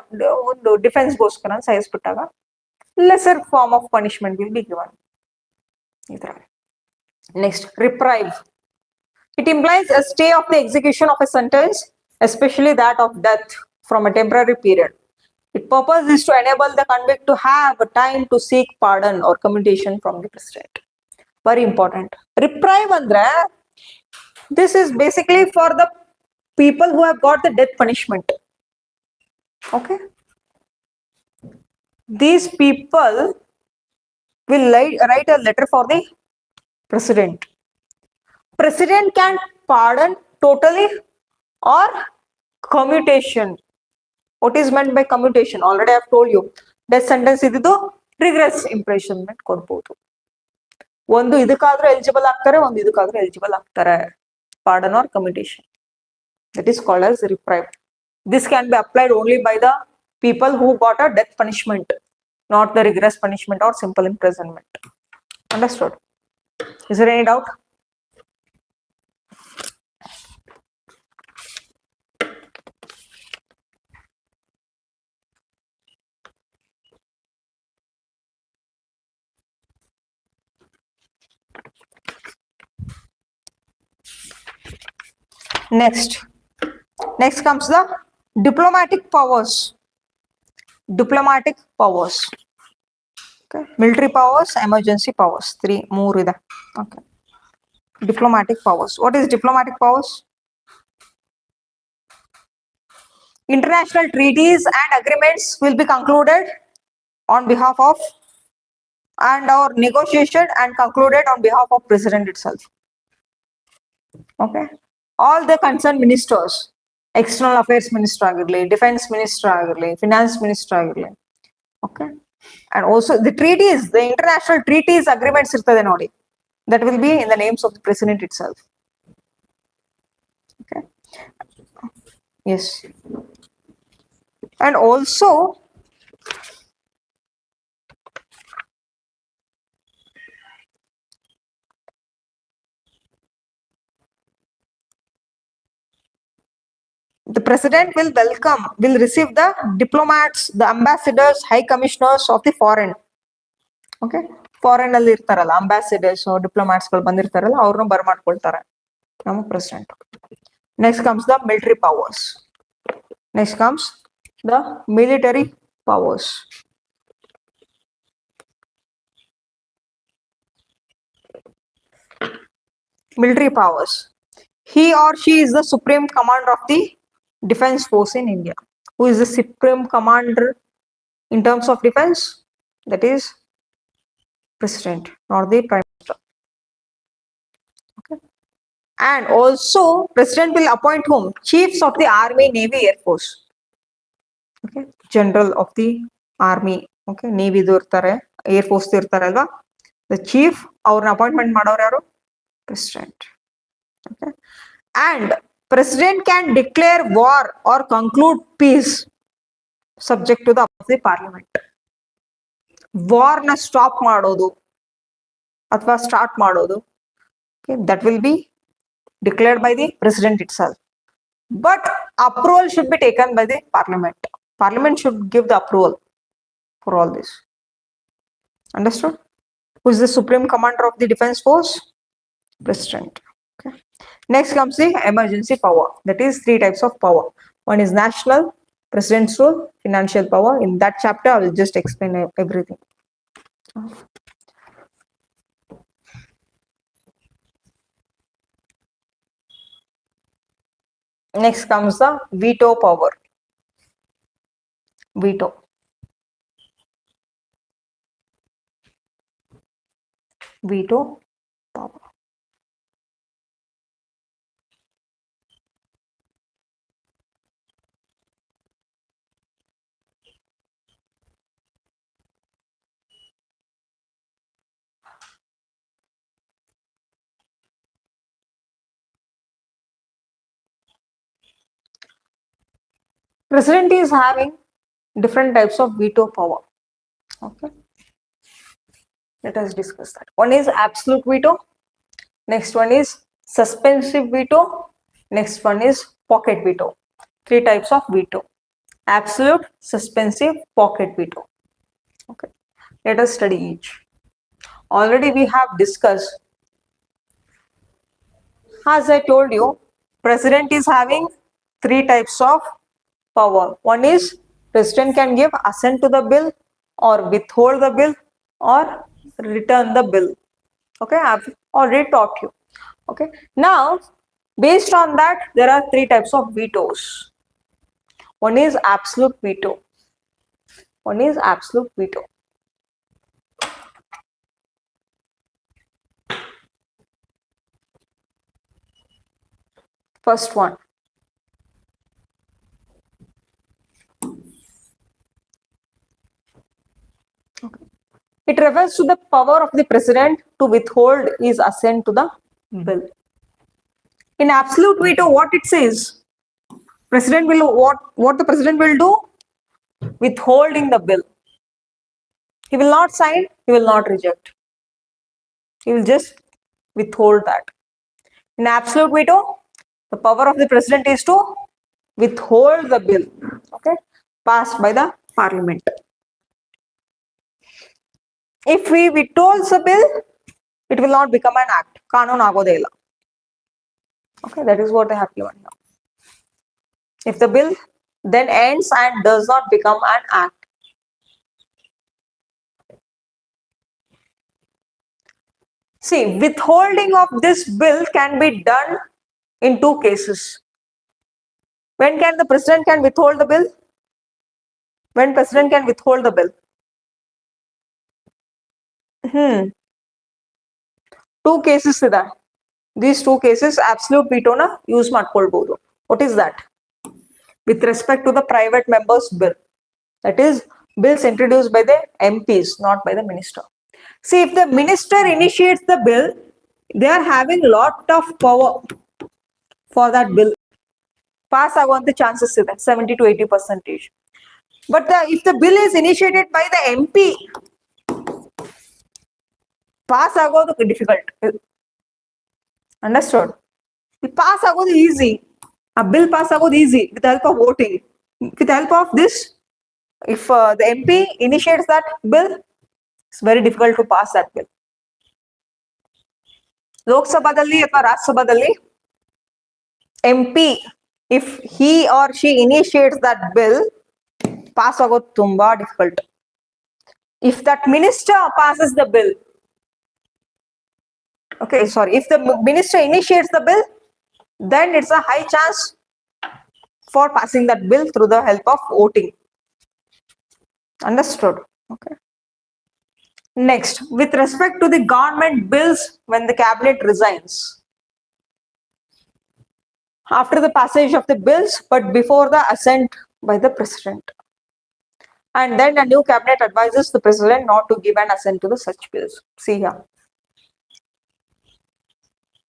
ಒಂದು ಡಿಫೆನ್ಸ್ಗೋಸ್ಕರ ಸಾಯಿಸ್ಬಿಟ್ಟಾಗ lesser form of punishment will be given. ಈ ತರ. Next, reprieve. It implies a stay of the execution of a sentence, especially that of death, from a temporary period. Its purpose is to enable the convict to have a time to seek pardon or commutation from the president. Very important. Reprieve andre, this is basically for the people who have got the death punishment. Okay. These people will write a letter for the president. President can pardon totally or commutation. What is meant by commutation? Already I have told you. Death sentence ididu regress imprisonment ಕೊಡಬಹುದು. ಒಂದು ಇದಕ್ಕಾದ್ರೂ eligible ಆಗ್ತಾರೆ, ಒಂದು ಇದಕ್ಕಾದ್ರೂ eligible ಆಗ್ತಾರೆ. Pardon or commutation. That is called as reprieve. This can be applied only by the people who got a death punishment, not the regress punishment or simple imprisonment. Understood? Is there any doubt? Next comes the diplomatic powers. Diplomatic powers. Okay. Military powers, emergency powers. Three more ida. Okay. Diplomatic powers. What is diplomatic powers? International treaties and agreements will be concluded on behalf of and or negotiation and concluded on behalf of president itself. Okay. All the concerned ministers, external affairs minister ಆಗಿರಲಿ, defense minister ಆಗಿರಲಿ, finance minister ಆಗಿರಲಿ. Okay. And also the treaties, the international treaties agreements ಇರ್ತದೆ ನೋಡಿ, that will be in the names of the president itself. Okay. Yes. And also the president will receive the diplomats, the ambassadors, high commissioners of the foreign. Okay. Foreign ಅಲ್ಲಿ ಇರ್ತಾರಲ್ಲ, ambassadors, diplomats ಗಳು ಬಂದಿರ್ತಾರಲ್ಲ, ಅವ್ರನ್ನ ಬರಮಾಡ್ಕೊಳ್ತಾರೆ ನಮ್ಮ president. Next comes the military powers. Next comes the military powers. Military powers. He or she is the supreme commander of the defense force in India. Who is the supreme commander in terms of defense? That is president, not the prime minister. Okay. And also president will appoint whom? Chiefs of the army, navy, air force. Okay. General of the army. Okay. Navy du irtare, air force du irtare alva. The chief ಅವ್ರನ್ನ appointment ಮಾಡೋರು ಯಾರು? President. Okay. And president can declare war or conclude peace subject to the parliament. War na stop ಮಾಡೋದು ಅಥವಾ start ಮಾಡೋದು, okay, that will be declared by the president itself. But approval should be taken by the parliament. Parliament should give the approval for all this. Understood? Who is the supreme commander of the defense force? President. Okay. Next comes the emergency power. That is three types of power. One is national, president's role, financial power. In that chapter, I will just explain everything. Next comes the veto power. Veto. Veto power. President is having different types of veto power. Okay. Let us discuss that. One is absolute veto. Next one is suspensive veto. Next one is pocket veto. Three types of veto: absolute, suspensive, pocket veto. Okay. Let us study each. Already we have discussed. As I told you, president is having three types of power. One is president can give assent to the bill or withhold the bill or return the bill. Okay, I've already taught you. Okay, now based on that, there are three types of vetoes. One is absolute veto. One is absolute veto. First one. Okay. It refers to the power of the president to withhold his assent to the bill. In absolute veto, what it says, president will what the president will do? Withholding the bill. He will not sign, he will not reject. He will just withhold that. In absolute veto, the power of the president is to withhold the bill, okay, passed by the parliament. If we withhold the bill, it will not become an act. ಕಾನೂನು ಆಗೋದೇ ಇಲ್ಲ. Okay, that is what they have given here. If the bill then ends and does not become an act. See, withholding of this bill can be done in two cases. When can the president can withhold the bill? When president can withhold the bill? Two cases ಇದೆ. These two cases absolute veto na use ಮಾಡ್ಕೊಳ್ಬಹುದು. What is that? With respect to the private members bill. That is bills introduced by the MPs, not by the minister. See, if the minister initiates the bill, they are having lot of power for that bill. Pass ಆಗುವಂತ chances ಇದೆ 70 to 80%. But if the bill is initiated by the MP, pass ಆಗೋದು difficult. Understood? Pass ಆಗೋದು easy. A bill pass ಆಗೋದು easy with the help of voting. With the help of this, if the MP initiates that bill, it's very difficult to pass that bill. Lok Sabhadalli ಅಥವಾ ರಾಜ್ಯಸಭಾದಲ್ಲಿ MP, if he or she initiates that bill, pass ಆಗೋದು ತುಂಬಾ difficult. If that minister passes the bill, okay, sorry, if the minister initiates the bill, then it's a high chance for passing that bill through the help of voting. Understood? Okay. Next, with respect to the government bills when the cabinet resigns. After the passage of the bills, but before the assent by the president. And then a new cabinet advises the president not to give an assent to the such bills. See here.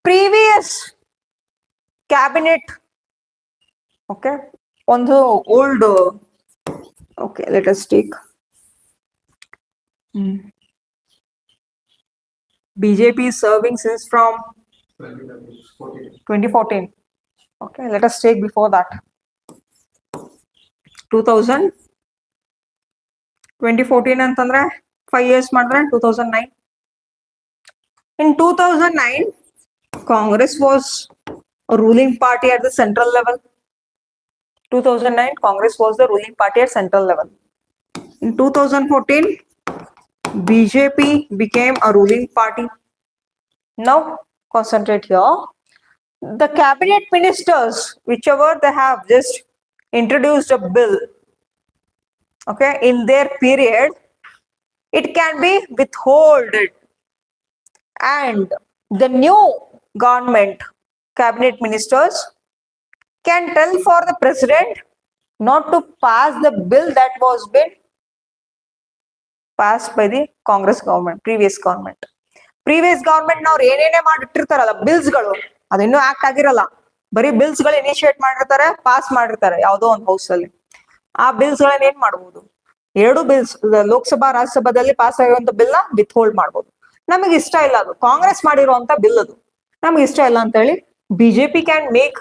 Previous cabinet, okay, on the old, okay, let us take BJP is serving since from 2014. Okay, let us take before that 2014 ಅಂತಂದ್ರೆ 5 years ಮಾಡಿದ್ರೆ 2009. In 2009, Congress was a ruling party at the central level. 2009, Congress was the ruling party at central level. In 2014, BJP became a ruling party. Now, concentrate here. The cabinet ministers, whichever they have just introduced a bill, okay, in their period, it can be withholded. And the new government cabinet ministers can tell for the president not to pass the bill that was been passed by the Congress government, previous government. Previous government ನಾವು ಏನೇನೇ ಮಾಡಿಟ್ಟಿರ್ತಾರಲ್ಲ bills ಗಳು ಅದಿನ್ನೂ act ಆಗಿರಲ್ಲ, ಬರೀ bills ಗಳು initiate ಮಾಡಿರ್ತಾರೆ, pass ಮಾಡಿರ್ತಾರೆ ಯಾವುದೋ ಒಂದು ಹೌಸ್ ಅಲ್ಲಿ. ಆ ಬಿಲ್ಸ್ ಗಳನ್ನ ಏನ್ ಮಾಡಬಹುದು, ಎರಡು ಬಿಲ್ಸ್ ಲೋಕಸಭಾ ರಾಜ್ಯಸಭಾದಲ್ಲಿ ಪಾಸ್ ಆಗಿರುವಂತ ಬಿಲ್ ನ ವಿತ್ ಮಾಡಬಹುದು. ನಮಗೆ ಇಷ್ಟ ಇಲ್ಲ, ಅದು ಕಾಂಗ್ರೆಸ್ ಮಾಡಿರುವಂತ ಬಿಲ್, ಅದು ನಮ್ಗೆ ಇಷ್ಟ ಇಲ್ಲ ಅಂತ ಹೇಳಿ BJP can make,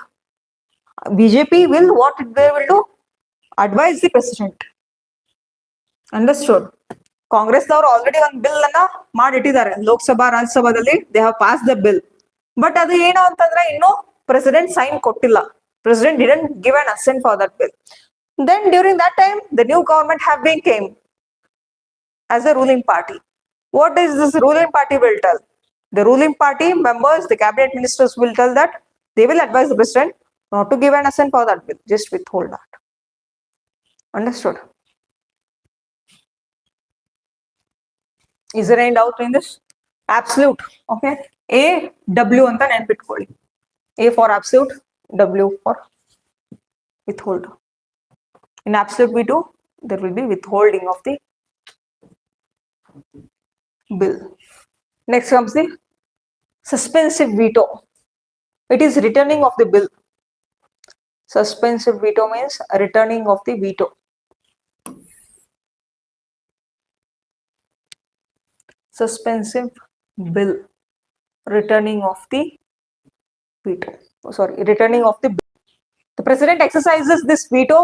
BJP will what it they will do advise the president. Understood? Congress ದವರು ಆಲ್ರೆಡಿ ಒಂದು ಬಿಲ್ ಅನ್ನ ಮಾಡಿಟ್ಟಿದ್ದಾರೆ ಲೋಕಸಭಾ ರಾಜ್ಯಸಭಾದಲ್ಲಿ, they have pass the bill. But ಅದು ಏನು ಅಂತಂದ್ರೆ ಇನ್ನು ಪ್ರೆಸಿಡೆಂಟ್ ಸೈನ್ ಕೊಟ್ಟಿಲ್ಲ, president didn't give an assent for that bill. Then during that time, the new government have been came as a ruling party. What is this ruling party will tell? The ruling party members, the cabinet ministers will tell that they will advise the president not to give an assent for that bill, just withhold that. Understood? Is there any doubt in this? Absolute. Okay. A, W anta ನೆನಪಿಟ್ಕೊಳ್ಳಿ. A for absolute, W for withhold. In absolute veto, there will be withholding of the bill. Next comes the suspensive veto. It is returning of the bill. Suspensive veto means returning of the veto. Suspensive bill, returning of the veto. Oh, sorry, returning of the bill. The president exercises this veto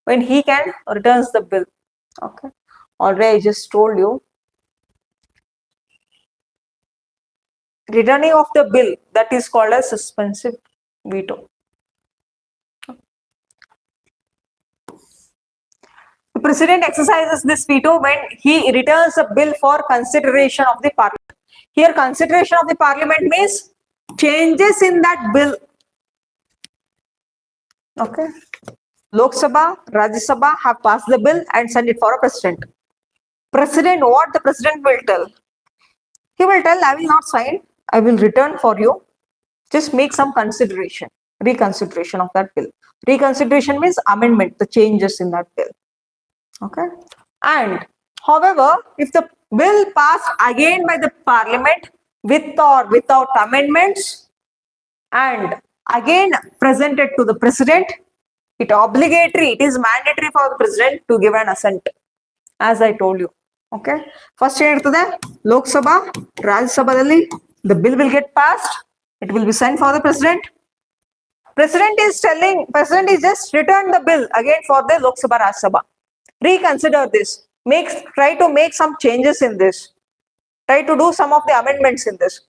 when he can returns the bill. Okay, already I just told you. returning of the bill, that is called as suspensive veto. The president exercises this veto when he returns a bill for consideration of the parliament. Here consideration of the parliament means changes in that bill. Okay. Lok Sabha, Rajya Sabha have passed the bill and sent it for a president. President, what the president will tell? He will tell, I will not sign, I will return for you. Just make some consideration, reconsideration of that bill. Reconsideration means amendment, the changes in that bill. Okay. And however, if the bill passed again by the parliament with or without amendments and again presented to the president, it obligatory, it is mandatory for the president to give an assent, as I told you. Okay. First Lok Sabha, Rajya Sabha, the bill will get passed, it will be sent for the president. President is just return the bill again for the Lok Sabha, Rajya Sabha. Reconsider this, try to make some changes in this, try to do some of the amendments in this.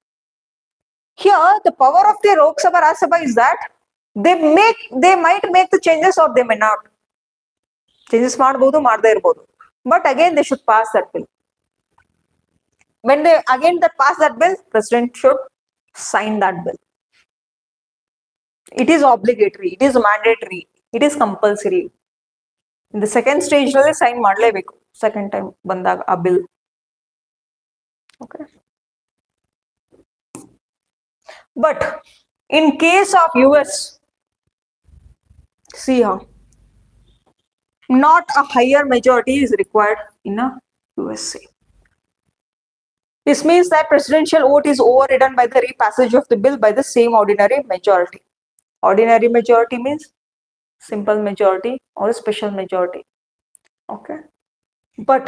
Here, the power of the Lok Sabha, Rajya Sabha is that they might make the changes or they may not. Changes ಮಾಡಬಹುದು ಮಾಡದೇ ಇರಬಹುದು. But again, they should pass that bill. When they again pass that bill, president should sign that bill. It is obligatory, it is mandatory, it is compulsory. In the second stage, sign ಮಾಡಲೇಬೇಕು. Second time ಬಂದಾಗ ಆ bill. Okay. But in case of US, see how not a higher majority is required in a USA. This means that presidential vote is overridden by the repassage of the bill by the same ordinary majority. Ordinary majority means simple majority or special majority. Okay. But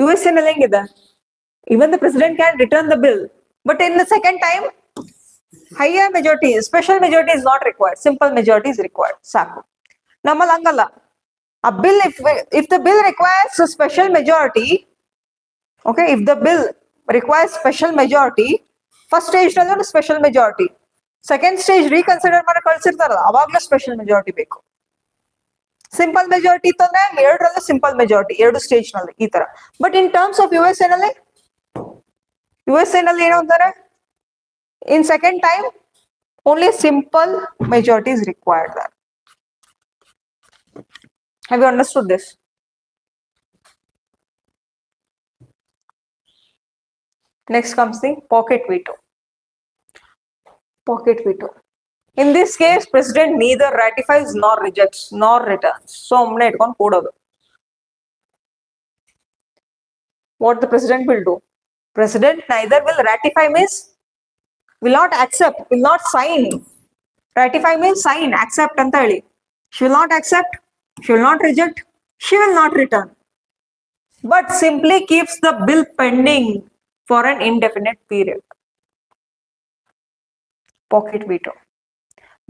USA even the president can return the bill, but in the second time, higher majority, special majority is not required. Simple majority is required. Saku. Namalangala. A bill, if the bill requires a special majority, okay, if the bill requires special majority, first stage special majority, second stage reconsider mana ಕಳಿಸಿರ್ತಾರಲ್ಲ ಅವಾಗಲೂ special majority ಬೇಕು. Simple majority ಇತ್ತಂದ್ರೆ ಎರಡರಲ್ಲೂ simple majority, ಎರಡು stage ನಲ್ಲಿ ಈ ತರ. But in terms of USA ನಲ್ಲಿ ಏನು ಅಂತಾರೆ, in second time only simple majority is required there. Have you understood this? Next comes the pocket veto. Pocket veto. In this case, president neither ratifies nor rejects nor returns. So what the president will do? President neither will ratify means will not accept, will not sign. Ratify means sign, accept anta heli. She will not accept, she will not reject, she will not return, but simply keeps the bill pending for an indefinite period. Pocket veto.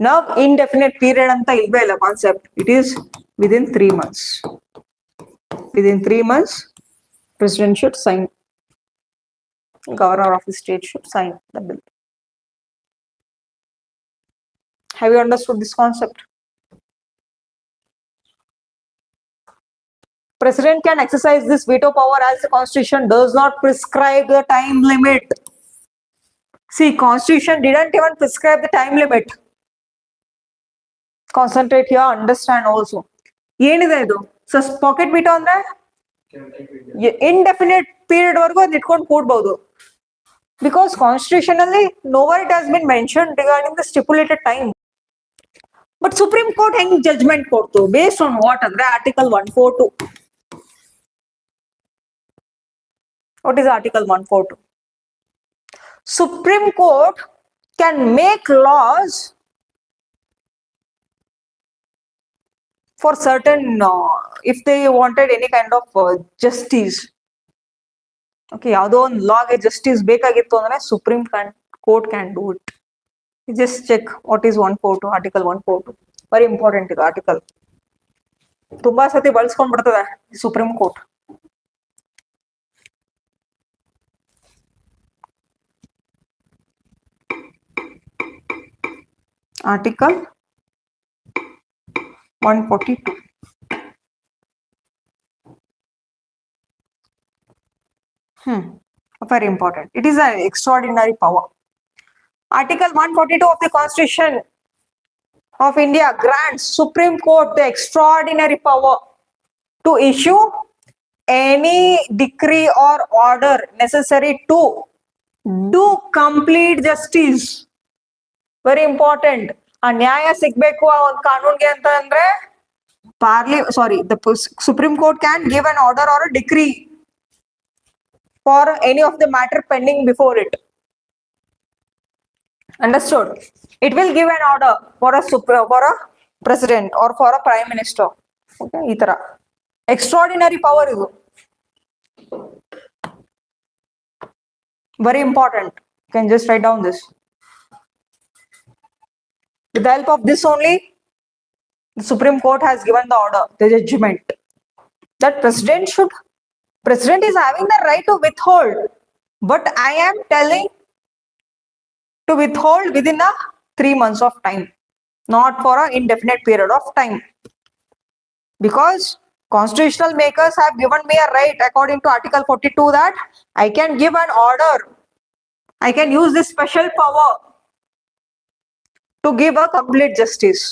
Now indefinite period anta ilve illa concept. It is within 3 months. Within 3 months, president should sign. Governor of the state should sign the bill. Have you understood this concept? President can exercise this veto power as the constitution does not prescribe the time limit. See, constitution didn't even prescribe the time limit. Concentrate here, understand also. ಏನಿದೆ ಇದು? So pocket veto ಅಂದ್ರೆ indefinite period ವರೆಗೂ ಅದು ಇಟ್ಕೊಂಡು ಕೂಡಬಹುದು. Because constitutionally nowhere it has been mentioned regarding the stipulated time. But Supreme Court ಹೆಂಗ್ judgment ಕೊಡ್ತು? Based on what ಅಂದ್ರೆ Article 142. What is Article 142? Supreme Court can make laws for certain, if they wanted any kind of justice. Okay, ಯಾವುದೋ ಒಂದು ಲಾಗೆ justice ಬೇಕಾಗಿತ್ತು ಅಂದ್ರೆ supreme court can do it. Just check what is 142, article 142. Very important ಇದು article. ತುಂಬಾ ಸತಿ ಬಳಸ್ಕೊಂಡ್ಬಿಡ್ತದೆ supreme court. Article 142. Very important. It is an extraordinary power. Article 142 of the Constitution of India grants Supreme Court the extraordinary power to issue any decree or order necessary to do complete justice. Very important. ಆ ನ್ಯಾಯ ಸಿಗ್ಬೇಕು ಆ ಒಂದು ಕಾನೂನ್ಗೆ ಅಂತ ಅಂದ್ರೆ the Supreme Court can give an order or a decree for any of the matter pending before it. Understood? It will give an order for a president or for a prime minister. Okay, ಈ ತರ extraordinary power ಇದು. Very important. You can just write down this. With the help of this only, the Supreme Court has given the order, the judgment, that president is having the right to withhold, but I am telling to withhold within a 3 months of time, not for an indefinite period of time. Because constitutional makers have given me a right according to Article 42 that I can give an order, I can use this special power to give a complete justice.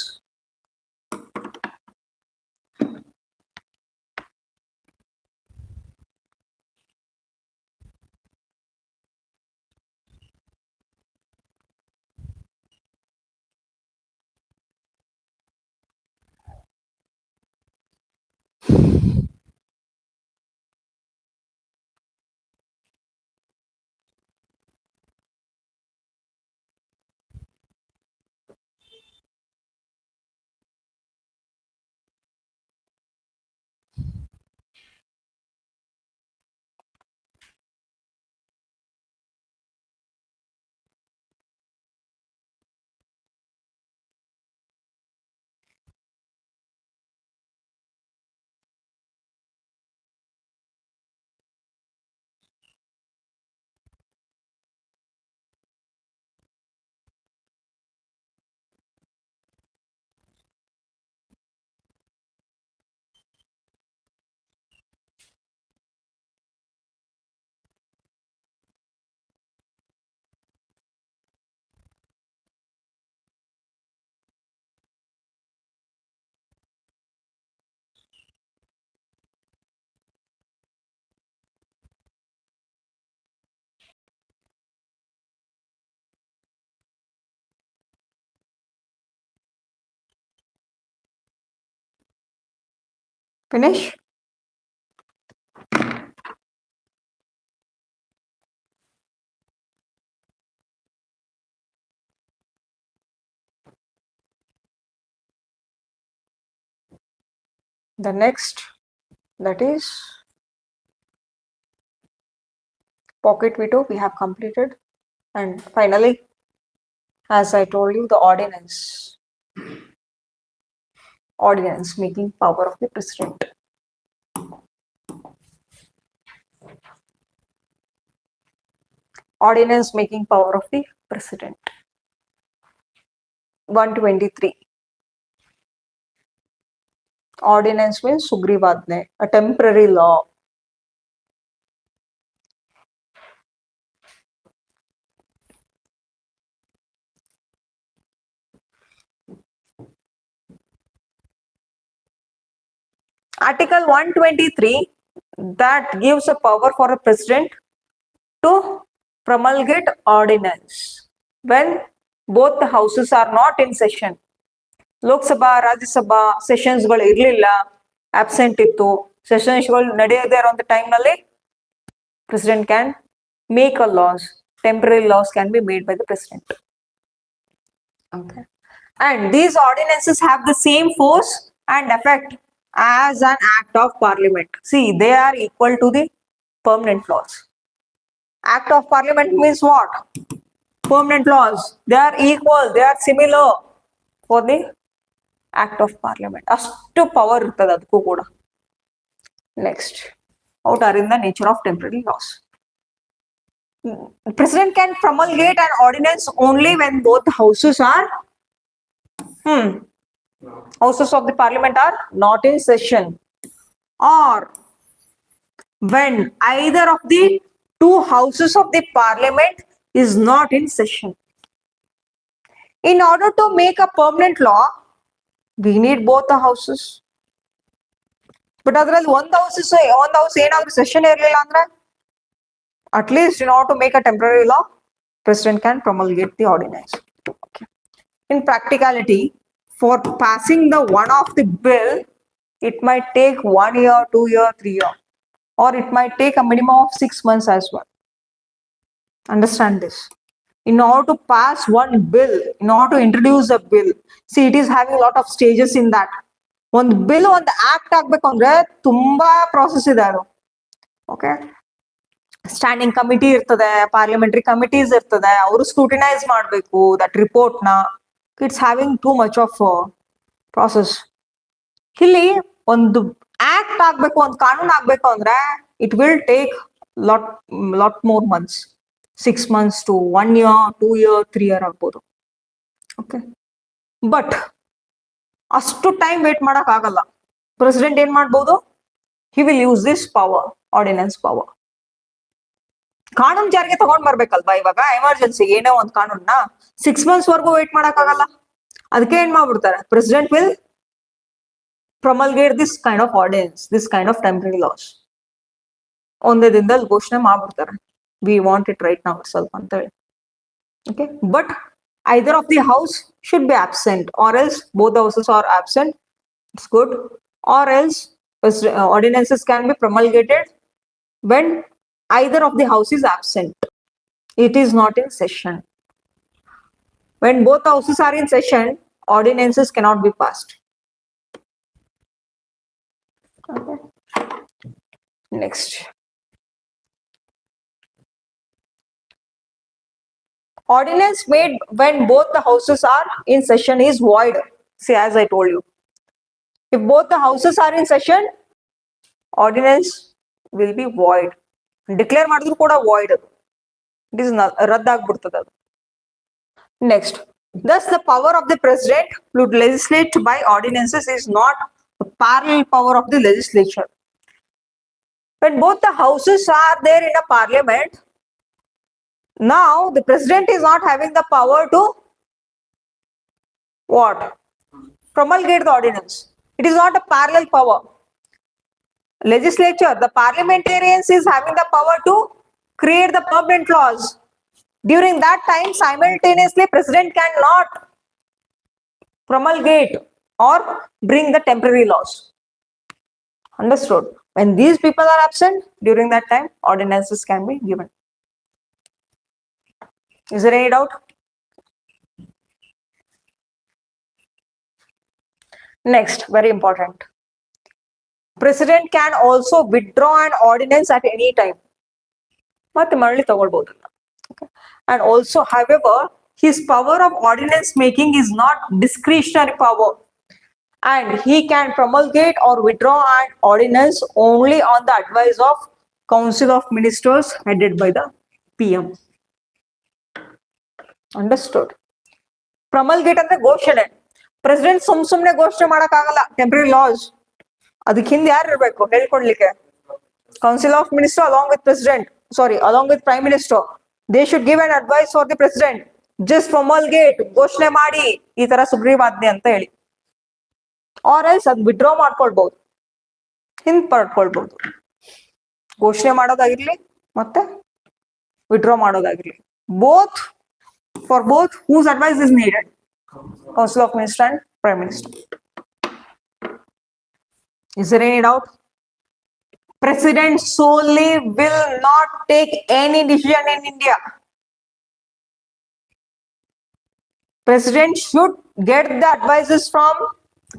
Finish? The next, that is pocket veto, we have completed. And finally, as I told you, the ordinance making power of the president. Ordinance making power of the president. 123. Ordinance means Sugrivadne, a temporary law. Article 123 that gives a power for a president to promulgate ordinance when both the houses are not in session. Lok Sabha, Rajya Sabha sessions ಗಳು ಇರಲಿಲ್ಲ, absent ಇತ್ತು, sessions ಗಳು ನಡೆಯದೇ ಇರೋ time ನಲ್ಲಿ president can make a laws, temporary laws can be made by the president. Okay. And these ordinances have the same force and effect as an act of parliament. See, they are equal to the permanent laws. Act of parliament means what? Permanent laws. They are equal, they are similar for the act of parliament. Ashtu power irtade adukku kuda. Next, what are in the nature of temporary laws? The president can promulgate an ordinance only when both houses are Houses of the parliament are not in session, or when either of the two houses of the parliament is not in session. In order to make a permanent law, we need both the houses. But ಅದರಲ್ಲಿ ಒಂದು house ಏನಾದ್ರೂ session ಇರಲಿಲ್ಲ ಅಂದ್ರೆ, at least in order to make a temporary law, president can promulgate the ordinance. Okay. In practicality, for passing the one of the bill, it might take 1 year, 2 year, 3 year, or it might take a minimum of 6 months as well. Understand this. In order to pass one bill, in order to introduce a bill, see, it is having a lot of stages in that. ಒಂದು bill ಒಂದು act ಆಗ್ಬೇಕು ಅಂದ್ರೆ ತುಂಬಾ process ಇದೆ ಅದು. Okay, standing committee ಇರ್ತದೆ, parliamentary committees ಇರ್ತದೆ, ಅವರು ಸ್ಕ್ರೂಟಿನೈಸ್ ಮಾಡಬೇಕು ದಟ್ ರಿಪೋರ್ಟ್ ನ. It's having too much of process. ಇಲ್ಲಿ ಒಂದು ಆಕ್ಟ್ ಆಗ್ಬೇಕು, ಒಂದು ಕಾನೂನು ಆಗ್ಬೇಕು ಅಂದ್ರೆ it will take lot more months. 6 months to 1 year, 2 year, 3 year ಆಗ್ಬೋದು. ಓಕೆ, ಬಟ್ ಅಷ್ಟು ಟೈಮ್ ವೇಟ್ ಮಾಡಕ್ ಆಗಲ್ಲ. ಪ್ರೆಸಿಡೆಂಟ್ ಏನ್ ಮಾಡ್ಬೋದು? He will use this power, ordinance power. ಕಾನೂನು ಜಾರಿಗೆ ತಗೊಂಡ್ ಬರ್ಬೇಕಲ್ವಾ? ಇವಾಗ ಎಮರ್ಜೆನ್ಸಿ ಏನೋ ಒಂದು ಕಾನೂನ್ನ 6 months ವರ್ಗೂ ವೇಟ್ ಮಾಡಕ್ ಆಗಲ್ಲ. ಅದಕ್ಕೆ ಏನ್ ಮಾಡ್ಬಿಡ್ತಾರೆ, president will promulgate this kind of ordinance, this kind of temporary laws. ಒಂದೇ ದಿನದಲ್ಲಿ ಘೋಷಣೆ ಮಾಡ್ಬಿಡ್ತಾರೆ, we want it right now itself ಅಂತ ಹೇಳಿ. Okay, but either of the house should be absent, or else both the houses are absent, it's good. Or else ordinances can be promulgated when either of the house is absent, it is not in session. When both the houses are in session, ordinances cannot be passed. Okay, next. Ordinance made when both the houses are in session is void. See, as I told you, if both the houses are in session, ordinance will be void. Declare ಮಾಡಿದ್ರು ಕೂಡ void. It is ರದ್ದಾಗ್ಬಿಡ್ತದೆ ಅದು. Next, thus the power of the president to legislate by ordinances is not the parallel power of the legislature. When both the houses are there in a parliament, now the president is not having the power to what? Promulgate the ordinance. It is not a parallel power. Legislature, the parliamentarians is having the power to create the permanent laws. During that time, simultaneously, president cannot promulgate or bring the temporary laws. Understood? When these people are absent, during that time, ordinances can be given. Is there any doubt? Next, very important. President can also withdraw an ordinance at any time. ಮತ್ತೆ ಮರಳಿ ತಗೊಳ್ಬಹುದು. Okay. And also, however, his power of ordinance making is not discretionary power, and he can promulgate or withdraw an ordinance only on the advice of Council of Ministers headed by the PM. Understood? Promulgate ಅಂದ್ರೆ ಘೋಷಣೆ. President ಸುಮ್ನೆ ಘೋಷಣೆ ಮಾಡಕ್ ಆಗಲ್ಲ temporary loss. ಅದಕ್ಕೆ ಹಿಂದೆ ಯಾರು ಇರ್ಬೇಕು ಹೇಳ್ಕೊಡ್ಲಿಕ್ಕೆ? Council of minister along with president, along with prime minister, they should give an advice for the president. Just promulgate, ಘೋಷಣೆ ಮಾಡಿ, ಈ ತರ ಸುಗ್ರೀವಾಜ್ಞೆ ಅಂತ ಹೇಳಿ. Or else ಅದು ವಿಡ್ರಾ ಮಾಡ್ಕೊಳ್ಬಹುದು, ಹಿಂದ್ ಪಡ್ಕೊಳ್ಬಹುದು. ಘೋಷಣೆ ಮಾಡೋದಾಗಿರ್ಲಿ ಮತ್ತೆ withdraw ಮಾಡೋದಾಗಿರ್ಲಿ, both. For both, whose advice is needed? Council of Minister and Prime Minister. Is there any doubt? President solely will not take any decision in India. President should get the advices from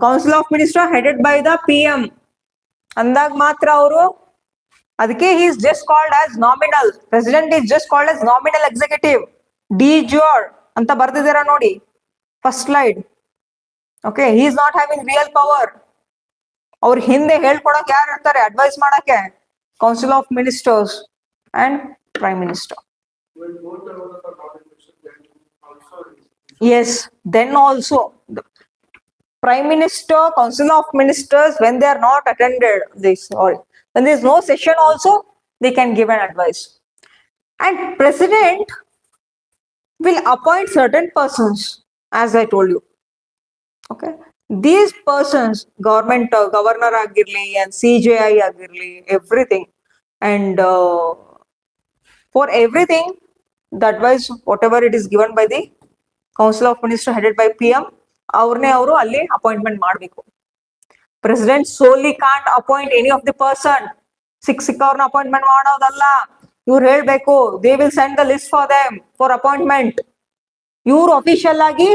Council of Minister headed by the PM. ಅಂದಾಗ ಮಾತ್ರ ಅವರು, ಅದಕ್ಕೆ he is just called as nominal. President is just called as nominal executive. De jure ಅಂತ ಬರ್ದಿದ್ದೀರಾ ನೋಡಿ first slide. Okay, he is not having real power. ಅವ್ರ ಹಿಂದೆ ಹೇಳ್ಕೊಡಕ್ ಯಾರು ಇರ್ತಾರೆ ಅಡ್ವೈಸ್ ಮಾಡಕ್ಕೆ? Council of ministers and prime minister. When both the houses are not in session, then also Yes, then also Prime Minister, Council of Ministers, when they are not attended this, or when there is no session also, they can give an advice. And President will appoint certain persons, as I told you. Okay, these persons, government governor agirli and CJI agirli, everything, and for everything, the advice whatever it is given by the Council of Ministers headed by PM, ಅವ್ರನ್ನೇ ಅವರು ಅಲ್ಲಿ appointment ಮಾಡಬೇಕು. President solely can't appoint any of the person. ಸಿಕ್ಕವ್ರನ್ನ appointment ಮಾಡೋದಲ್ಲ, ಇವ್ರು ಹೇಳ್ಬೇಕು, they will send the list for them for appointment. ಇವ್ರು official ಆಗಿ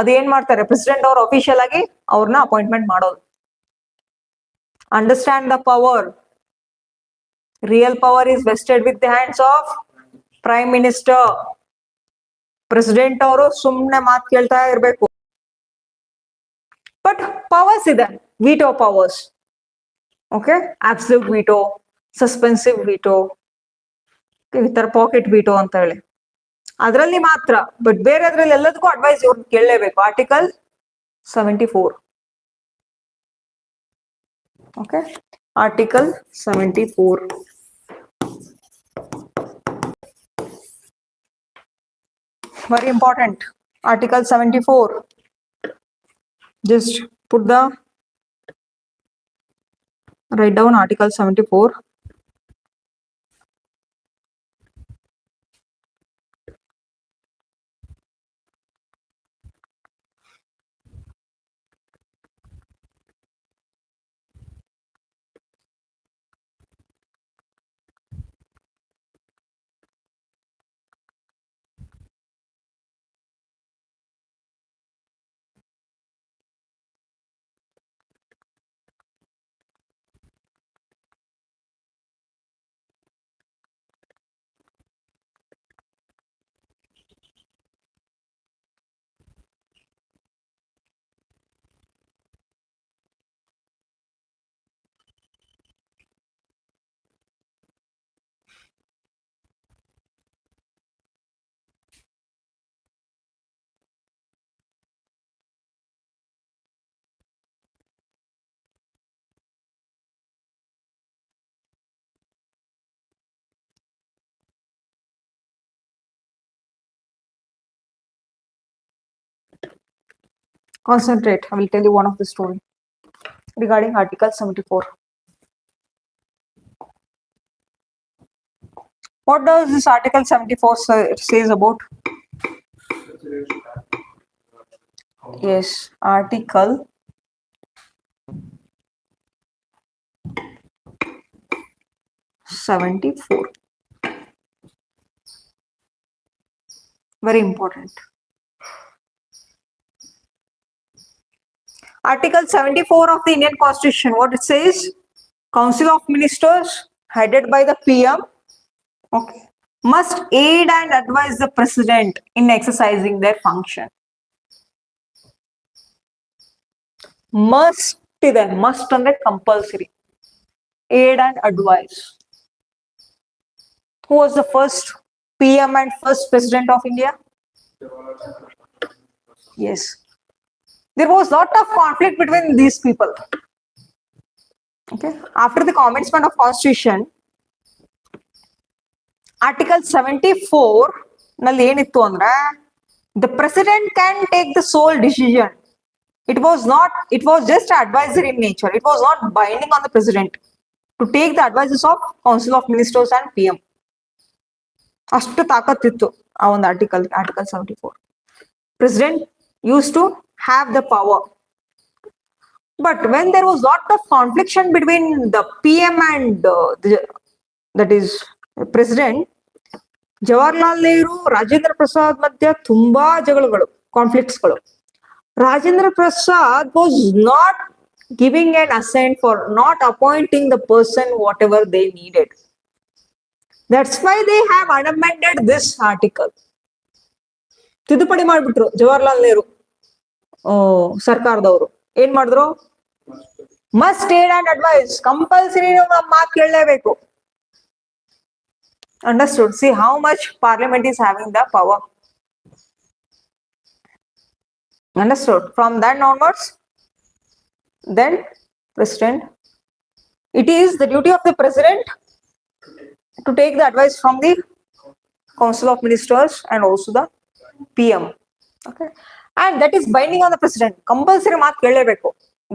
ಅದೇನ್ ಮಾಡ್ತಾರೆ, ಪ್ರೆಸಿಡೆಂಟ್ ಅವರು ಅಫಿಷಿಯಲ್ ಆಗಿ ಅವ್ರನ್ನ ಅಪಾಯಿಂಟ್ಮೆಂಟ್ ಮಾಡೋದು. Understand the power. Real power is vested with the hands of prime minister. President ಅವರು ಸುಮ್ನೆ ಮಾತು ಕೇಳ್ತಾ ಇರ್ಬೇಕು. ಬಟ್ ಪವರ್ಸ್ ಇದೆ, veto powers. Okay, absolute veto, suspensive veto, ಈ ತರ ಪಾಕೆಟ್ ವಿಟೋ ಅಂತ ಹೇಳಿ, ಅದರಲ್ಲಿ ಮಾತ್ರ. ಬಟ್ ಬೇರೆ ಅದ್ರಲ್ಲಿ ಎಲ್ಲದಕ್ಕೂ ಅಡ್ವೈಸ್ ಇವ್ರನ್ನ ಕೇಳಲೇಬೇಕು. Article 74. Okay, article 74. Very important. Article 74. Just write down Article 74. Concentrate. I will tell you one of the story regarding Article 74. What does this Article 74 says about? Yes, Article 74. Very important. Article 74 of the Indian Constitution, what it says? Council of Ministers headed by the PM, okay, must aid and advise the President in exercising their function. Must ಇದೆ, must ಅಂದ್ರೆ compulsory. Aid and advise. Who was the first PM and first President of India? Yes. There was lot of conflict between these people. Okay. After the commencement of Constitution, Article 74 ನಲ್ಲಿ ಏನಿತ್ತು ಅಂದ್ರೆ, the President can take the sole decision. It was just advisory in nature. It was not binding on the President to take the advices of Council of Ministers and PM. ಅಷ್ಟು ತಾಕತ್ತಿತ್ತು ಆ ಒಂದು article 74. President used to have the power. But when there was lot of confliction between the PM and that is President, Jawaharlal Nehru, Rajendra Prasad ಮಧ್ಯ ತುಂಬಾ ಜಗಳಗಳು, ಕಾನ್ಫ್ಲಿಕ್ಟ್ಸ್ಗಳು. Rajendra Prasad was not giving an assent for not appointing the person whatever they needed. That's why they have amended this article. ತಿದ್ದುಪಡಿ ಮಾಡ್ಬಿಟ್ರು ಜವಾಹರ್ಲಾಲ್ ನೆಹರು ಸರ್ಕಾರದವರು. ಏನ್ ಮಾಡಿದ್ರು? Must aid and advise, compulsory ನಮ್ಮ ಮಾತು ಕೇಳಲೇಬೇಕು. Understood? See how much Parliament is having the power. Understood? From then onwards, then president. It is the duty of the president to take the advice from the council of ministers and also the PM. Okay, and that is binding on the president. Compulsory ಮಾತು ಕೇಳಲೇಬೇಕು,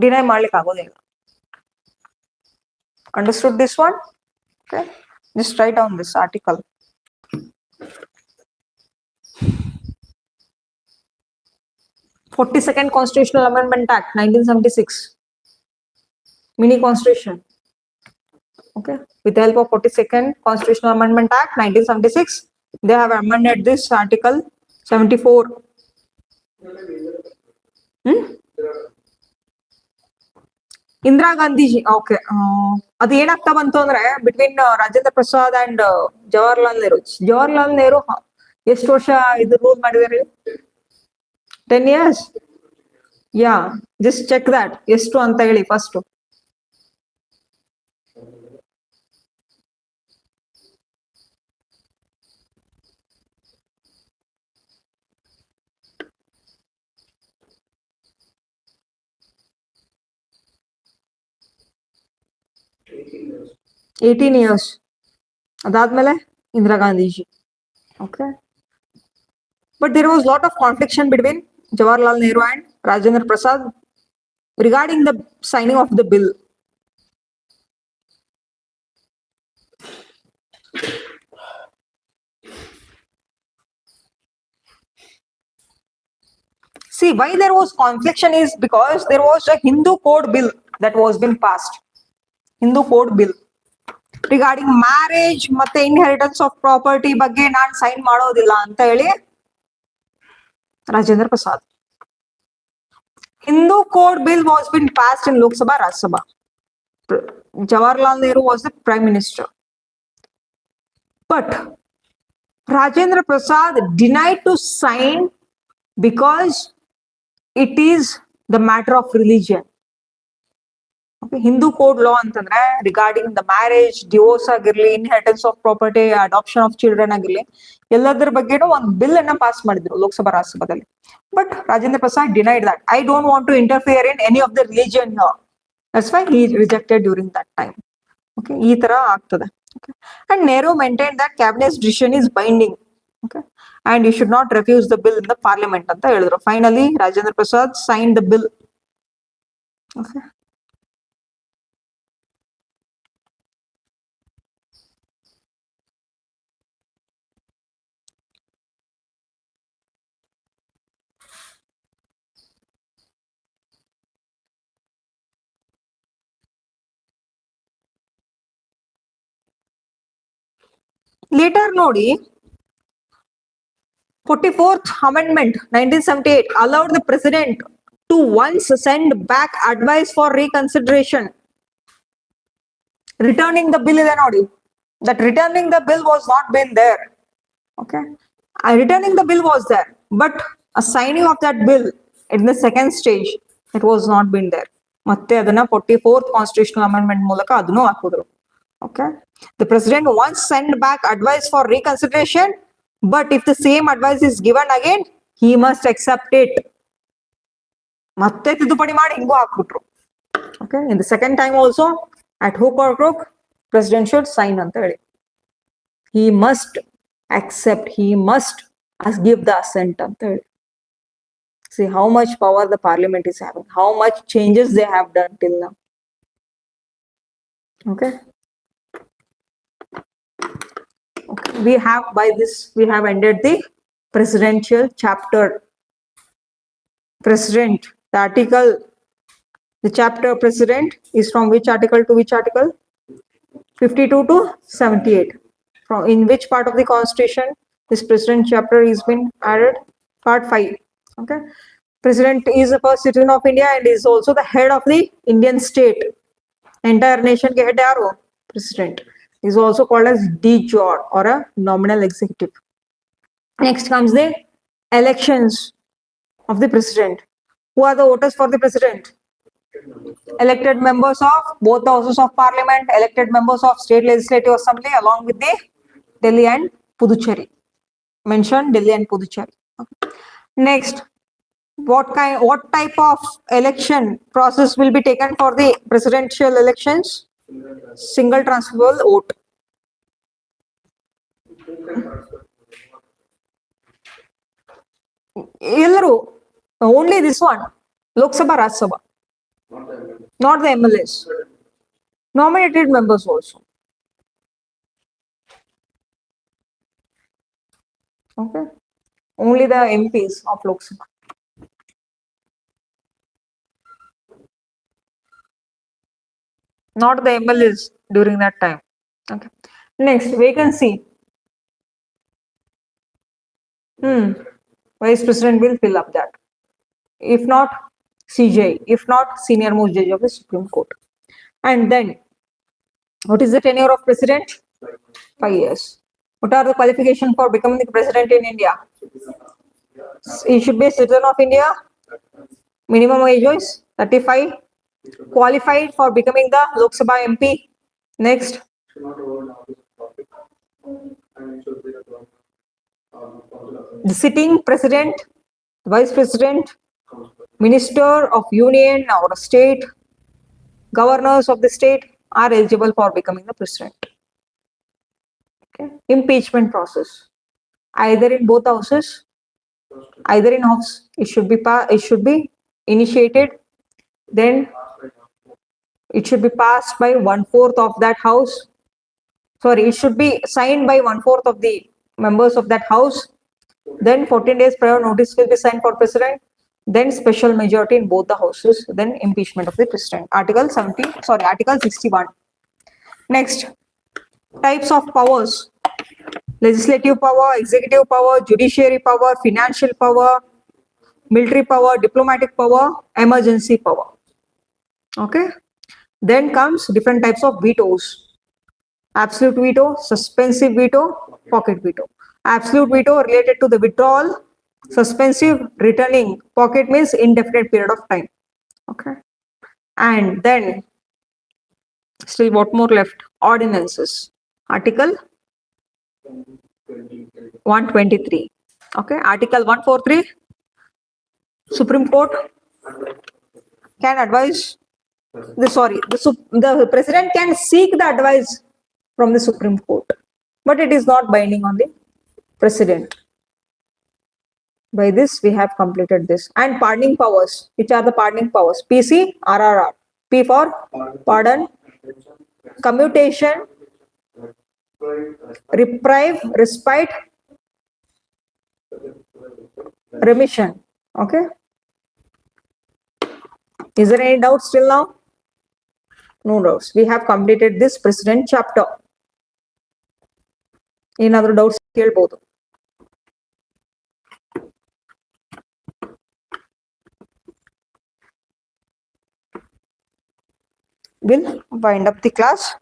deny ಮಾಡ್ಲಿಕ್ಕೆ ಆಗೋದಿಲ್ಲ. Understood this one? Okay, just write down this article. "42nd Constitutional Amendment Act 1976, mini constitution. Okay, with the help of 42nd Constitutional Amendment Act 1976, they have amended this article 74. Indira Gandhiji. Okay, ಅದು ಏನಾಗ್ತಾ ಬಂತು ಅಂದ್ರೆ between Rajendra Prasad and Jawaharlal Nehru. Jawaharlal Nehru ಎಷ್ಟು ವರ್ಷ ಇದು rule ಮಾಡಿದಾರೆ? 10 years. Yeah, just check that ಎಷ್ಟು ಅಂತ ಹೇಳಿ ಫಸ್ಟ್. Eighteen years. ಅದಾದ್ಮೇಲೆ Indira Gandhiji. Okay, but there was lot of confliction between Jawaharlal Nehru and Rajendra Prasad regarding the signing of the bill. See, why there was confliction is because there was a Hindu code bill that was been passed. Hindu code bill regarding marriage ಮತ್ತೆ inheritance of property ಬಗ್ಗೆ ನಾನು sign ಮಾಡೋದಿಲ್ಲ ಅಂತ ಹೇಳಿ Rajendra Prasad. Hindu code bill was been passed in Lok Sabha, Rajya Sabha. Jawaharlal Nehru was the prime minister. But Rajendra Prasad denied to sign because it is the matter of religion. Okay, Hindu code law ಅಂತಂದ್ರೆ regarding the marriage, divorce ಆಗಿರ್ಲಿ, inheritance of property, adoption of children ಆಗಿರ್ಲಿ, ಎಲ್ಲದರ ಬಗ್ಗೆನೂ ಒಂದು bill ಅನ್ನ pass ಮಾಡಿದ್ರು ಲೋಕಸಭಾ ರಾಜ್ಯಸಭಾದಲ್ಲಿ. But Rajendra Prasad denied that. I don't want to interfere in any of the religion here. That's why he rejected during that time. Okay, ಈ ತರ ಆಗ್ತದೆ. Okay, and Nehru maintain that cabinet decision is binding. Okay, and you should not refuse the bill in the parliament ಅಂತ ಹೇಳಿದ್ರು. Finally Rajendra Prasad sign the bill. Okay, later ನೋಡಿ 44th Amendment 1978 allowed the president to once send back advice for reconsideration. Returning the bill ಇದೆ ನೋಡಿ. That returning the bill was not been there. Okay, returning the bill was there, but a signing of that bill in the second stage, it was not been there. ಮತ್ತೆ ಅದನ್ನ 44th Constitutional Amendment ಮೂಲಕ ಅದನ್ನು ಹಾಕಿದ್ರು. Okay, the president once sent back advice for reconsideration, but if the same advice is given again, he must accept it. ಮತ್ತೆ ತಿದ್ದುಪಡಿ ಮಾಡಿ ಹಿಂಗೂ ಹಾಕ್ಬಿಟ್ರು. Okay, in the second time also, at hook or crook, president should sign ಅಂತ ಹೇಳಿ. He must accept, he must give the assent ಅಂತ ಹೇಳಿ. See how much power the parliament is having, how much changes they have done till now. Okay. Okay, we have, by this we have ended the presidential chapter. President, the article, the chapter president is from which article to which article? 52 to 78. From in which part of the constitution this president chapter is been added? Part 5. Okay, president is the first citizen of India and is also the head of the Indian state. Entire nation ke head yaru? President. Is also called as de jure or a nominal executive. Next comes the elections of the president. Who are the voters for the president? Elected members of both the houses of parliament, elected members of state legislative assembly, along with the Delhi and Puducherry. Mentioned Delhi and Puducherry. Okay. Next, What type of election process will be taken for the presidential elections? Single transferable vote. Ellaru, only this one. Lok Sabha, Raj Sabha. Not the MLAs. Nominated members also. Okay. Only the MPs of Lok Sabha. Not the MLAs during that time. Okay. Next, vacancy. Vice President will fill up that. If not, CJ. If not, senior most judge of the Supreme Court. And then, what is the tenure of president? 5 years. What are the qualifications for becoming the president in India? He should be a citizen of India. Minimum age is 35. Qualified for becoming the Lok Sabha MP. Next. The sitting president, vice president, minister of union or state, governors of the state are eligible for becoming the president. Okay. Impeachment process. Either in both houses, either in house, it should be initiated, then it should be passed by 1/4 of that house. Sorry, it should be signed by 1/4 of the members of that house. Then 14 days prior notice will be signed for president. Then special majority in both the houses. Then impeachment of the president. Article 61. Next, types of powers. Legislative power, executive power, judiciary power, financial power, military power, diplomatic power, emergency power. Okay. Then comes different types of vetoes. Absolute veto, suspensive veto, pocket veto. Absolute veto related to the withdrawal, suspensive returning, pocket means indefinite period of time. Okay. And then still what more left? Ordinances. Article 123. Okay. Article 143. Supreme Court can advise the president can seek the advice from the Supreme Court, but it is not binding on the president. By this, we have completed this. And pardoning powers. Which are the pardoning powers? PC, RRR. P for pardon, commutation, reprieve, respite, remission. Okay. Is there any doubt still now? No doubts. We have completed this president chapter. Any other doubts? Both. We'll wind up the class.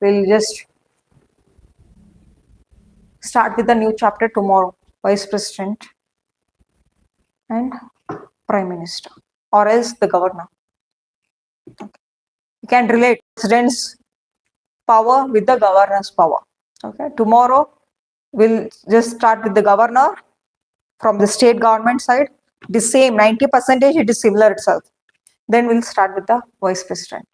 We'll just start with the new chapter tomorrow. Vice President and Prime Minister, or else the governor. Okay. You can relate president's power with the governor's power. Okay. Tomorrow we'll just start with the governor from the state government side. The same 90%, it is similar itself. Then we'll start with the vice president.